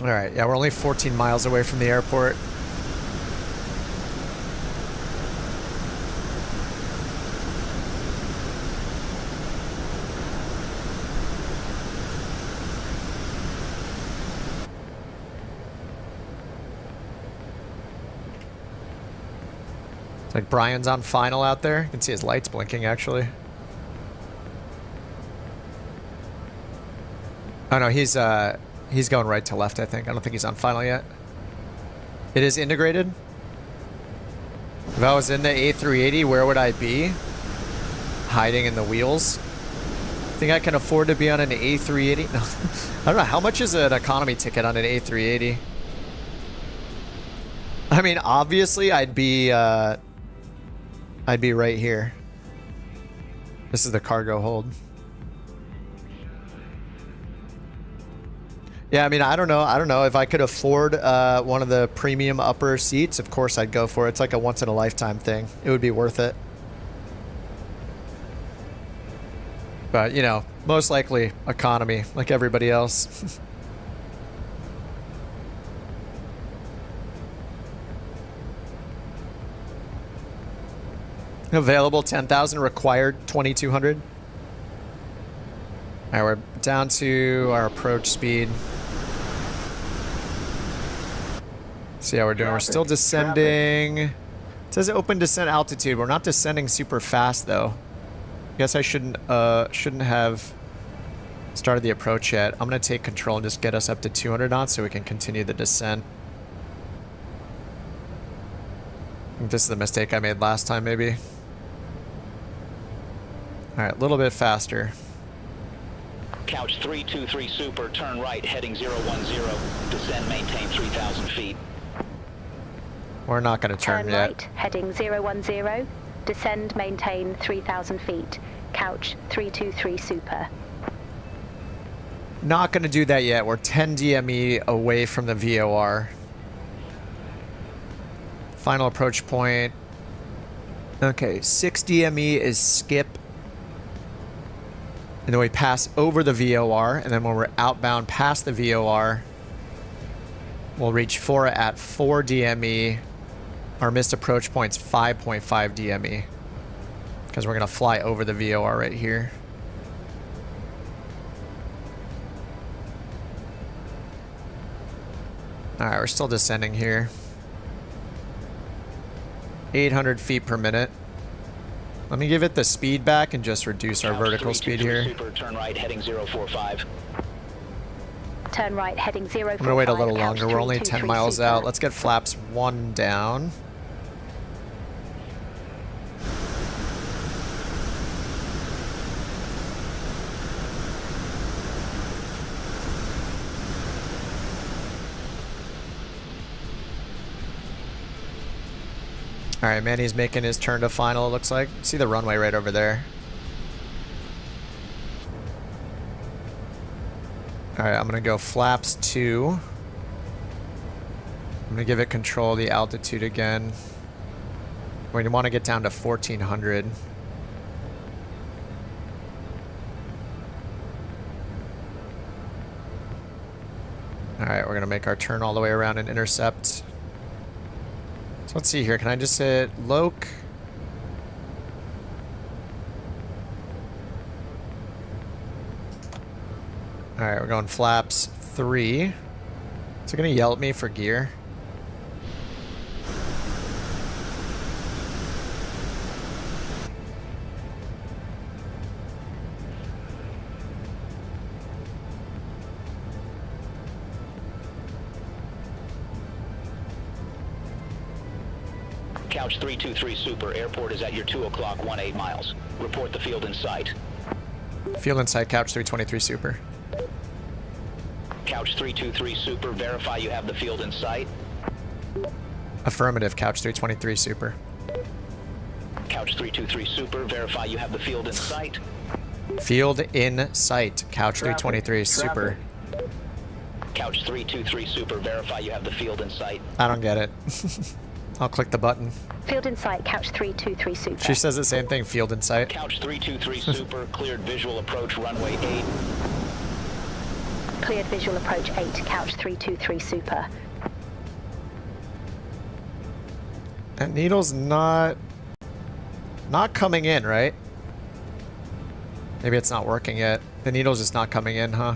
All right, yeah, we're only 14 miles away from the airport. It's like Brian's on final out there. You can see his lights blinking, actually. Oh no, he's going right to left, I think. I don't think he's on final yet. It is integrated. If I was in the A380, where would I be? Hiding in the wheels. Think I can afford to be on an A380? No. I don't know. How much is an economy ticket on an A380? I mean, obviously, I'd be right here. This is the cargo hold. Yeah, I mean, I don't know. I don't know if I could afford one of the premium upper seats. Of course, I'd go for it. It's like a once in a lifetime thing. It would be worth it. But, you know, most likely economy, like everybody else. Available 10,000, required 2,200. All right, we're down to our approach speed. See how we're doing. We're still descending. It says open descent altitude. We're not descending super fast though. Guess I shouldn't have started the approach yet. I'm gonna take control and just get us up to 200 knots so we can continue the descent. I think this is the mistake I made last time, maybe. All right, a little bit faster. Couch 323 Super, turn right, heading 010. Descend, maintain 3,000 feet. We're not going to turn yet. Right, heading 010. Descend, maintain 3,000 feet. Couch 323 Super. Not going to do that yet. We're 10 DME away from the VOR. Final approach point. Okay, 6 DME is skip. And then we pass over the VOR, and then when we're outbound past the VOR, we'll reach 4 at 4 DME. Our missed approach point's 5.5 DME, because we're going to fly over the VOR right here. All right, we're still descending here. 800 feet per minute. Let me give it the speed back and just reduce our vertical speed here. Super, turn right, heading 045. Turn right, heading 045. I'm gonna wait a little longer. We're only 10 miles out. Let's get flaps 1 down. All right, Manny's making his turn to final, it looks like. See the runway right over there. All right, I'm gonna go flaps 2. I'm gonna give it control of the altitude again. We want to get down to 1,400. All right, we're gonna make our turn all the way around and intercept. So let's see here. Can I just hit loc? All right, we're going flaps 3. Is it gonna yell at me for gear? Couch 323 Super, airport is at your 2 o'clock, 18 miles. Report the field in sight. Field in sight, Couch 323 Super. Couch 323 Super, verify you have the field in sight. Affirmative, Couch 323 Super. Couch 323 Super, verify you have the field in sight. Field in sight, Couch 323 Super. Couch 323 Super, verify you have the field in sight. I don't get it. I'll click the button. Field in sight, Couch 323 Super. She says the same thing, field in sight. Couch 323 Super, cleared visual approach runway 8. Cleared visual approach 8, Couch 323 Super. That needle's not coming in, right? Maybe it's not working yet. The needle's just not coming in, huh?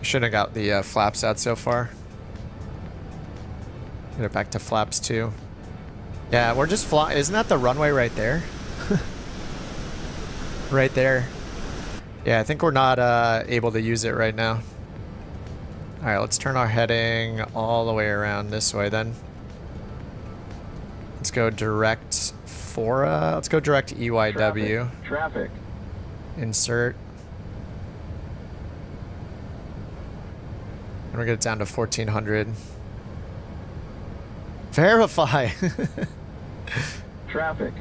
Shouldn't have got the flaps out so far. Get it back to flaps 2. Yeah, we're just flying. Isn't that the runway right there? Right there. Yeah, I think we're not able to use it right now. All right, let's turn our heading all the way around this way then. Let's go direct let's go direct EYW. Traffic. Insert. And we're gonna get down to 1400. Verify. Traffic.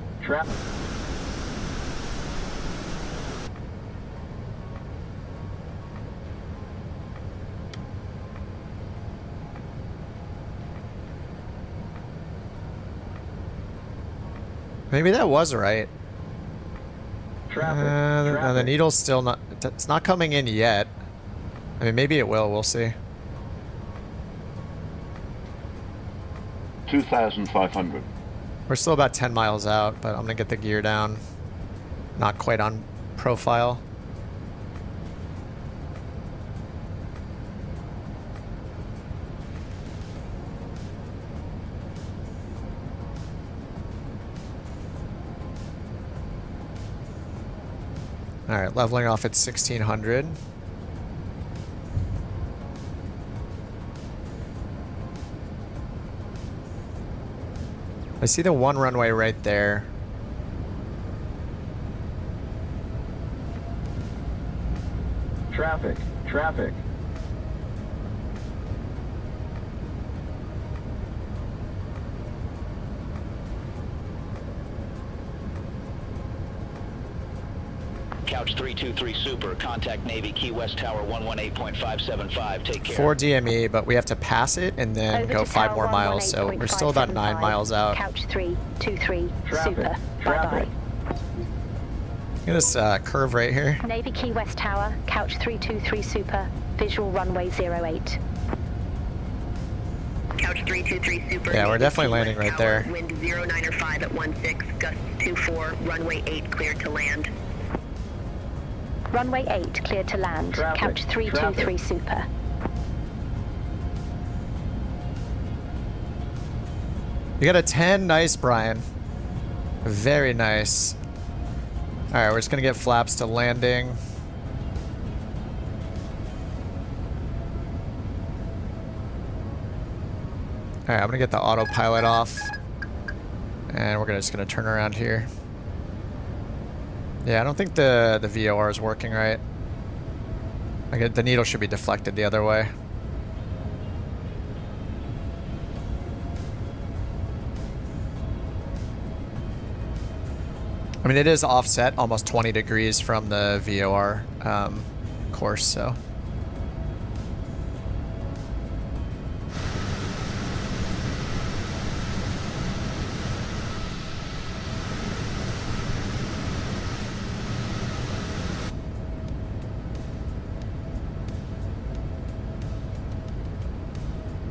Maybe that was right. Traffic. No, the needle's still not... It's not coming in yet. I mean, maybe it will. We'll see. 2,500. We're still about 10 miles out, but I'm going to get the gear down. Not quite on profile. All right, leveling off at 1600. I see the one runway right there. Traffic. Couch 323 Super, contact Navy Key West Tower 118.575, take care. 4 DME, but we have to pass it and then Over go to 5 tower more miles, so we're still about 9 miles out. Couch 323 Super. Traffic. Bye-bye. Look at this curve right here. Navy Key West Tower, Couch 323 Super, visual runway 08. Couch 323 Super. Yeah, we're Navy definitely Key landing West right Tower, there. Wind 095 at 16, gusts 24, runway 8 cleared to land. Runway 8 cleared to land. Traffic. Couch 323 Super. You got a 10. Nice, Brian. Very nice. All right, we're just going to get flaps to landing. All right, I'm going to get the autopilot off. And we're just going to turn around here. Yeah, I don't think the VOR is working right. Like, the needle should be deflected the other way. I mean, it is offset almost 20 degrees from the VOR course, so.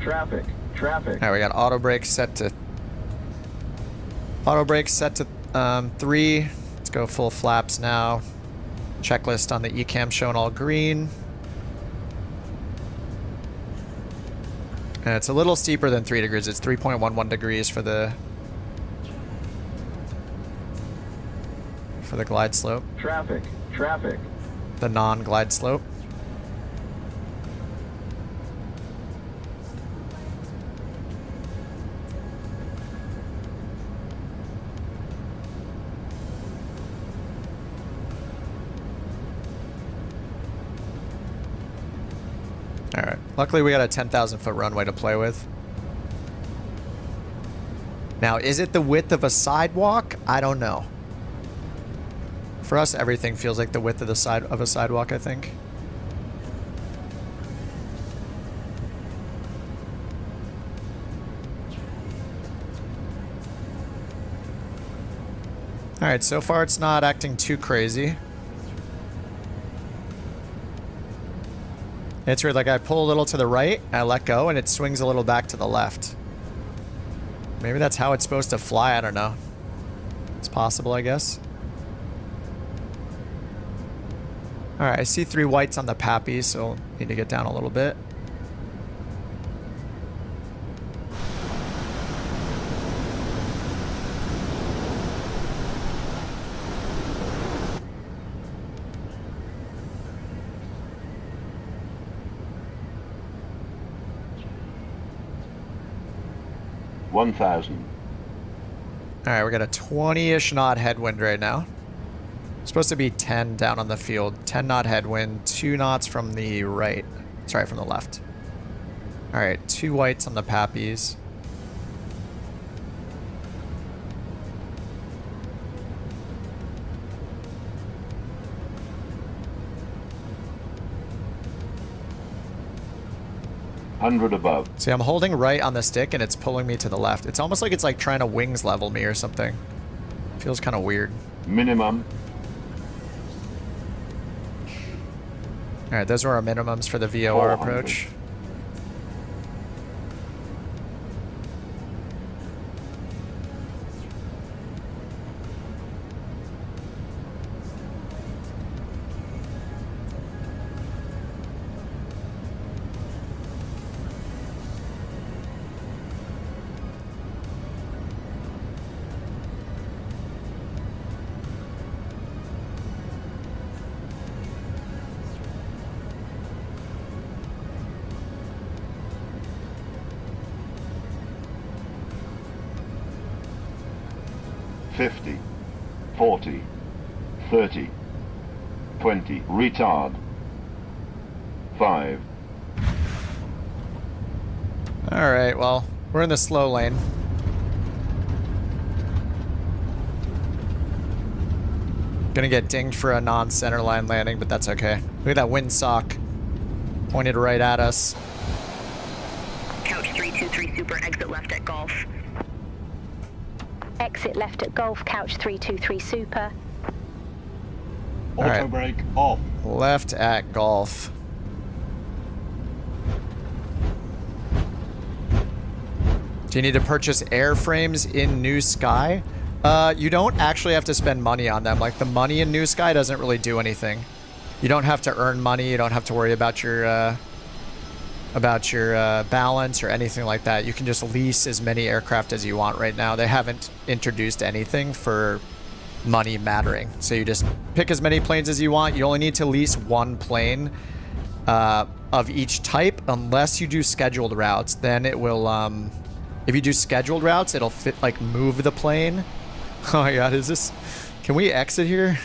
Traffic. All right, we got auto brake set to 3. Let's go full flaps now. Checklist on the ECAM showing all green. And it's a little steeper than 3 degrees. It's 3.11 degrees for the glide slope. Traffic. The non-glide slope. Alright, luckily we got a 10,000 foot runway to play with. Now, is it the width of a sidewalk? I don't know. For us, everything feels like the width of a sidewalk, I think. Alright, so far it's not acting too crazy. It's weird, like I pull a little to the right, I let go, and it swings a little back to the left. Maybe that's how it's supposed to fly, I don't know. It's possible, I guess. Alright, I see 3 whites on the PAPI, so need to get down a little bit. 1000. All right, we got a 20-ish knot headwind right now. Supposed to be 10 down on the field. 10 knot headwind, 2 knots from the right. Sorry, from the left. All right, 2 whites on the Pappies. Hundred above. See, I'm holding right on the stick and it's pulling me to the left. It's almost like it's like trying to wings level me or something. Feels kind of weird. Minimum. All right, those are our minimums for the VOR approach. 50, 40, 30, 20, retard, 5. All right, well, we're in the slow lane. Gonna get dinged for a non-center line landing, but that's okay. Look at that windsock pointed right at us. Couch 323 Super, exit left at Golf. Exit left at Golf, Couch 323 Super. Auto brake off. Left at Golf. Do you need to purchase airframes in New Sky? You don't actually have to spend money on them. Like, the money in New Sky doesn't really do anything. You don't have to earn money. You don't have to worry about your balance or anything like that. You can just lease as many aircraft as you want right now. They haven't introduced anything for money mattering. So you just pick as many planes as you want. You only need to lease one plane of each type unless you do scheduled routes. Then it will, if you do scheduled routes, it'll fit, like, move the plane. Oh my god, is this... Can we exit here?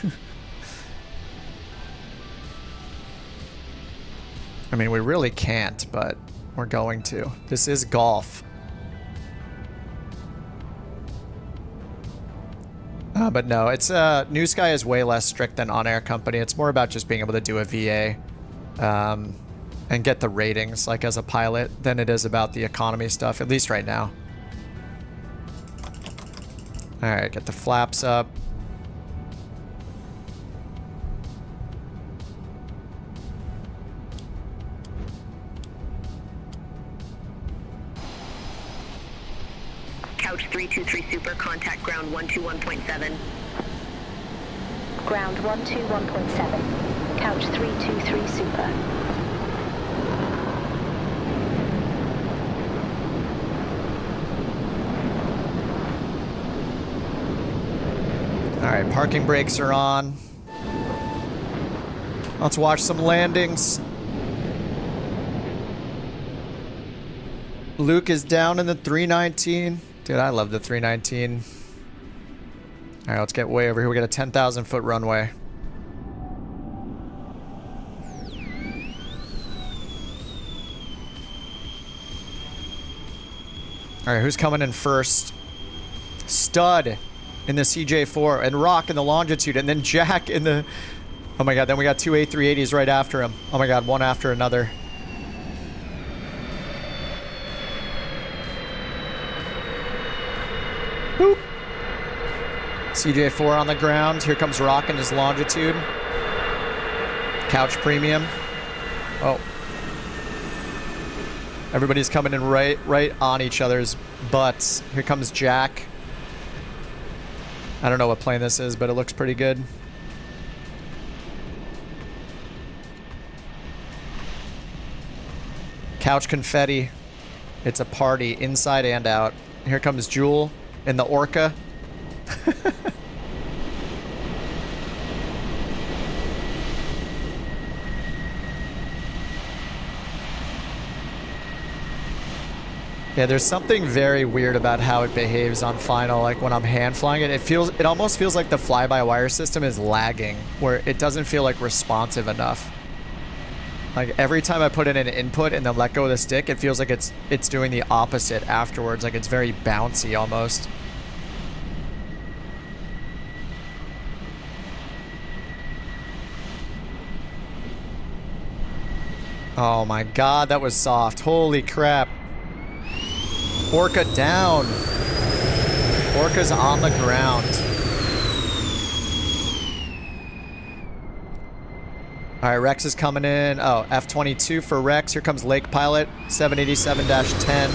I mean, we really can't, but we're going to. This is Golf. But no, it's New Sky is way less strict than On Air Company. It's more about just being able to do a VA and get the ratings, like, as a pilot, than it is about the economy stuff, at least right now. All right, get the flaps up. Couch 323 Super, contact ground 121.7. Ground 121.7. Couch 323 Super. All right, parking brakes are on. Let's watch some landings. Luke is down in the 319. Dude, I love the 319. All right, let's get way over here. We got a 10,000 foot runway. All right, who's coming in first? Stud in the CJ4, and Rock in the Longitude, and then Jack in the... Oh my god, then we got two A380s right after him. Oh my god, one after another. Boop. CJ4 on the ground. Here comes Rock in his Longitude. Couch Premium. Oh. Everybody's coming in right on each other's butts. Here comes Jack. I don't know what plane this is, but it looks pretty good. Couch Confetti. It's a party, inside and out. Here comes Jewel in the Orca. Yeah, there's something very weird about how it behaves on final. Like when I'm hand flying it, it almost feels like the fly-by-wire system is lagging, where it doesn't feel like responsive enough. Like every time I put in an input and then let go of the stick, it feels like it's doing the opposite afterwards. Like it's very bouncy almost. Oh my god, that was soft. Holy crap. Orca down. Orca's on the ground. All right, Rex is coming in. Oh, F-22 for Rex. Here comes Lake Pilot, 787-10.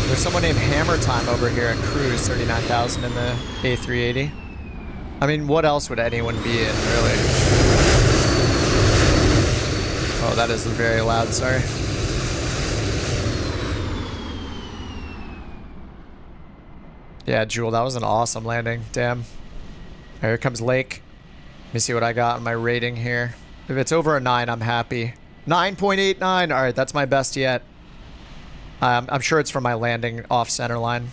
There's someone named Hammer Time over here at Cruise, 39,000 in the A380. I mean, what else would anyone be in, really? Oh, that is very loud, sorry. Yeah, Jewel, that was an awesome landing. Damn. Here comes Lake. Let me see what I got on my rating here. If it's over a 9, I'm happy. 9.89. All right, that's my best yet. I'm sure it's from my landing off center line.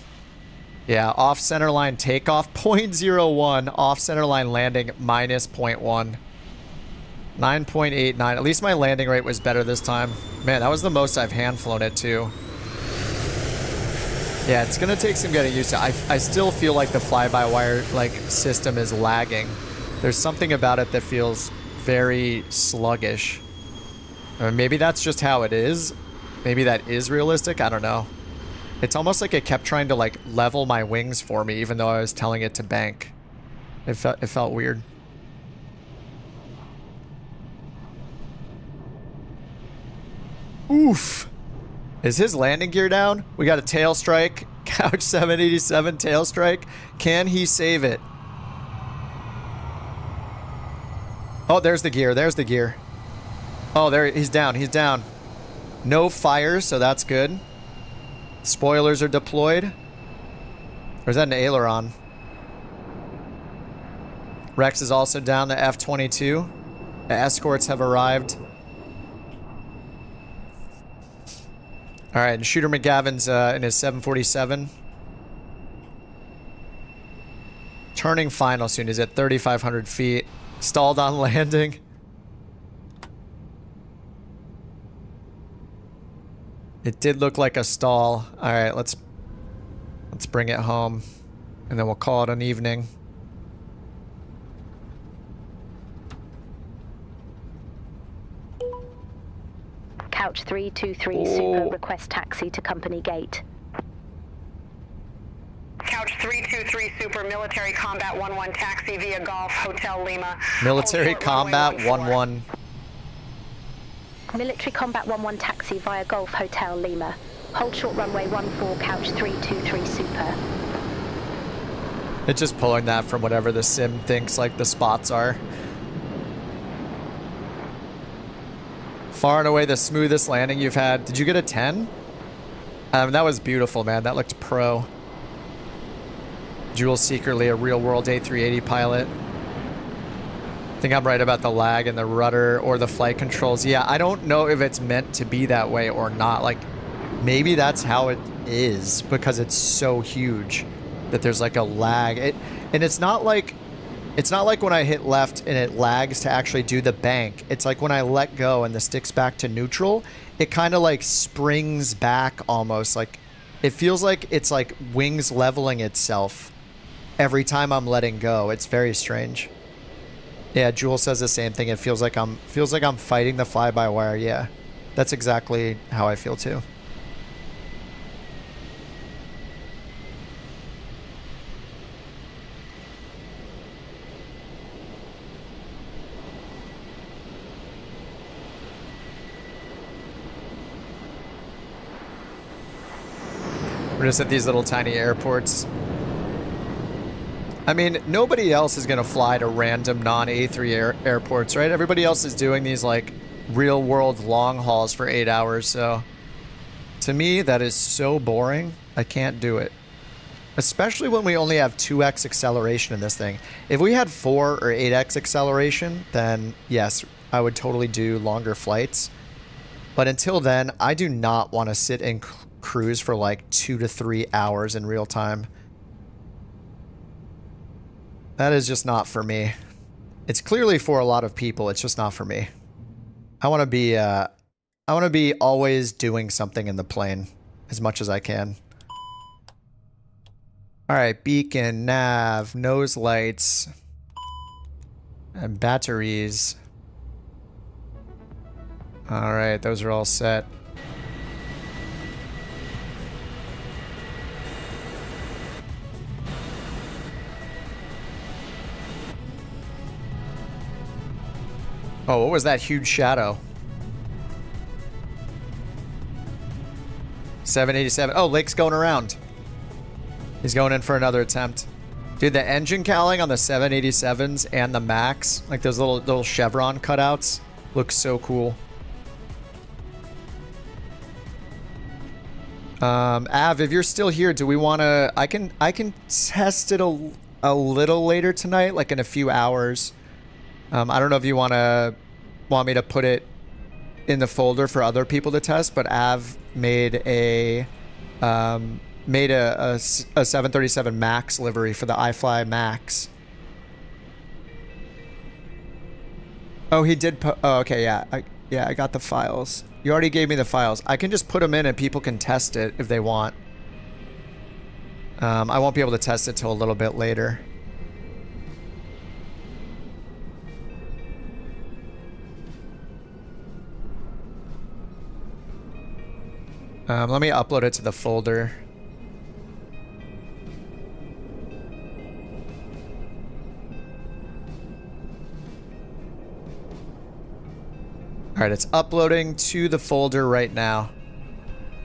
Yeah, off center line takeoff 0.01. Off center line landing minus 0.1. 9.89. At least my landing rate was better this time. Man, that was the most I've hand flown it too. Yeah, it's gonna take some getting used to. I still feel like the fly-by-wire like system is lagging. There's something about it that feels very sluggish. Or maybe that's just how it is. Maybe that is realistic. I don't know. It's almost like it kept trying to like level my wings for me, even though I was telling it to bank. It felt weird. Oof. Is his landing gear down? We got a tail strike. Couch 787 tail strike. Can he save it? Oh, there's the gear. There's the gear. Oh, there he's down. He's down. No fires, so that's good. Spoilers are deployed. Or is that an aileron? Rex is also down. The F-22. The escorts have arrived. All right, and Shooter McGavin's in his 747. Turning final soon. He's at 3,500 feet. Stalled on landing. It did look like a stall. All right, let's bring it home, and then we'll call it an evening. Couch 323 Super, request taxi to company gate. Couch 323 Super, military combat 11 taxi via Golf Hotel Lima. Military combat 11. Military combat 11 taxi via Golf Hotel Lima. Hold short runway 14, couch 323 Super. It's just pulling that from whatever the sim thinks like the spots are. Far and away the smoothest landing you've had. Did you get a 10? That was beautiful, man. That looked pro. Jewel's secretly a real-world A380 pilot. I think I'm right about the lag and the rudder or the flight controls. Yeah, I don't know if it's meant to be that way or not. Like, maybe that's how it is because it's so huge that there's like a lag. And it's not like when I hit left and it lags to actually do the bank. It's like when I let go and the stick's back to neutral, it kind of like springs back almost. Like it feels like it's like wings leveling itself every time I'm letting go. It's very strange. Yeah, Jewel says the same thing. It feels like I'm fighting the fly-by-wire. Yeah, that's exactly how I feel too. We're just at these little tiny airports. I mean, nobody else is going to fly to random non-A3 airports, right? Everybody else is doing these, like, real-world long hauls for 8 hours, so... To me, that is so boring. I can't do it. Especially when we only have 2x acceleration in this thing. If we had 4 or 8x acceleration, then, yes, I would totally do longer flights. But until then, I do not want to sit and cruise for like 2 to 3 hours in real time. That is just not for me. It's clearly for a lot of people. It's just not for me. I want to be always doing something in the plane as much as I can. All right, beacon, nav, nose lights, and batteries. All right, those are all set. Oh, what was that huge shadow? 787. Oh, Lake's going around. He's going in for another attempt. Dude, the engine cowling on the 787s and the Max, like those little chevron cutouts, look so cool. Av, if you're still here, do we want to... I can test it a little later tonight, like in a few hours. I don't know if you want me to put it in the folder for other people to test, but Av made a 737 Max livery for the iFly Max. Oh, he did put... Oh, okay, yeah. I got the files. You already gave me the files. I can just put them in and people can test it if they want. I won't be able to test it till a little bit later. Let me upload it to the folder. All right, it's uploading to the folder right now.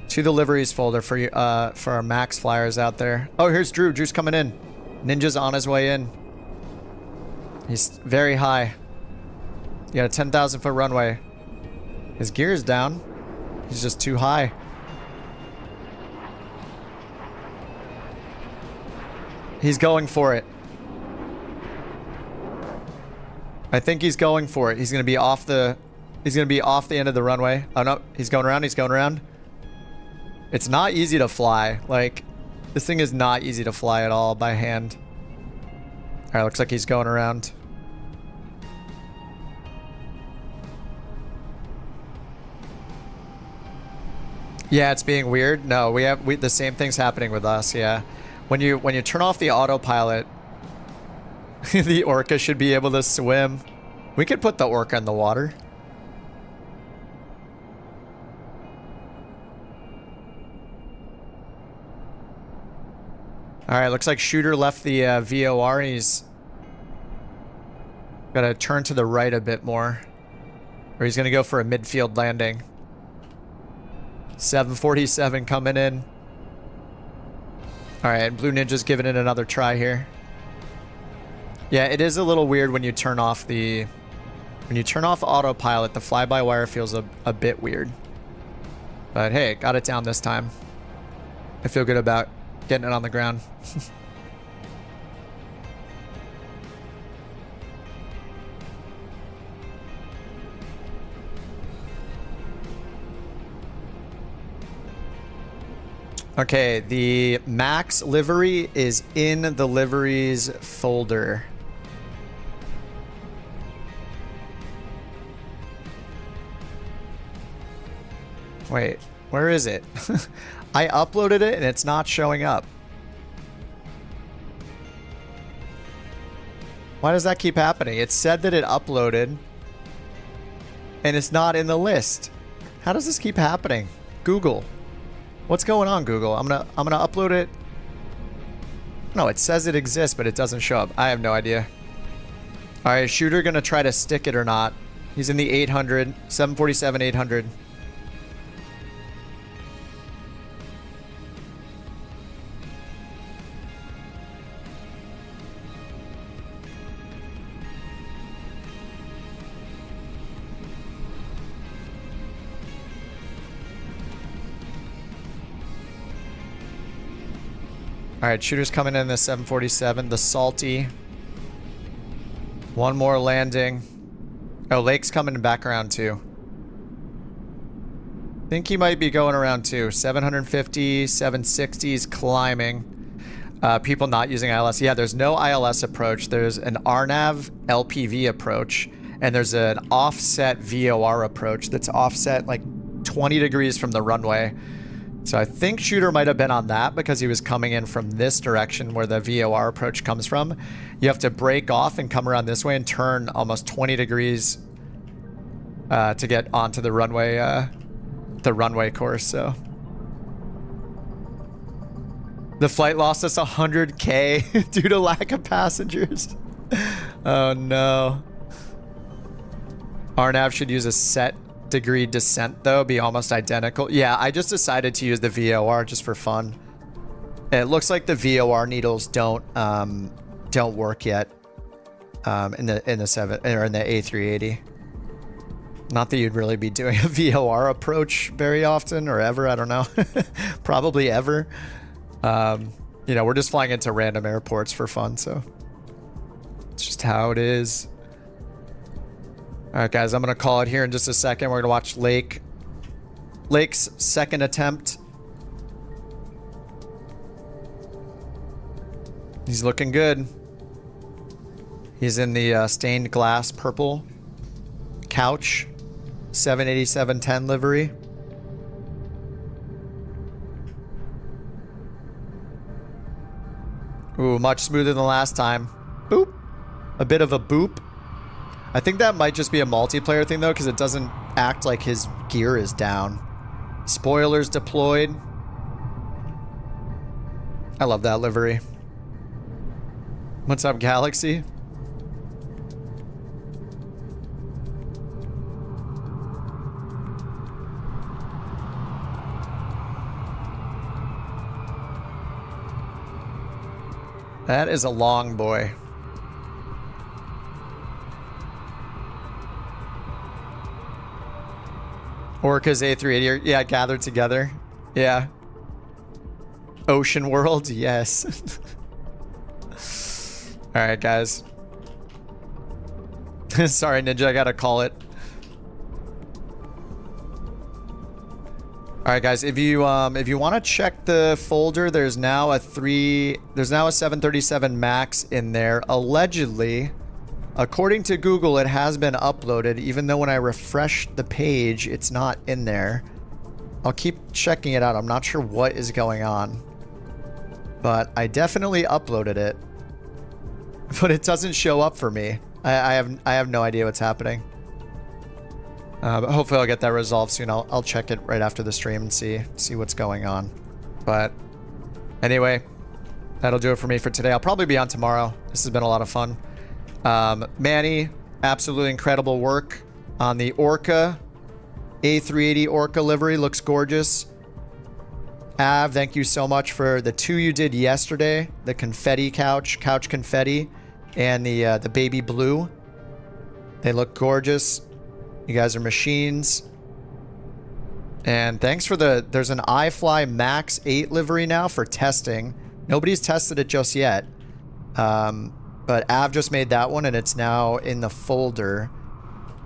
To the liveries folder for you, for our Max flyers out there. Oh, here's Drew. Drew's coming in. Ninja's on his way in. He's very high. You got a 10,000 foot runway. His gear's down. He's just too high. He's going for it. I think he's going for it. He's gonna be off the... He's gonna be off the end of the runway. Oh no, he's going around, he's going around. It's not easy to fly. Like, this thing is not easy to fly at all by hand. Alright, looks like he's going around. Yeah, it's being weird. No, the same thing's happening with us, yeah. When you turn off the autopilot, the orca should be able to swim. We could put the orca in the water. Alright, looks like Shooter left the VOR and he's gotta turn to the right a bit more. Or he's gonna go for a midfield landing. 747 coming in. Alright, Blue Ninja's giving it another try here. Yeah, it is a little weird when you turn off the... When you turn off autopilot, the fly-by-wire feels a bit weird. But hey, got it down this time. I feel good about getting it on the ground. Okay, the Max livery is in the liveries folder. Wait, where is it? I uploaded it and it's not showing up. Why does that keep happening? It said that it uploaded and it's not in the list. How does this keep happening? Google. What's going on, Google? I'm gonna upload it. No, it says it exists, but it doesn't show up. I have no idea. All right, Shooter gonna try to stick it or not. He's in the 800, 747 800. Alright, Shooter's coming in the 747, the Salty. One more landing. Oh, Lake's coming back around too. Think he might be going around too. 750, 760s climbing. People not using ILS. Yeah, there's no ILS approach. There's an RNAV LPV approach, and there's an offset VOR approach that's offset like 20 degrees from the runway. So I think Shooter might have been on that because he was coming in from this direction where the VOR approach comes from. You have to break off and come around this way and turn almost 20 degrees to get onto the runway course. So the flight lost us 100K due to lack of passengers. Oh no. RNAV should use a set degree descent though, be almost identical. Yeah, I just decided to use the VOR just for fun. It looks like the VOR needles don't work yet in the A380. Not that you'd really be doing a VOR approach very often or ever, I don't know. Probably ever. You know, we're just flying into random airports for fun, so it's just how it is. All right, guys, I'm going to call it here in just a second. We're going to watch Lake's second attempt. He's looking good. He's in the stained glass purple couch 787-10 livery. Ooh, much smoother than last time. Boop. A bit of a boop. I think that might just be a multiplayer thing though, because it doesn't act like his gear is down. Spoilers deployed. I love that livery. What's up, Galaxy? That is a long boy. Orca's A380, yeah, gathered together. Yeah. Ocean World, yes. All right, guys. Sorry, Ninja, I gotta call it. All right, guys. If you want to check the folder, there's now a 737 Max in there. Allegedly, according to Google, it has been uploaded, even though when I refresh the page, it's not in there. I'll keep checking it out. I'm not sure what is going on, but I definitely uploaded it, but it doesn't show up for me. I have no idea what's happening. But hopefully I'll get that resolved soon. I'll check it right after the stream and see what's going on. But anyway, that'll do it for me for today. I'll probably be on tomorrow. This has been a lot of fun. Manny, absolutely incredible work on the Orca. A380 Orca livery looks gorgeous. Av, thank you so much for the two you did yesterday. The confetti couch confetti, and the baby blue. They look gorgeous. You guys are machines. And thanks for there's an iFly Max 8 livery now for testing. Nobody's tested it just yet. But Av just made that one and it's now in the folder.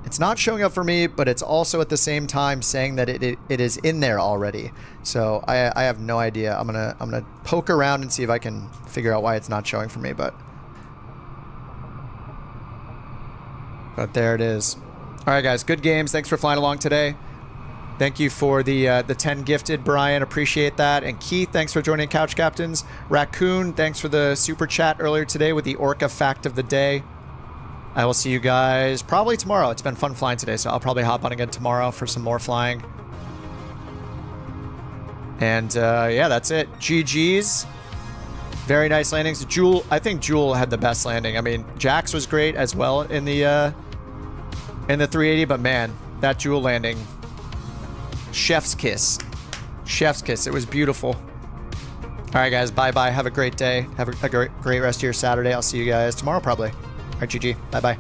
It's not showing up for me, but it's also at the same time saying that it is in there already. So I have no idea. I'm gonna poke around and see if I can figure out why it's not showing for me, but there it is. All right, guys, good games. Thanks for flying along today. Thank you for the 10 gifted, Brian. Appreciate that. And Keith, thanks for joining Couch Captains. Raccoon, thanks for the super chat earlier today with the Orca fact of the day. I will see you guys probably tomorrow. It's been fun flying today, so I'll probably hop on again tomorrow for some more flying. And yeah, that's it. GG's. Very nice landings. Jewel, I think Jewel had the best landing. I mean, Jax was great as well in the 380, but man, that Jewel landing, chef's kiss. Chef's kiss. It was beautiful. All right, guys, bye-bye. Have a great day. Have a great rest of your Saturday. I'll see you guys tomorrow probably. All right, GG. Bye-bye.